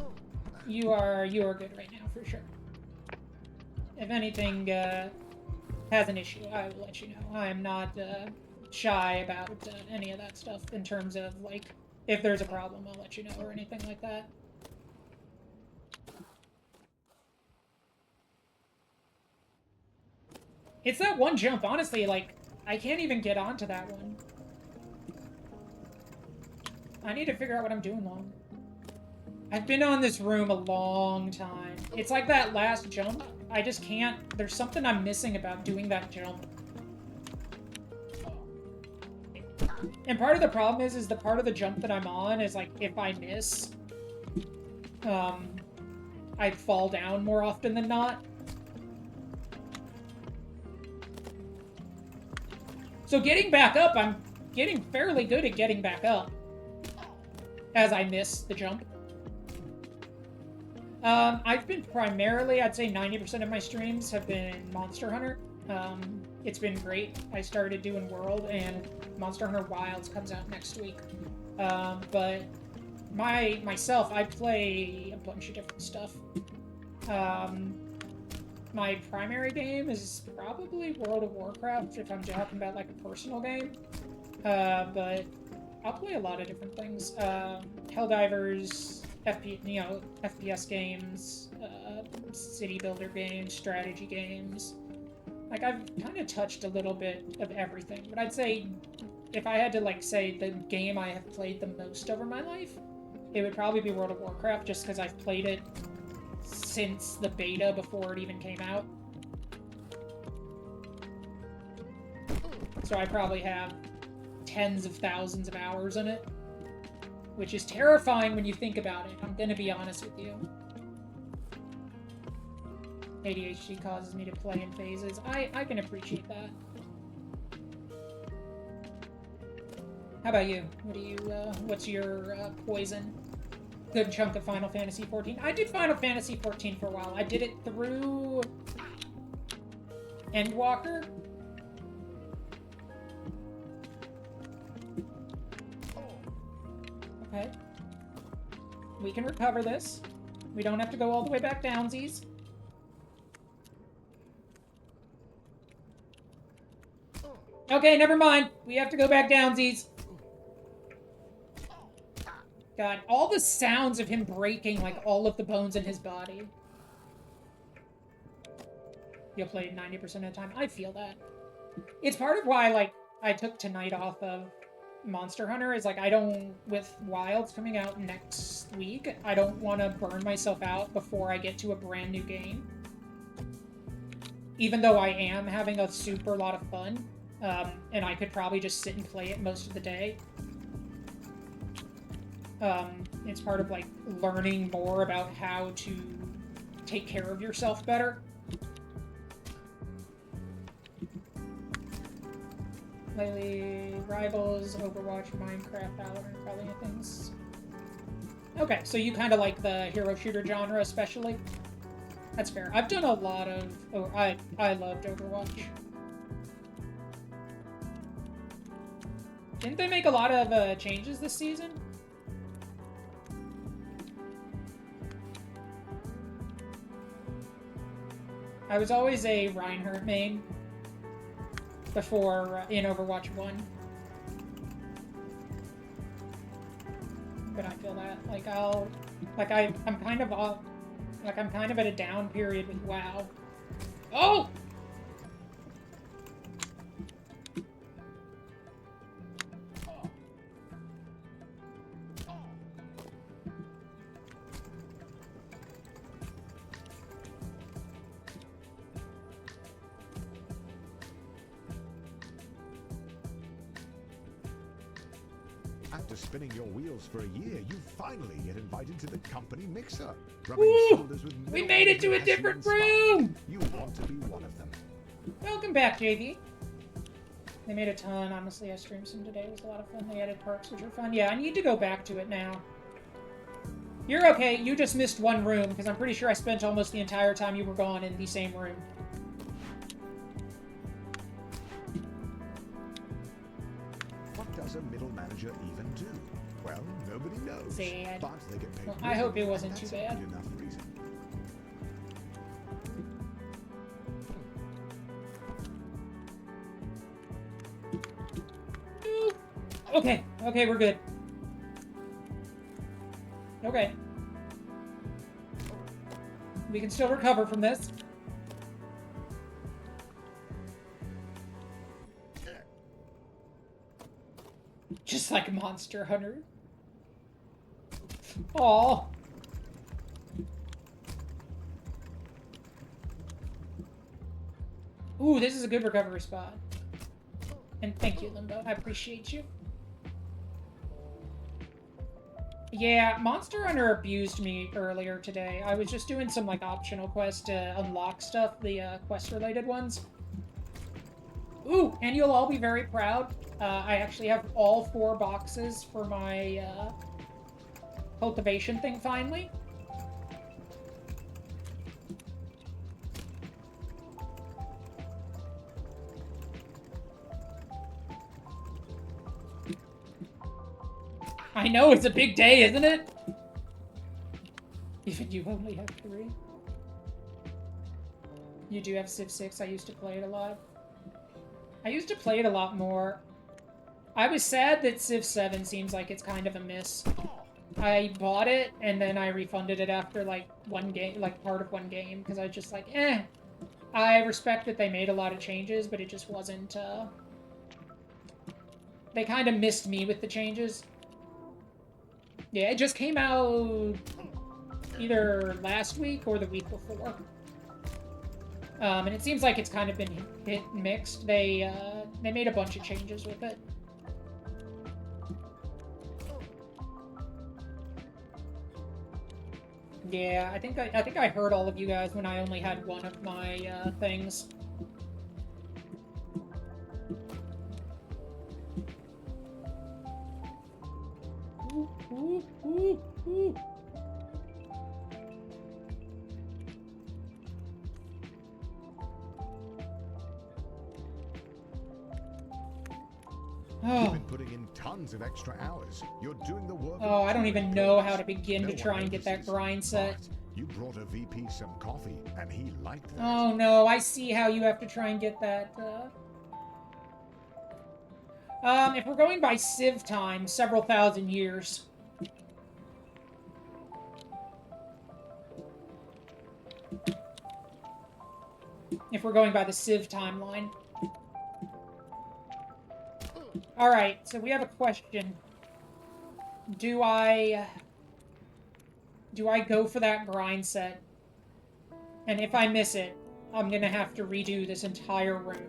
You are good right now, for sure. If anything has an issue, I will let you know. I am not shy about any of that stuff in terms of, like, if there's a problem, I'll let you know or anything like that. It's that one jump, honestly, like, I can't even get onto that one. I need to figure out what I'm doing wrong. I've been on this room a long time. It's like that last jump. I just can't... There's something I'm missing about doing that jump. And part of the problem is the part of the jump that I'm on is, like, if I miss, I fall down more often than not. So getting back up, I'm getting fairly good at getting back up. As I miss the jump. I've been primarily, I'd say 90% of my streams have been Monster Hunter. It's been great. I started doing World, and Monster Hunter Wilds comes out next week. But myself, I play a bunch of different stuff. My primary game is probably World of Warcraft, if I'm talking about, like, a personal game. But I'll play a lot of different things. Helldivers, FPS games, city builder games, strategy games. Like, I've kind of touched a little bit of everything. But I'd say, if I had to, like, say the game I have played the most over my life, it would probably be World of Warcraft, just because I've played it since the beta before it even came out. So I probably have tens of thousands of hours in it, which is terrifying when you think about it. I'm gonna be honest with you. ADHD causes me to play in phases. I can appreciate that. How about you? What do you, what's your, poison? Good chunk of Final Fantasy XIV. I did Final Fantasy XIV for a while. I did it through Endwalker. Okay. We can recover this. We don't have to go all the way back downsies. Okay, never mind. We have to go back downsies. God, all the sounds of him breaking, like, all of the bones in his body. You'll play 90% of the time. I feel that. It's part of why, like, I took tonight off of Monster Hunter, is, like, I don't... With Wilds coming out next week, I don't want to burn myself out before I get to a brand new game. Even though I am having a super lot of fun. And I could probably just sit and play it most of the day. It's part of, like, learning more about how to take care of yourself better. Lately, Rivals, Overwatch, Minecraft, Valorant, probably things. Okay, so you kind of like the hero shooter genre, especially? That's fair. I've done a lot of... Oh, I loved Overwatch. Didn't they make a lot of changes this season? I was always a Reinhardt main before in Overwatch 1. But I feel that, like, I'm kind of off, like, I'm kind of at a down period with WoW. Oh! After spinning your wheels for a year, you finally get invited to the company mixer. Rubbing Woo! shoulders with We made it to a Hessian different and Spike. room! You want to be one of them. Welcome back, JV. They made a ton, honestly. I streamed some today. It was a lot of fun. They added perks, which are fun. Yeah, I need to go back to it now. You're okay. You just missed one room, because I'm pretty sure I spent almost the entire time you were gone in the same room. What does a middle manager even do? Well, nobody knows. Sad. But they get paid. Well, I hope it little, wasn't and too that's a bad. good enough reason. Okay, okay, we're good. Okay. We can still recover from this. Just like Monster Hunter. Aww. Ooh, this is a good recovery spot. And thank you, Limbo. I appreciate you. Yeah, Monster Hunter abused me earlier today. I was just doing some, like, optional quests to unlock stuff, the quest-related ones. Ooh, and you'll all be very proud. I actually have all 4 boxes for my cultivation thing finally. I know, it's a big day, isn't it? Even you only have 3. You do have Civ 6. I used to play it a lot. I used to play it a lot more. I was sad that Civ 7 seems like it's kind of a miss. I bought it, and then I refunded it after, like, one game, like, part of one game, because I was just like, eh. I respect that they made a lot of changes, but it just wasn't, They kind of missed me with the changes. Yeah, it just came out either last week or the week before. And it seems like it's kind of been hit and mixed. They made a bunch of changes with it. Yeah, I think I heard all of you guys when I only had one of my things. Ooh, ooh, ooh. You've Oh. been putting in tons of extra hours. You're doing the work. Oh, of I don't two even know how to employees. begin No to try one and get that notices, grind set. but you brought a VP some coffee, and he liked that. Oh no, I see how you have to try and get that, if we're going by Civ time, several thousand years. If we're going by the Civ timeline. Alright, so we have a question. Do I go for that grind set? And if I miss it, I'm gonna have to redo this entire room.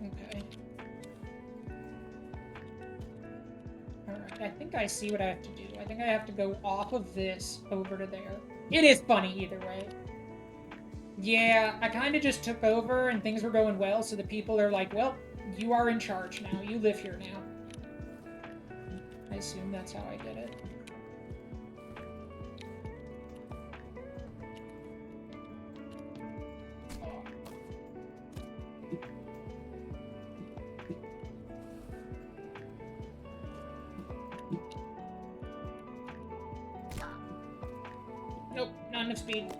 Okay. Alright, I think I see what I have to do. I think I have to go off of this over to there. It is funny either way. Yeah, I kind of just took over and things were going well, so the people are like, well, you are in charge now. You live here now. I assume that's how I did it. Nope, not enough speed.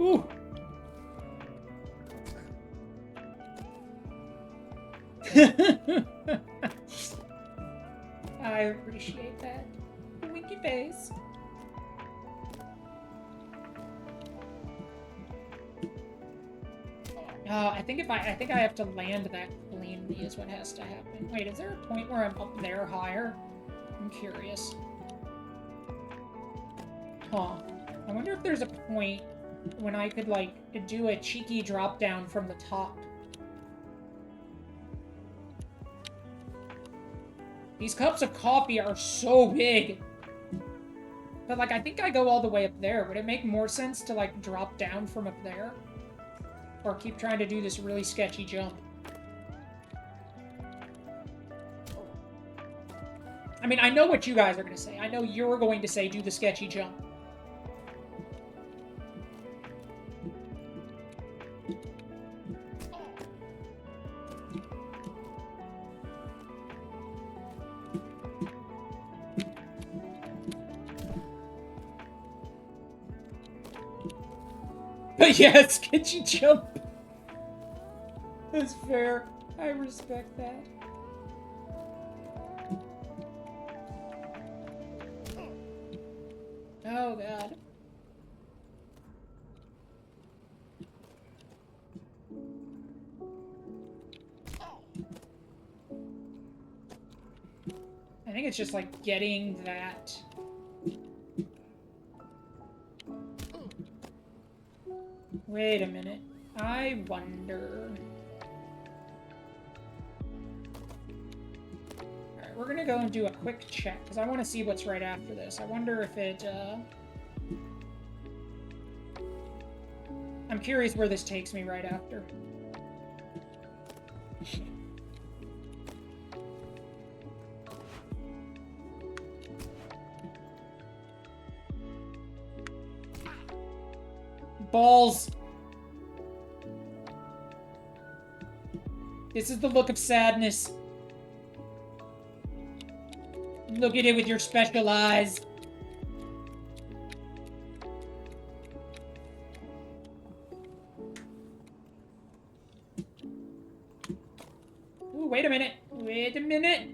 Ooh. I appreciate that. Winky face. I think I have to land that cleanly is what has to happen. Wait, is there a point where I'm up there higher? I'm curious. Huh. I wonder if there's a point when I could, like, do a cheeky drop down from the top. These cups of coffee are so big. But, like, I think I go all the way up there. Would it make more sense to, like, drop down from up there? Or keep trying to do this really sketchy jump? I mean, I know what you guys are going to say. I know you're going to say do the sketchy jump. But yeah, sketchy jump. That's fair. I respect that. Oh, God. I think it's just like getting that. Wait a minute. I wonder. Alright, we're gonna go and do a quick check, because I want to see what's right after this. I wonder if it, I'm curious where this takes me right after. Balls! This is the look of sadness. Look at it with your special eyes. Ooh, wait a minute. Wait a minute.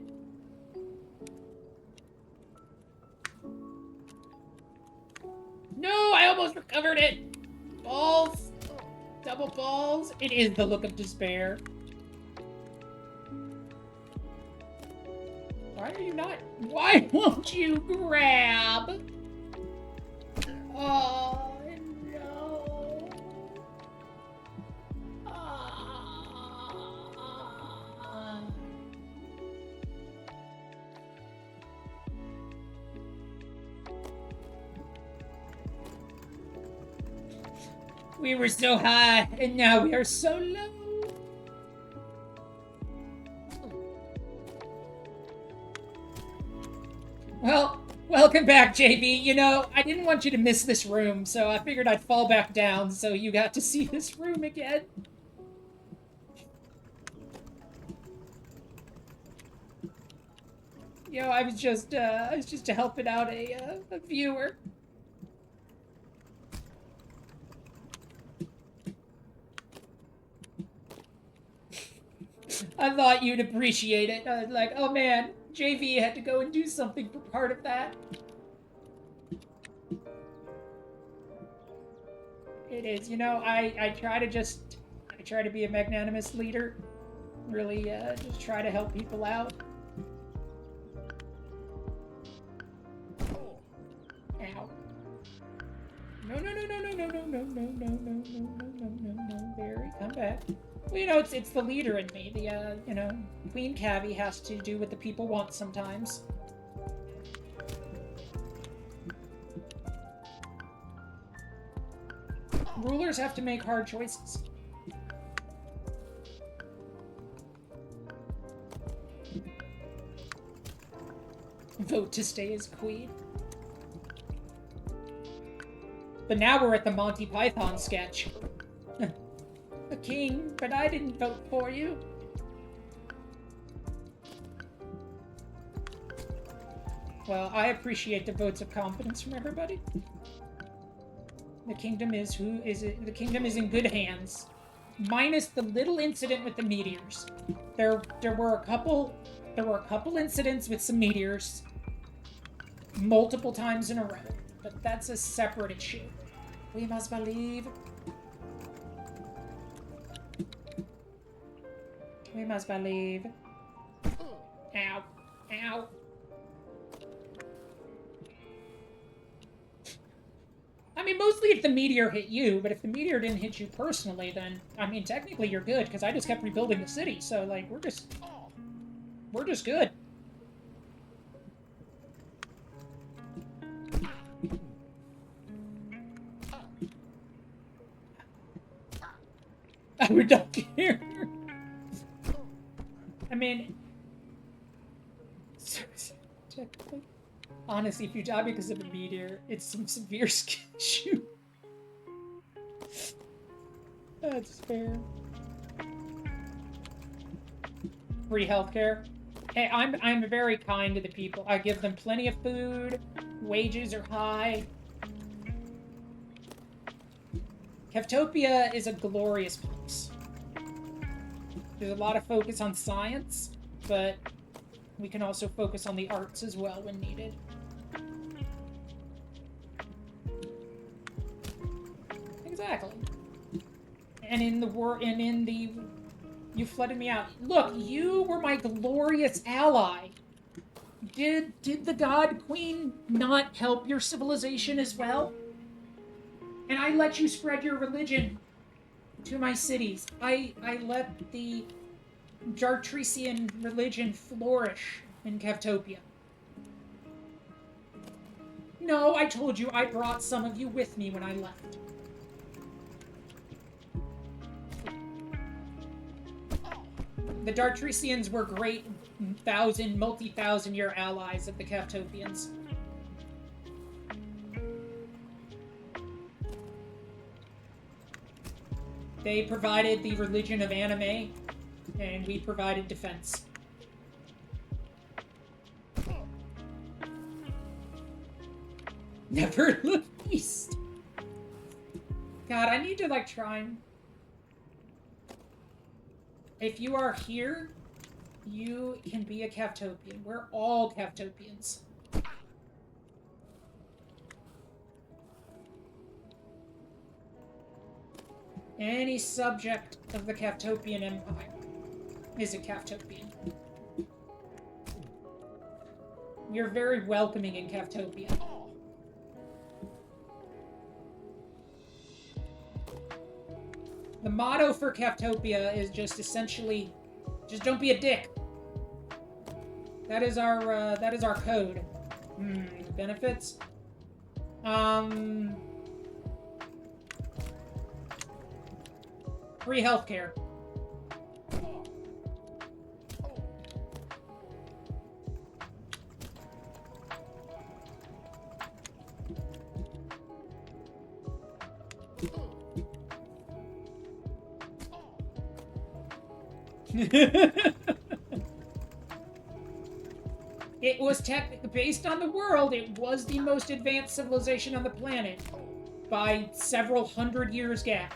No, I almost recovered it. Balls. Double balls. It is the look of despair. Why are you not? Why won't you grab? Oh, no. Ah. We were so high, and now we are so low. Well, welcome back, JB. You know, I didn't want you to miss this room, so I figured I'd fall back down so you got to see this room again. You know, I was just helping out a viewer. I thought you'd appreciate it. I was like, oh man, JV had to go and do something for part of that. It is, you know, I try to be a magnanimous leader. Really, just try to help people out. Ow. No, no, no, no, no, no, no, no, no, no, no, no, no, no, no, no, Barry, come back. Well, you know, it's the leader in me. The, you know, Queen Cavi has to do what the people want sometimes. Rulers have to make hard choices. Vote to stay as queen. But now we're at the Monty Python sketch. A king, but I didn't vote for you. Well, I appreciate the votes of confidence from everybody. The kingdom is the kingdom is in good hands. Minus the little incident with the meteors. There were a couple incidents with some meteors multiple times in a row, but that's a separate issue. We must believe. We must believe. Ow. Ow. I mean, mostly if the meteor hit you, but if the meteor didn't hit you personally, then, I mean, technically you're good, because I just kept rebuilding the city, so, like, we're just good. I would not care. I mean, technically, honestly, if you die because of a meteor, it's some severe skin issue. That's fair. Free healthcare. Hey, I'm very kind to the people. I give them plenty of food. Wages are high. Keftopia is a glorious place. There's a lot of focus on science, but we can also focus on the arts as well when needed. Exactly. And you flooded me out. Look, you were my glorious ally. Did the God Queen not help your civilization as well? And I let you spread your religion to my cities. I let the Jartrician religion flourish in Keftopia. No, I told you I brought some of you with me when I left. The Dartricians were great multi-thousand year allies of the Keftopians. They provided the religion of anime, and we provided defense. Never look east. God, I need to, like, try and... If you are here, you can be a Keftopian. We're all Keftopians. Any subject of the Keftopian Empire is a Keftopian. We are very welcoming in Caftopia. The motto for Caftopia is just essentially, just don't be a dick. That is our code. Benefits. Free healthcare. It was based on the world, it was the most advanced civilization on the planet by several hundred years gap.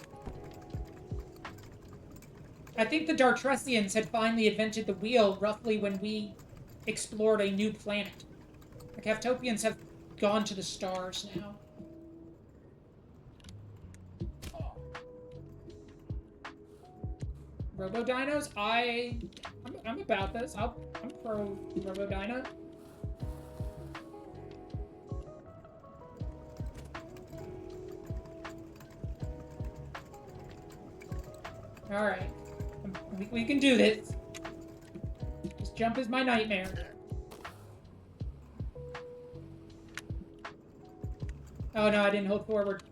I think the Dartressians had finally invented the wheel roughly when we explored a new planet. The Caftopians have gone to the stars now. Robo-dinos? I'm about this. I'm pro Robo-dino. Alright. We can do this. This jump is my nightmare. Oh no, I didn't hold forward.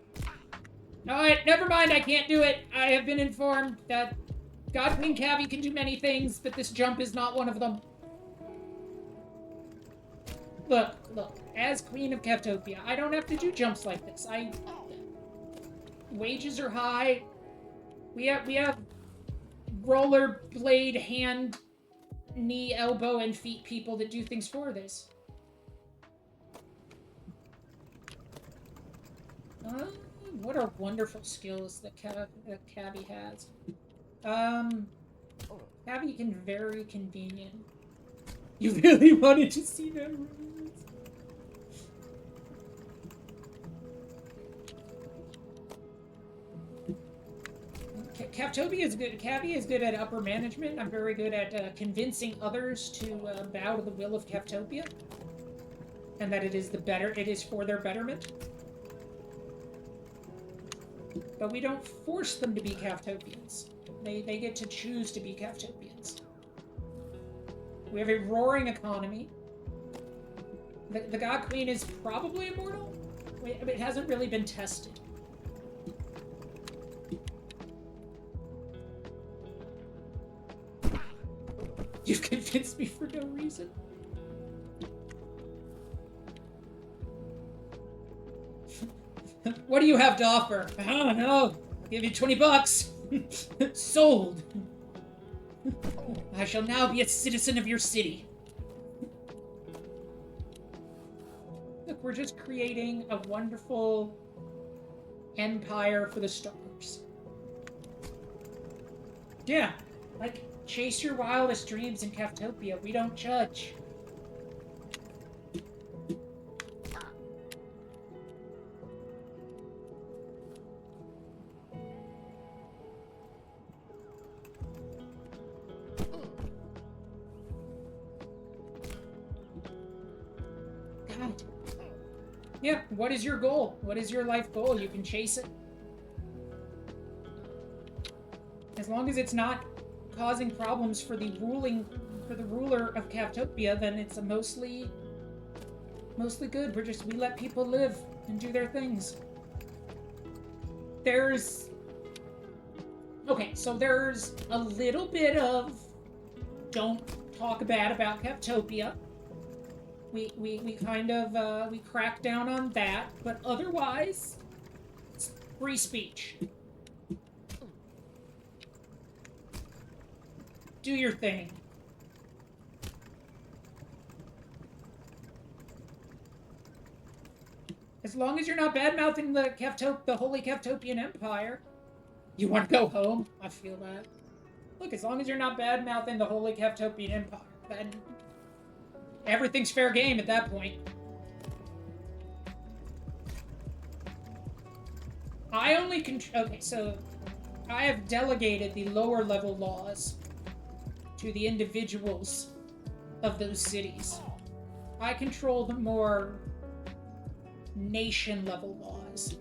Alright, never mind, I can't do it. I have been informed that God Queen Cavi can do many things, but this jump is not one of them. Look, as Queen of Caftopia, I don't have to do jumps like this. Wages are high. We have rollerblade, hand, knee, elbow, and feet people that do things for this. What are wonderful skills that Cavi has. Cavi can very convenient. You really wanted to see that rules? Caftopia is good. Cavi is good at upper management. I'm very good at convincing others to bow to the will of Caftopia, and that it is for their betterment. But we don't force them to be Caftopians. They get to choose to be Caftopians. We have a roaring economy. The God Queen is probably immortal. It hasn't really been tested. You've convinced me for no reason. What do you have to offer? I don't know. I'll give you $20. Sold. I shall now be a citizen of your city. Look, we're just creating a wonderful empire for the stars. Yeah, like, chase your wildest dreams in Caftopia. We don't judge. God. Yeah, what is your goal? What is your life goal? You can chase it. As long as it's not causing problems for the ruler of Caftopia, then it's a mostly good. We let people live and do their things. There's a little bit of don't talk bad about Caftopia. We kind of we crack down on that, but otherwise it's free speech. Do your thing. As long as you're not bad-mouthing the Holy Caftopian Empire. You want to go home? I feel that. Look, as long as you're not bad-mouthing the Holy Caftopian Empire, then everything's fair game at that point. Okay, so I have delegated the lower-level laws to the individuals of those cities. I control the more nation-level laws.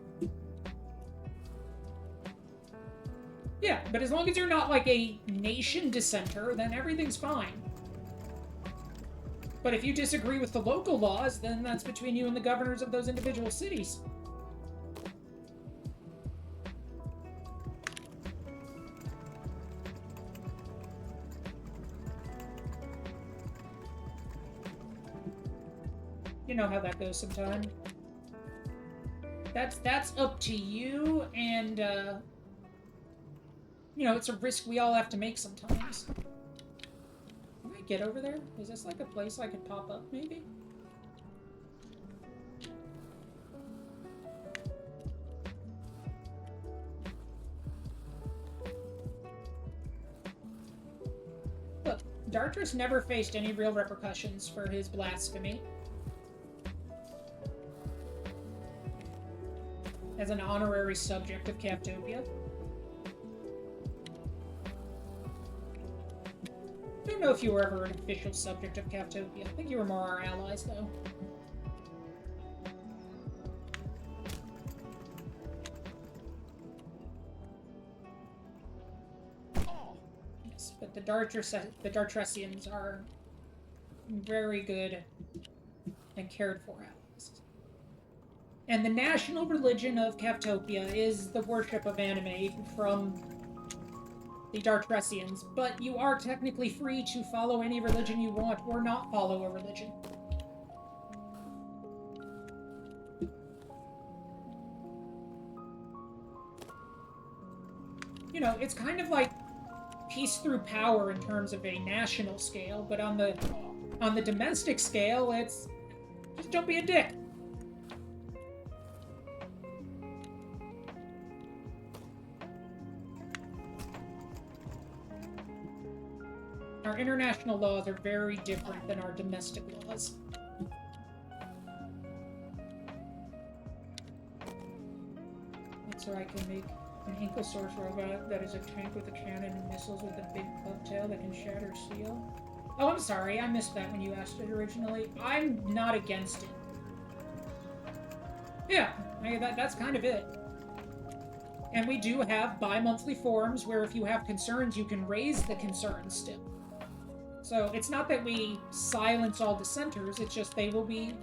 Yeah, but as long as you're not like a nation dissenter, then everything's fine. But if you disagree with the local laws, then that's between you and the governors of those individual cities. You know how that goes sometimes. That's up to you, and you know, it's a risk we all have to make sometimes. Can I get over there? Is this like a place I could pop up, maybe? Look, Dartrus never faced any real repercussions for his blasphemy. As an honorary subject of Captopia. I don't know if you were ever an official subject of Captopia. I think you were more our allies, though. Yes, but the Dartrusians are very good and cared for allies. And the national religion of Captopia is the worship of anime from the Dartrusians, but you are technically free to follow any religion you want or not follow a religion. You know, it's kind of like peace through power in terms of a national scale, but on the domestic scale, it's just don't be a dick. Our international laws are very different than our domestic laws. So I can make an ankle source robot that is a tank with a cannon and missiles with a big club tail that can shatter steel. Oh, I'm sorry, I missed that when you asked it originally. I'm not against it. Yeah, that's kind of it. And we do have bi-monthly forums where if you have concerns, you can raise the concerns still. So it's not that we silence all dissenters, it's just they will be...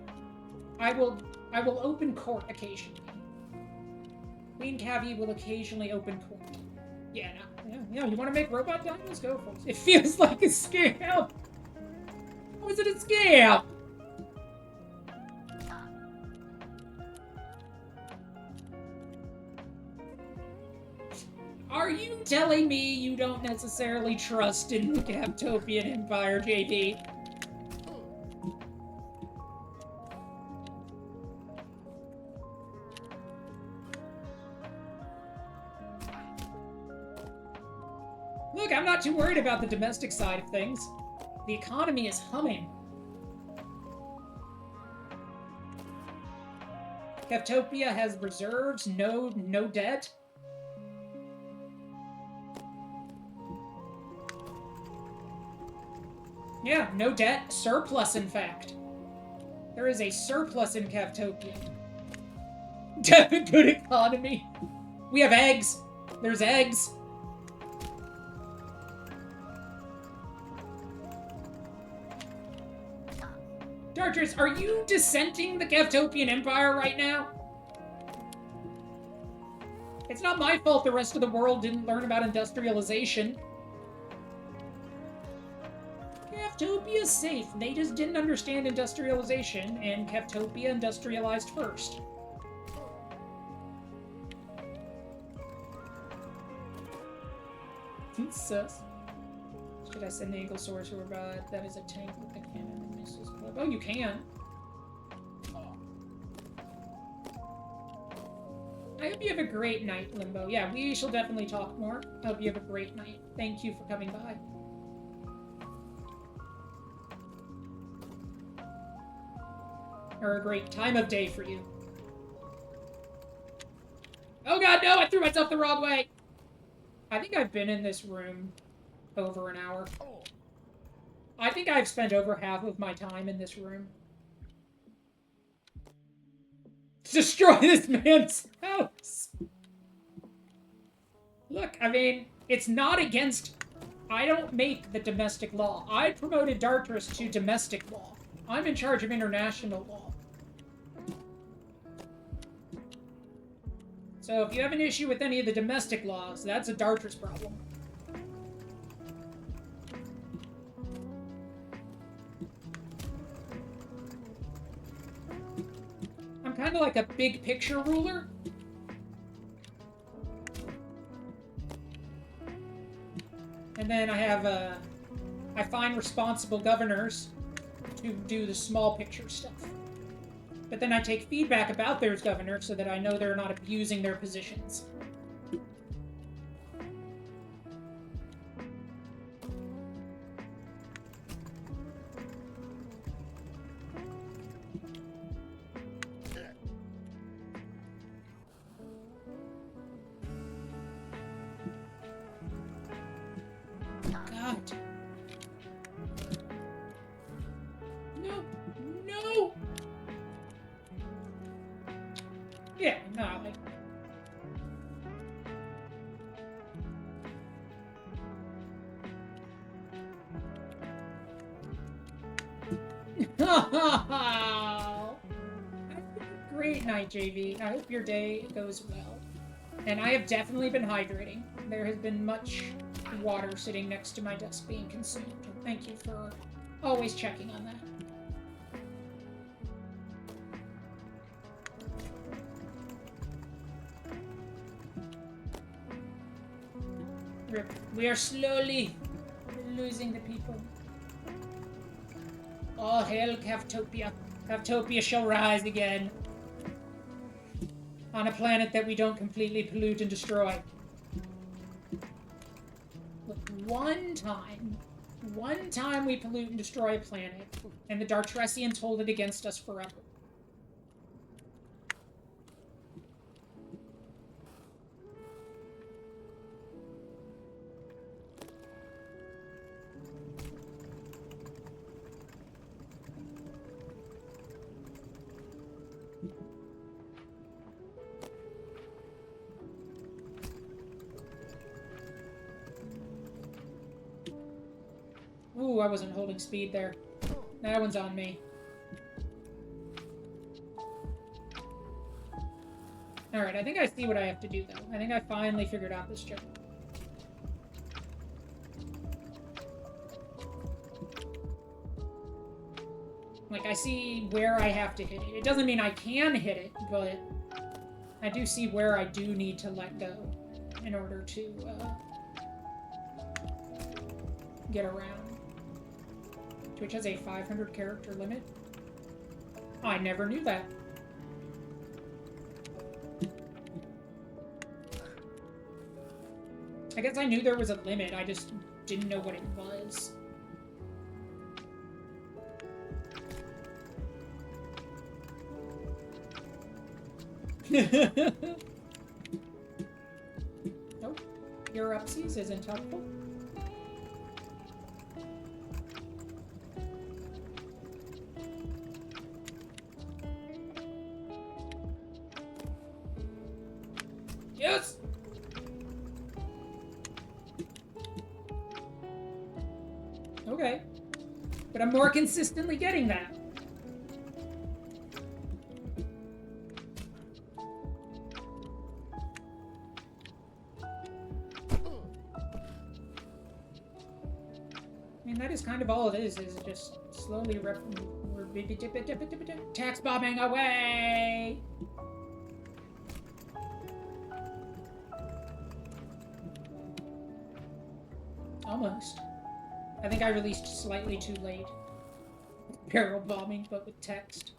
I will open court occasionally. Queen Cavi will occasionally open court. Yeah, no, you want to make robot diamonds? Go for it. It feels like a scam! How is it a scam? Are you telling me you don't necessarily trust in the Captopian Empire, JD? Look, I'm not too worried about the domestic side of things. The economy is humming. Captopia has reserves, no debt. Yeah, no debt. Surplus, in fact. There is a surplus in Captopia. Good economy. We have eggs. There's eggs. Dartrus, are you dissenting the Captopian Empire right now? It's not my fault the rest of the world didn't learn about industrialization. Captopia's safe. They just didn't understand industrialization, and Captopia industrialized first. Sus. Should I send the Anklesaurus robot? That is a tank with a cannon and missiles club. Oh, you can. I hope you have a great night, Limbo. Yeah, we shall definitely talk more. I hope you have a great night. Thank you for coming by. Or a great time of day for you. Oh god, no! I threw myself the wrong way! I think I've been in this room over an hour. I think I've spent over half of my time in this room. destroy this man's house. Look, I mean, it's not against... I don't make the domestic law. I promoted Dartress to domestic law. I'm in charge of international law. So if you have an issue with any of the domestic laws, that's a Dartress problem. I'm kind of like a big picture ruler. And then I have, I find responsible governors to do the small picture stuff. But then I take feedback about their governors so that I know they're not abusing their positions. God. No. No! Yeah, no, like... Great night, JV. I hope your day goes well. And I have definitely been hydrating. There has been much water sitting next to my desk being consumed. Thank you for always checking on that. Rip. We are slowly losing the people. All hail Cavtopia. Cavtopia shall rise again. On a planet that we don't completely pollute and destroy. Look, one time we pollute and destroy a planet, and the Dartressians hold it against us forever. Ooh, I wasn't holding speed there. That one's on me. Alright, I think I see what I have to do, though. I think I finally figured out this joke. Like, I see where I have to hit it. It doesn't mean I can hit it, but I do see where I do need to let go in order to, get around. Twitch has a 500 character limit? I never knew that. I guess I knew there was a limit, I just didn't know what it was. Nope. Your upsies isn't helpful. Yes! Okay. But I'm more consistently getting that. I mean, that is kind of all it is just slowly tax bombing away! Almost. I think I released slightly too late. Barrel bombing, but with text.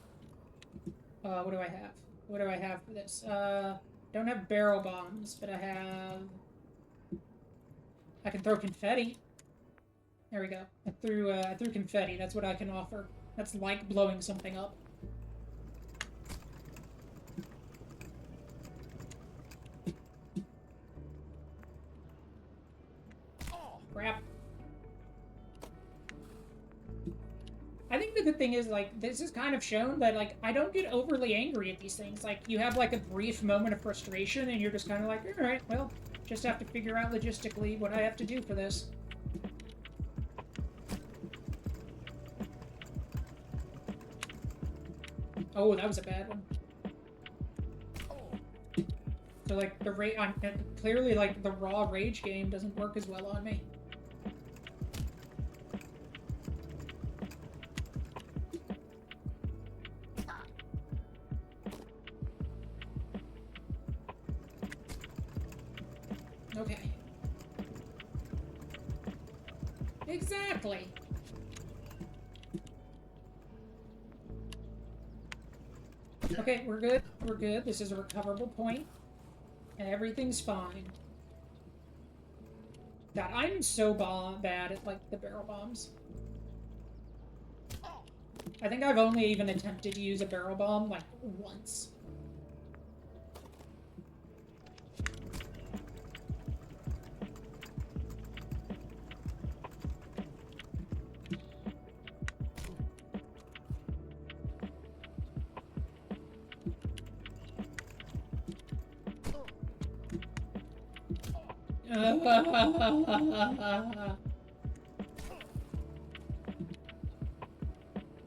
What do I have? What do I have for this? Don't have barrel bombs, but I have... I can throw confetti. There we go. I threw confetti. That's what I can offer. That's like blowing something up. Crap. I think the good thing is, like, this is kind of shown that, like, I don't get overly angry at these things. Like, you have, like, a brief moment of frustration, and you're just kind of like, alright, well, just have to figure out logistically what I have to do for this. Oh, that was a bad one. So, like, I'm clearly, like, the raw rage game doesn't work as well on me. Okay. Exactly. Okay, we're good. We're good. This is a recoverable point. Everything's fine. God, I'm so bad at, like, the barrel bombs. I think I've only even attempted to use a barrel bomb, like, once.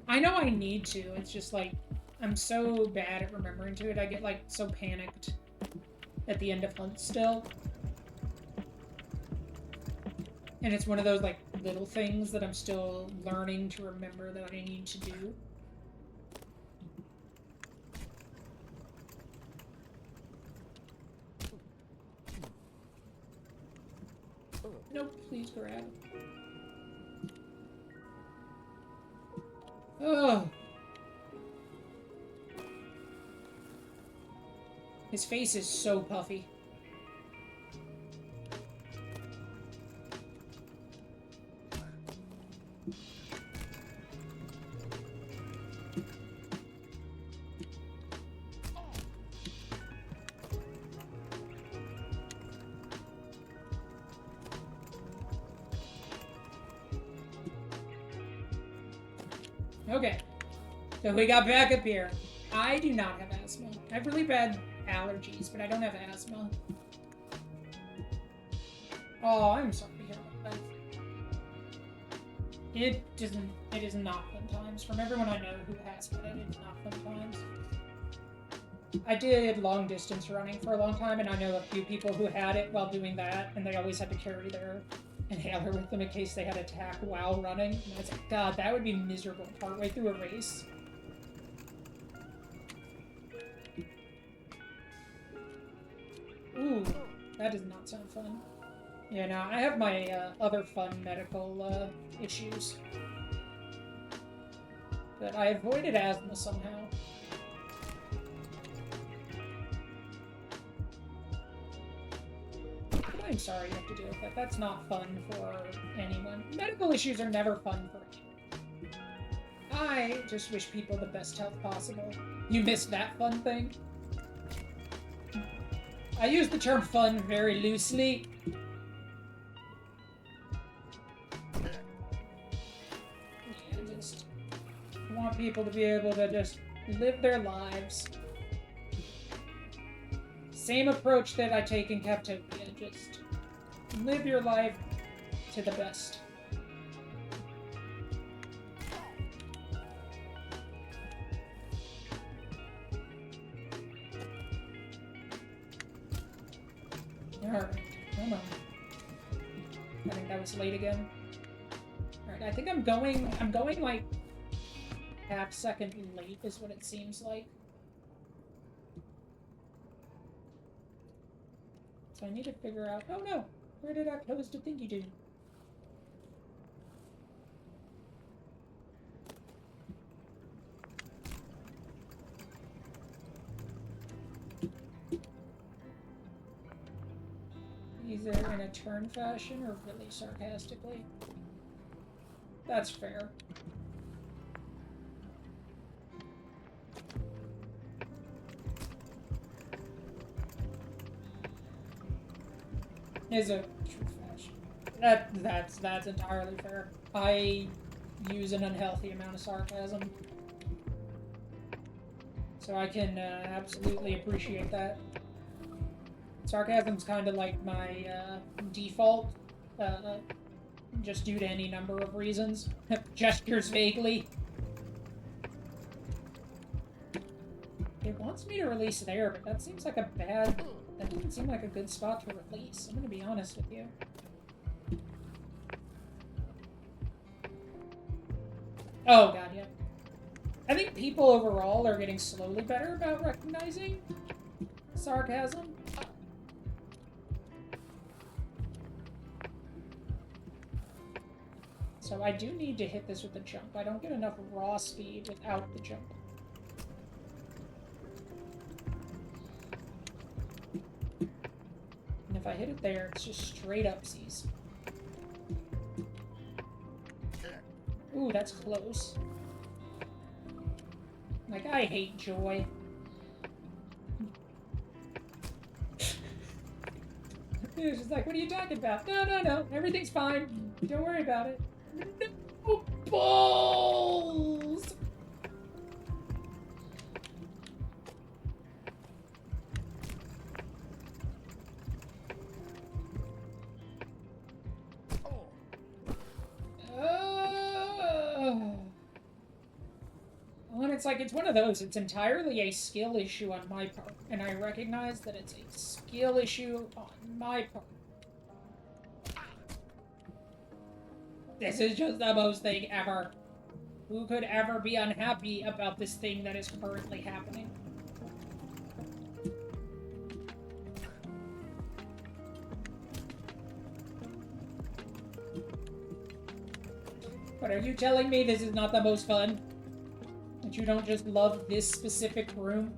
I know I need to, it's just like, I'm so bad at remembering to it, I get like so panicked at the end of hunts still. And it's one of those like little things that I'm still learning to remember that I need to do. Nope, please grab. Oh. His face is so puffy. Okay, so we got back up here. I do not have asthma. I have really bad allergies, but I don't have asthma. Oh, I'm sorry to hear about that. It is not fun times. From everyone I know who has it, it's not fun times. I did long distance running for a long time, and I know a few people who had it while doing that, and they always had to carry their inhaler with them in case they had attack while running. And I was like, God, that would be miserable partway through a race. Ooh, that does not sound fun. Yeah, no, I have my other fun medical issues. But I avoided asthma somehow. I'm sorry you have to deal with that. That's not fun for anyone. Medical issues are never fun for anyone. I just wish people the best health possible. You missed that fun thing? I use the term fun very loosely. I just want people to be able to just live their lives. Same approach that I take in Captopia. Just live your life to the best. Alright, come on. I think that was late again. Alright, I think I'm going like half second late is what it seems like. So I need to figure out... Oh no! Where did I post a thingy do? Either in a turn fashion or really sarcastically. That's fair. Is a true fashion. That's entirely fair. I use an unhealthy amount of sarcasm. So I can absolutely appreciate that. Sarcasm's kind of like my default, just due to any number of reasons. Gestures vaguely. It wants me to release there, but that seems like a bad... That doesn't seem like a good spot to release. I'm gonna be honest with you. Oh god, yeah. I think people overall are getting slowly better about recognizing sarcasm. So I do need to hit this with the jump. I don't get enough raw speed without the jump. And if I hit it there, it's just straight upsies. Ooh, that's close. Like, I hate joy. It's just like, what are you talking about? No, everything's fine. Don't worry about it. No balls! And it's like, it's one of those. It's entirely a skill issue on my part. And I recognize that it's a skill issue on my part. This is just the most thing ever. Who could ever be unhappy about this thing that is currently happening? But are you telling me this is not the most fun? That you don't just love this specific room?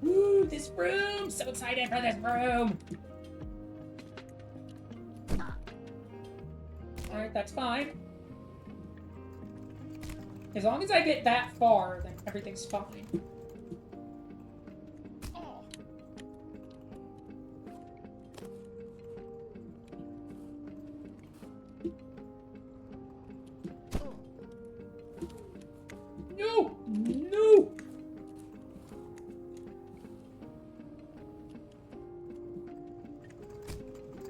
Woo, this room! So excited for this room! Alright, that's fine. As long as I get that far, then everything's fine. No! No!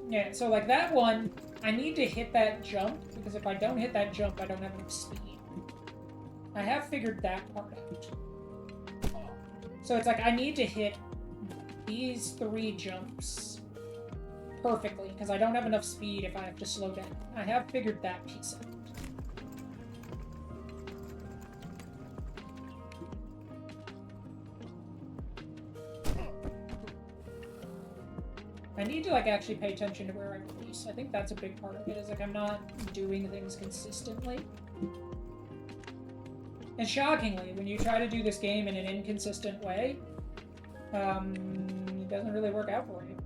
Yeah, so like that one, I need to hit that jump, because if I don't hit that jump, I don't have enough speed. I have figured that part out. So it's like, I need to hit these 3 jumps perfectly, because I don't have enough speed if I have to slow down. I have figured that piece out. I need to, like, actually pay attention to where I release. I think that's a big part of it, is, like, I'm not doing things consistently. And shockingly, when you try to do this game in an inconsistent way, it doesn't really work out for you.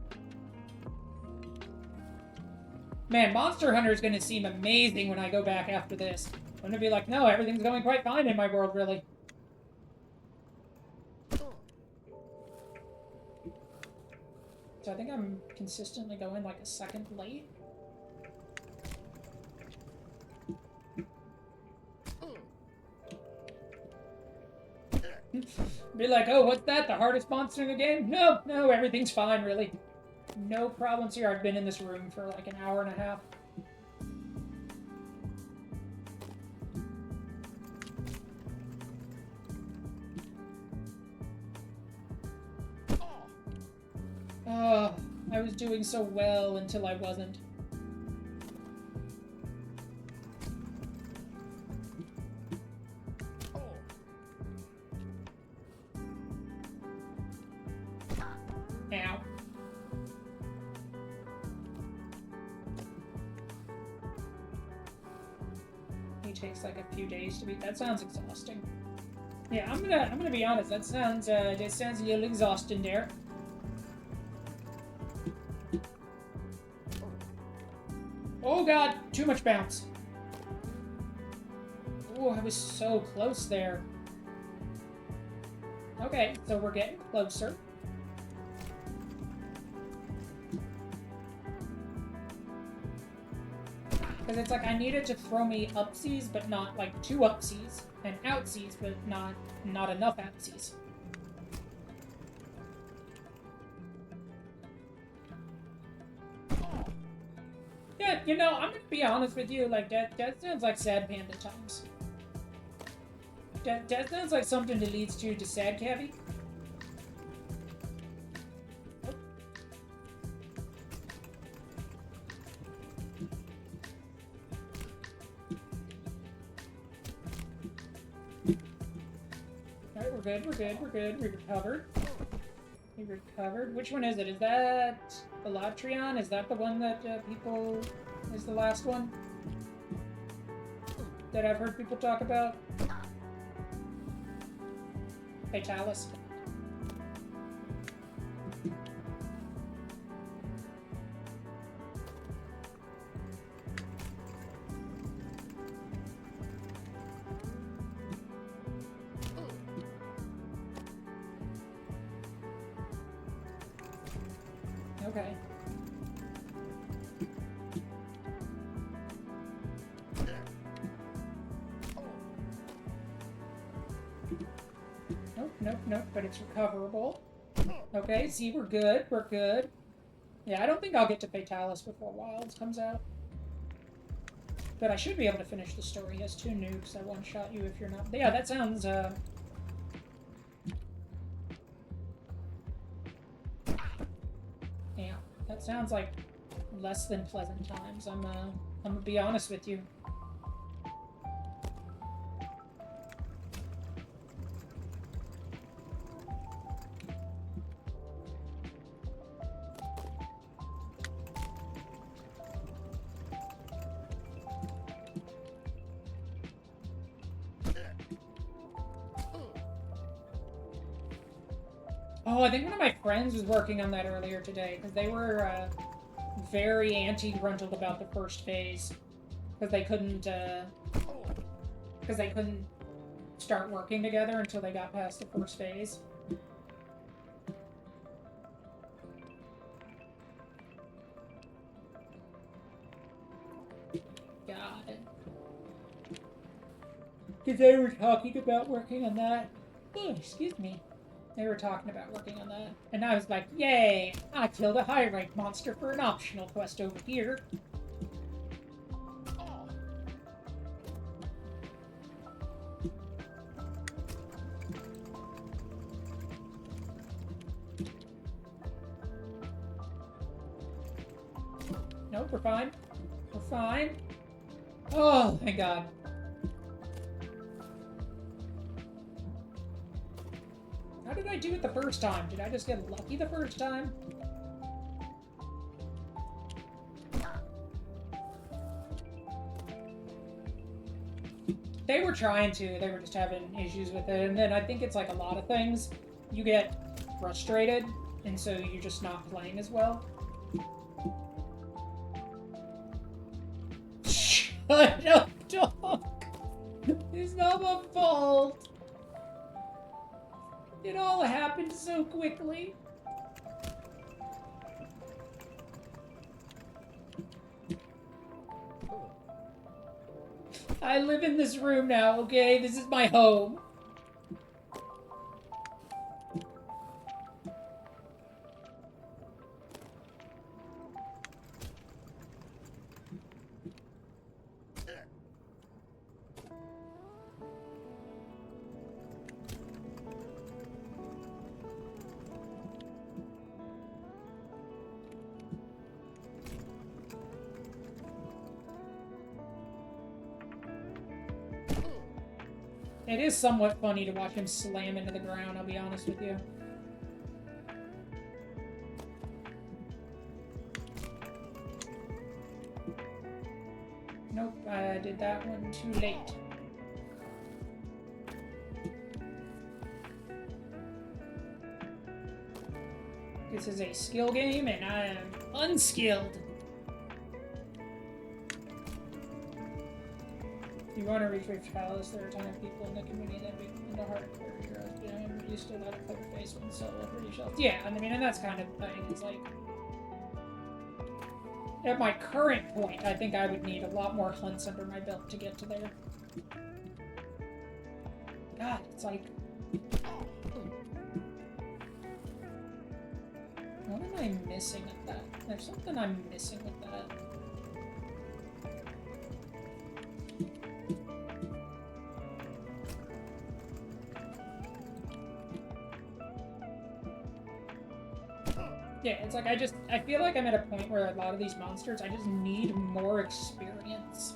Man, Monster Hunter is going to seem amazing when I go back after this. I'm going to be like, no, everything's going quite fine in my world, really. So I think I'm consistently going like a second late. Be like, oh, what's that? The hardest monster in the game? No, everything's fine, really. No problems here. I've been in this room for like an hour and a half. Oh, I was doing so well until I wasn't. Ow. He takes like a few days to beat. That sounds exhausting. Yeah, I'm gonna be honest. That sounds a little exhausting there. Oh god, too much bounce. Oh, I was so close there. Okay, so we're getting closer. Because it's like I needed to throw me upsies, but not like 2 upsies, and outsies, but not enough outsies. Yeah, you know, I'm gonna be honest with you, like, that sounds like Sad Panda times. That sounds like something that leads to Sad Cavi. Alright, we're good. We recovered. We recovered. Which one is it? Is that Elatrion? Is that the one that people... is the last one? That I've heard people talk about? Fatalis. Okay. Nope, but it's recoverable. Okay, see, we're good. Yeah, I don't think I'll get to Fatalis before Wilds comes out. But I should be able to finish the story. He has 2 nukes. I one-shot you if you're not... Yeah, that sounds, Yeah, that sounds like less than pleasant times. I'm gonna be honest with you. Oh, I think one of my friends was working on that earlier today, because they were very anti-gruntled about the first phase. Because they couldn't start working together until they got past the first phase. Got it. Because they were talking about working on that. Oh, excuse me. They were talking about working on that. And I was like, yay! I killed a high rank monster for an optional quest over here. Nope, we're fine. We're fine. Oh, thank God. How did I do it the first time? Did I just get lucky the first time? They were trying to. They were just having issues with it. And then I think it's like a lot of things. You get frustrated, and so you're just not playing as well. Shut up, dog! It's not my fault! It all happened so quickly. I live in this room now, okay? This is my home. It is somewhat funny to watch him slam into the ground, I'll be honest with you. Nope, I did that one too late. This is a skill game, and I am unskilled. you want to reach Palace, there are a ton of people in the community that be into hardcore heroes, but I'm used to a lot of clear face when solo pretty shelf. Yeah, I mean, and that's kind of the thing. It's like, at my current point, I think I would need a lot more hunts under my belt to get to there. God, it's like... What am I missing with that? There's something I'm missing with that. Yeah, it's like I feel like I'm at a point where a lot of these monsters, I just need more experience.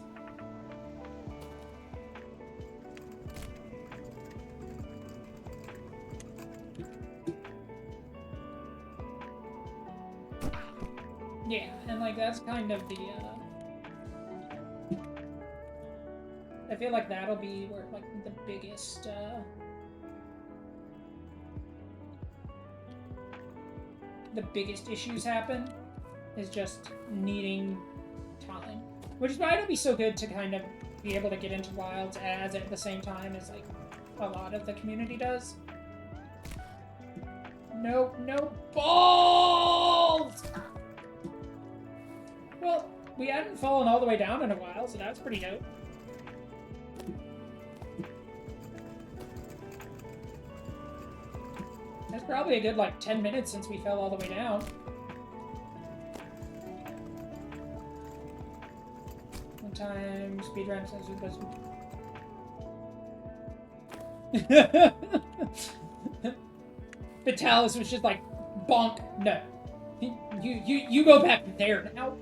Yeah, and like that's kind of the, I feel like that'll be where like the biggest, issues happen, is just needing time. Which is why it'll be so good to kind of be able to get into Wilds as at the same time as like a lot of the community does. No balls! Well, we hadn't fallen all the way down in a while, so that's pretty dope. That's probably a good, like, 10 minutes since we fell all the way down. One time, speedrun says it was... Vitalis was just like, bonk, no. You go back there now.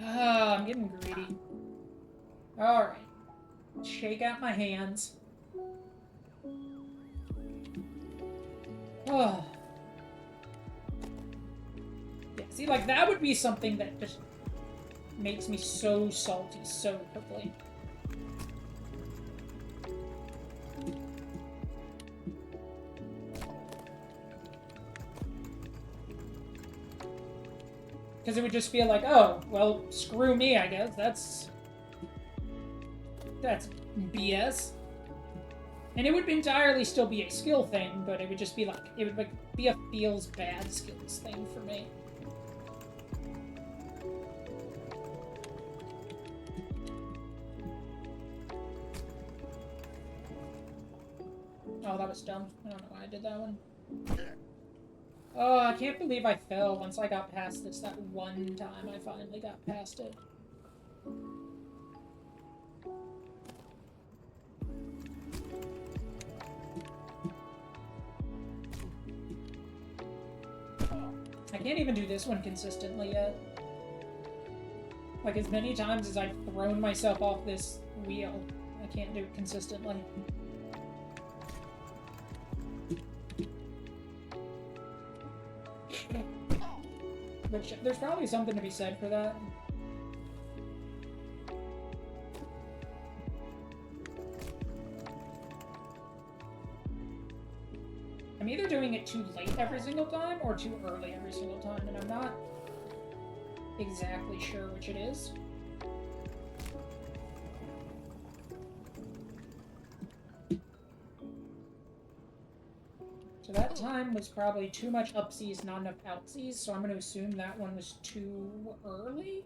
I'm getting greedy. Alright. Shake out my hands. Oh. Yeah, see, like, that would be something that just makes me so salty so quickly. Because it would just feel like, oh, well, screw me, I guess. That's BS. And it would entirely still be a skill thing, but it would just be like, it would like be a feels bad skills thing for me. Oh, that was dumb. I don't know why I did that one. Oh, I can't believe I fell once I got past this that one time I finally got past it. I can't even do this one consistently yet. Like, as many times as I've thrown myself off this wheel, I can't do it consistently. Which, there's probably something to be said for that. I'm either doing it too late every single time or too early every single time, and I'm not exactly sure which it is. So that time was probably too much upsies, not enough outsies, so I'm going to assume that one was too early?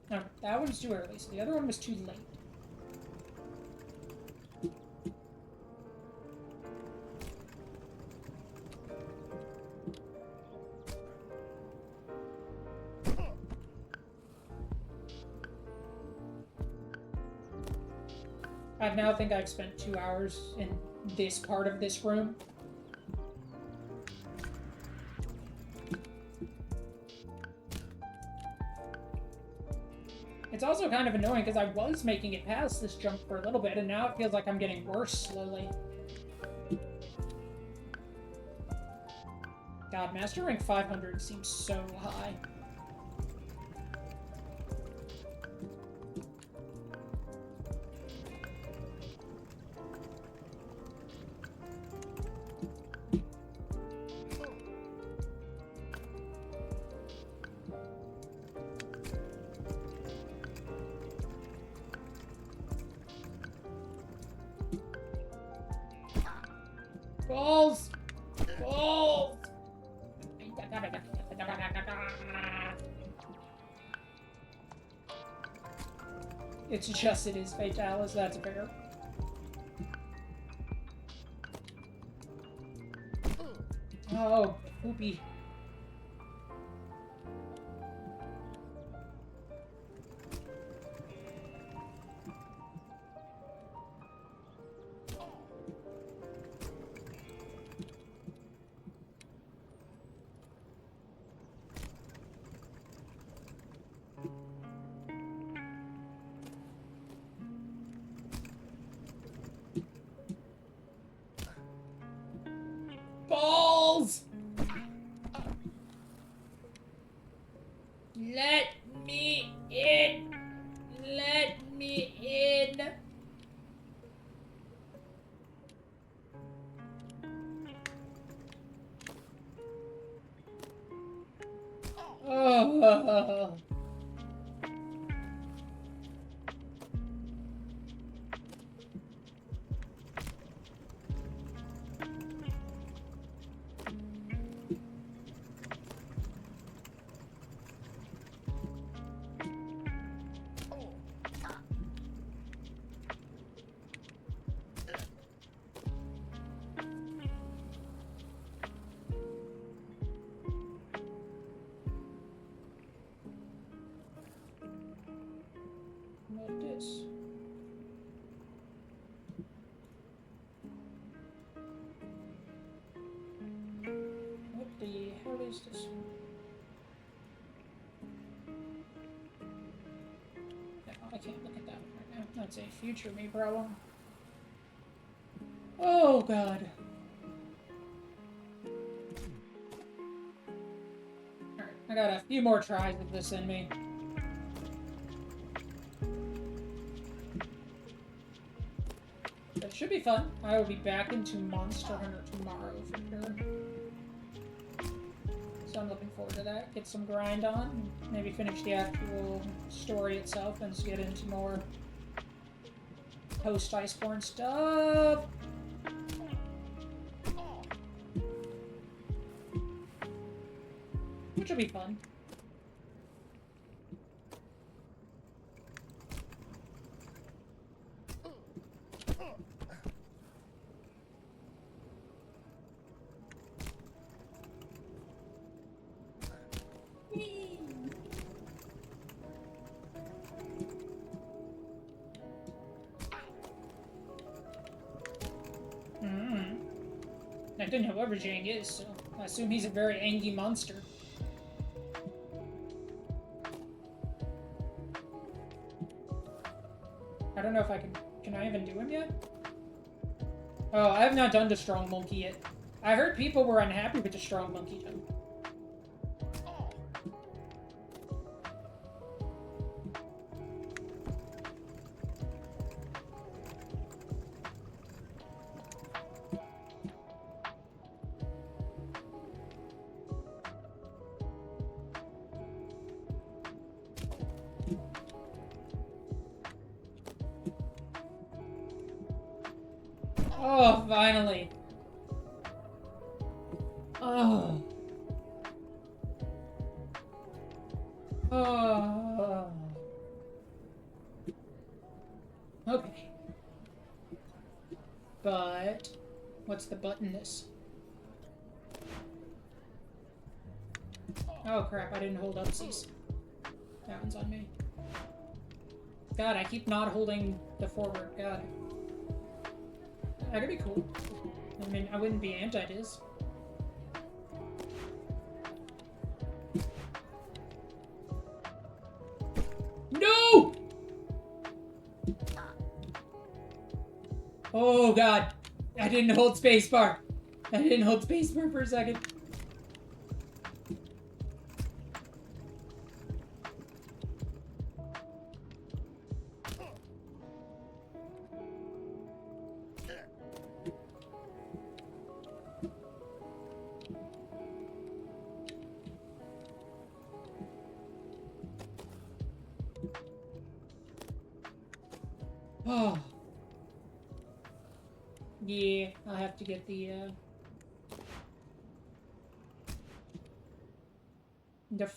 No, that one's too early, so the other one was too late. I now think I've spent 2 hours in this part of this room. It's also kind of annoying because I was making it past this jump for a little bit, and now it feels like I'm getting worse slowly. God, Master Rank 500 seems so high. Balls! Balls! It's just it is Fatalis, that's fair. Oh, poopy. Balls! Let me in! Let me in! Oh. What this? What the hell is this? No, I can't look at that right now. That's a future me problem. Oh god. Alright, I got a few more tries of this in me. It should be fun. I will be back into Monster Hunter tomorrow for sure. So I'm looking forward to that. Get some grind on. Maybe finish the actual story itself and just get into more post-Iceborne stuff. Which will be fun. I don't know whoever Jang is, so I assume he's a very angry monster. I don't know if I can I even do him yet? Oh, I have not done the Strong Monkey yet. I heard people were unhappy with the Strong Monkey done. Oh, finally. Oh. Oh. Okay. But what's the button this? Oh crap, I didn't hold up C's. That one's on me. God, I keep not holding the forward. God. That could be cool. I mean, I wouldn't be anti-this. No! Oh god. I didn't hold spacebar. I didn't hold spacebar for a second. Oh. Yeah, I'll have to get the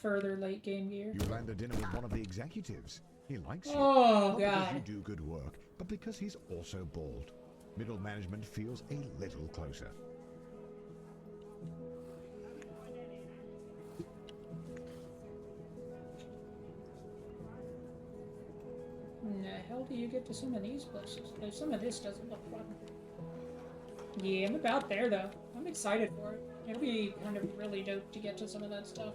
further late game gear. You land a dinner with one of the executives. He likes you. Oh, Not because God. you do good work, but because he's also bald. Middle management feels a little closer. The hell do you get to some of these places? Some of this doesn't look fun. Yeah, I'm about there though. I'm excited for it. It'll be kind of really dope to get to some of that stuff.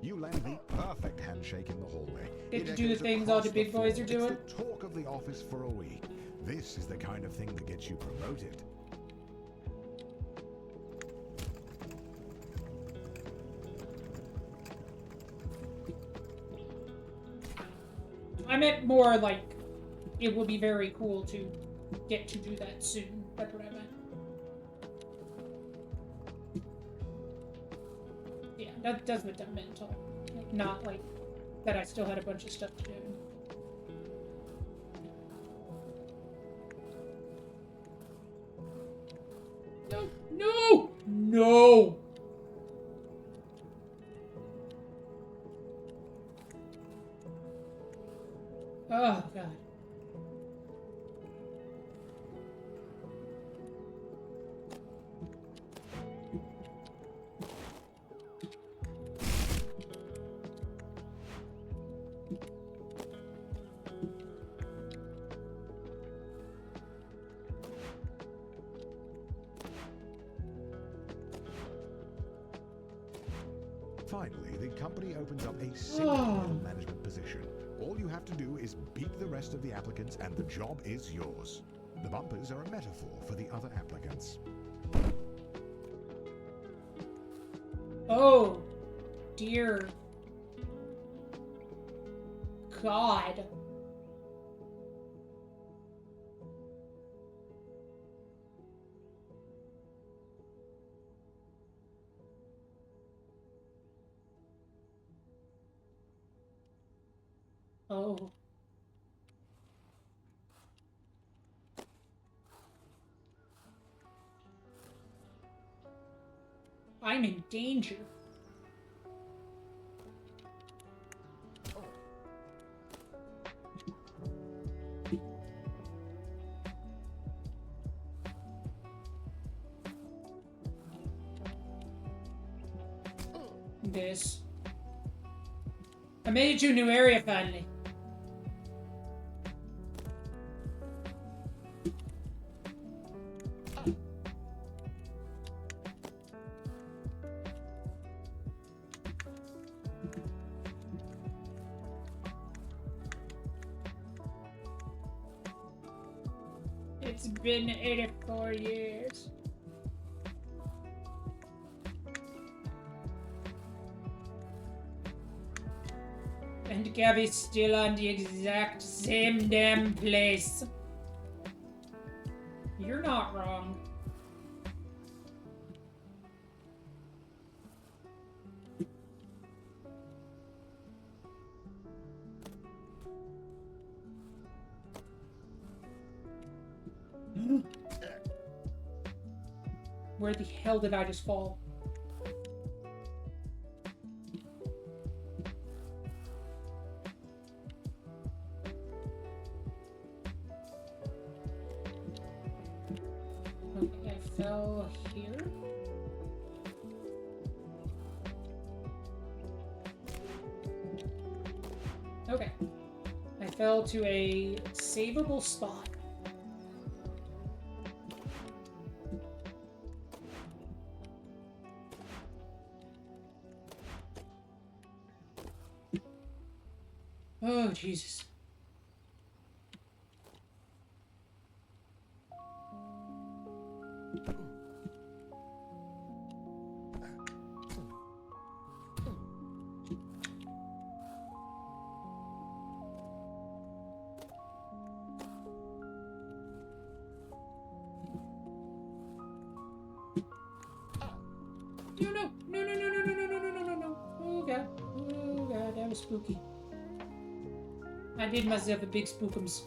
You land the perfect handshake in the hallway. Get It to do the echoes things all across the big floor. boys are doing. It's the talk of the office for a week. This is the kind of thing that gets you promoted. I meant more like it would be very cool to get to do that soon. That's what I meant. Yeah, that's what that meant. Not like that I still had a bunch of stuff to do. No! No! No! Oh, God. Finally, the company opens up a single middle management position. All you have to do is beat the rest of the applicants and the job is yours. The bumpers are a metaphor for the other applicants. Oh, dear God. Oh. I'm in danger. This. I made it to a new area finally. It's been 84 years. And Gabby's still on the exact same damn place. You're not wrong. Where the hell did I just fall? Okay, I fell here. Okay. I fell to a savable spot. Oh, Jesus. No, no, no, no, no, no, no, no, no, no, no, no, no. Oh, God. Oh, God, that was spooky. I did myself a big spookums.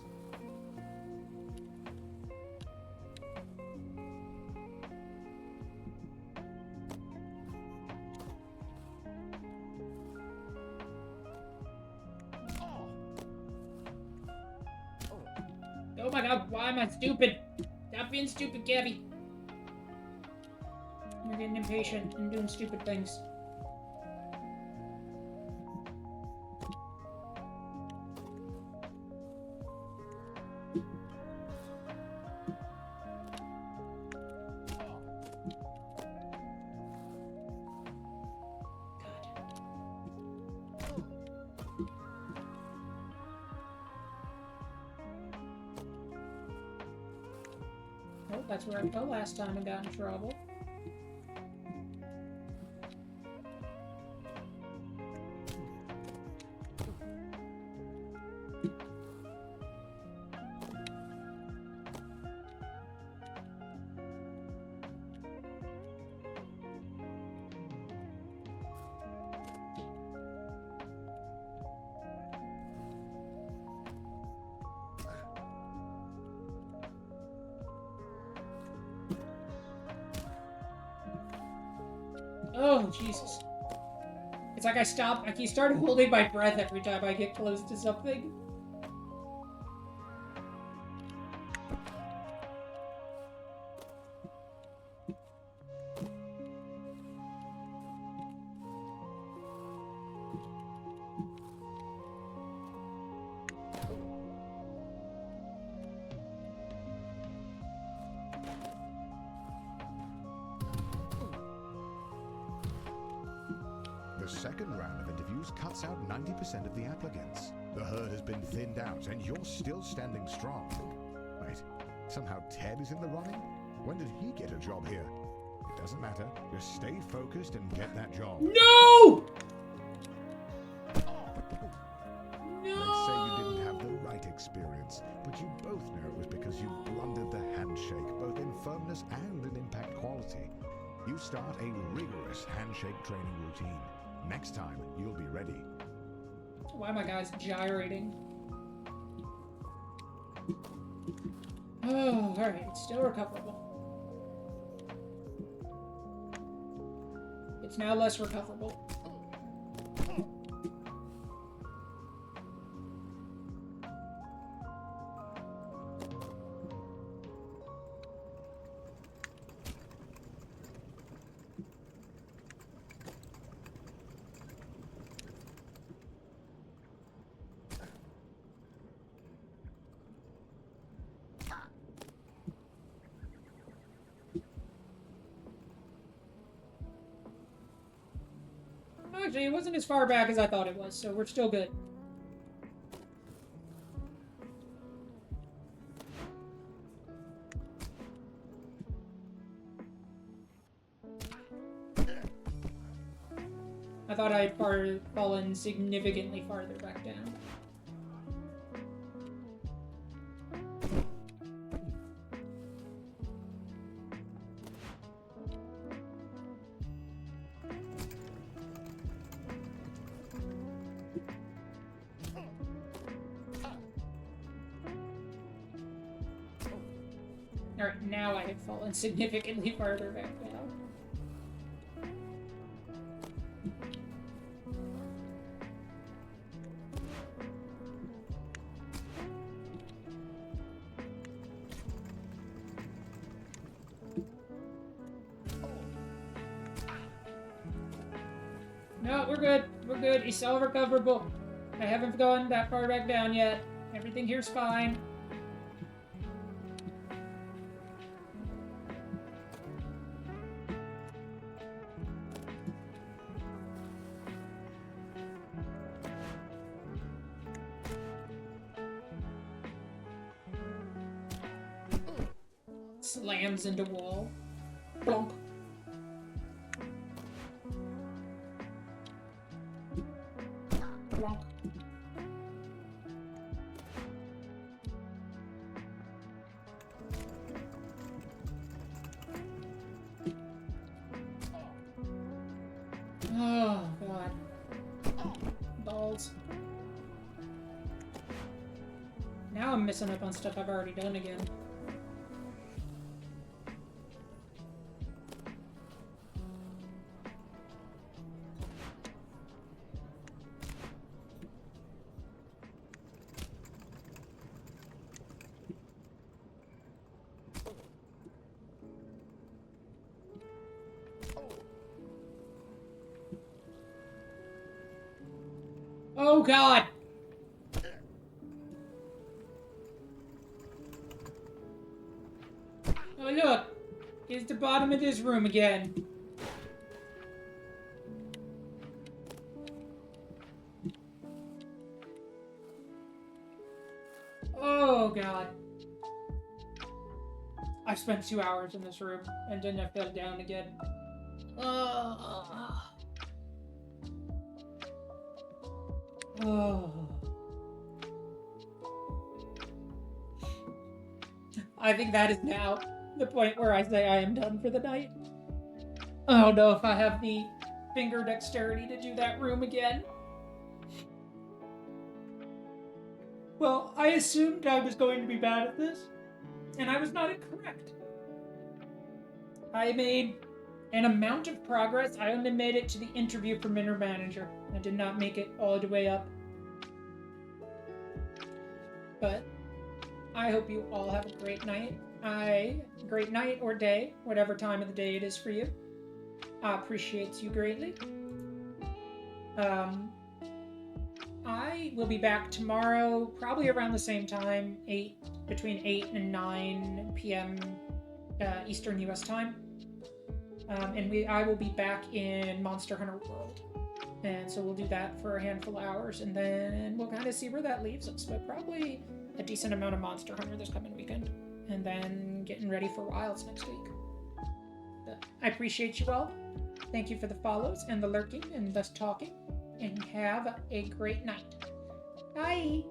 Oh my god, why am I stupid? Stop being stupid, Gabby. You're getting impatient and doing stupid things. Oh, that's where I fell last time and got in trouble. Oh, Jesus. It's like I start holding my breath every time I get close to something. The second round of interviews cuts out 90% of the applicants. The herd has been thinned out, and you're still standing strong. Wait, somehow Ted is in the running? When did he get a job here? It doesn't matter. Just stay focused and get that job. No! Let's say you didn't have the right experience, but you both know it was because you blundered the handshake, both in firmness and in impact quality. You start a rigorous handshake training routine. Next time, you'll be ready. Why are my guys gyrating? Oh, alright, it's still recoverable. It's now less recoverable. Actually, it wasn't as far back as I thought it was, so we're still good. I thought I had fallen significantly farther back down. Alright, now I have fallen significantly farther back down. No, we're good. We're good. It's all recoverable. I haven't gone that far back down yet. Everything here's fine. Slams into wall. Bonk. Bonk. Oh, God. Balls. Now I'm missing up on stuff I've already done again. Oh God! Oh look! Here's the bottom of this room again. Oh God. I spent 2 hours in this room and then I fell down again. Oh. I think that is now the point where I say I am done for the night. I don't know if I have the finger dexterity to do that room again. Well, I assumed I was going to be bad at this, and I was not incorrect. I made an amount of progress. I only made it to the interview for Minor Manager. I did not make it all the way up. But I hope you all have a great night. Great night or day, whatever time of the day it is for you. I appreciate you greatly. I will be back tomorrow, probably around the same time, between 8 and 9 p.m. Eastern U.S. time. And I will be back in Monster Hunter World. And so we'll do that for a handful of hours, and then we'll kind of see where that leaves us. But probably a decent amount of Monster Hunter this coming weekend. And then getting ready for Wilds next week. But I appreciate you all. Thank you for the follows and the lurking and thus talking. And have a great night. Bye!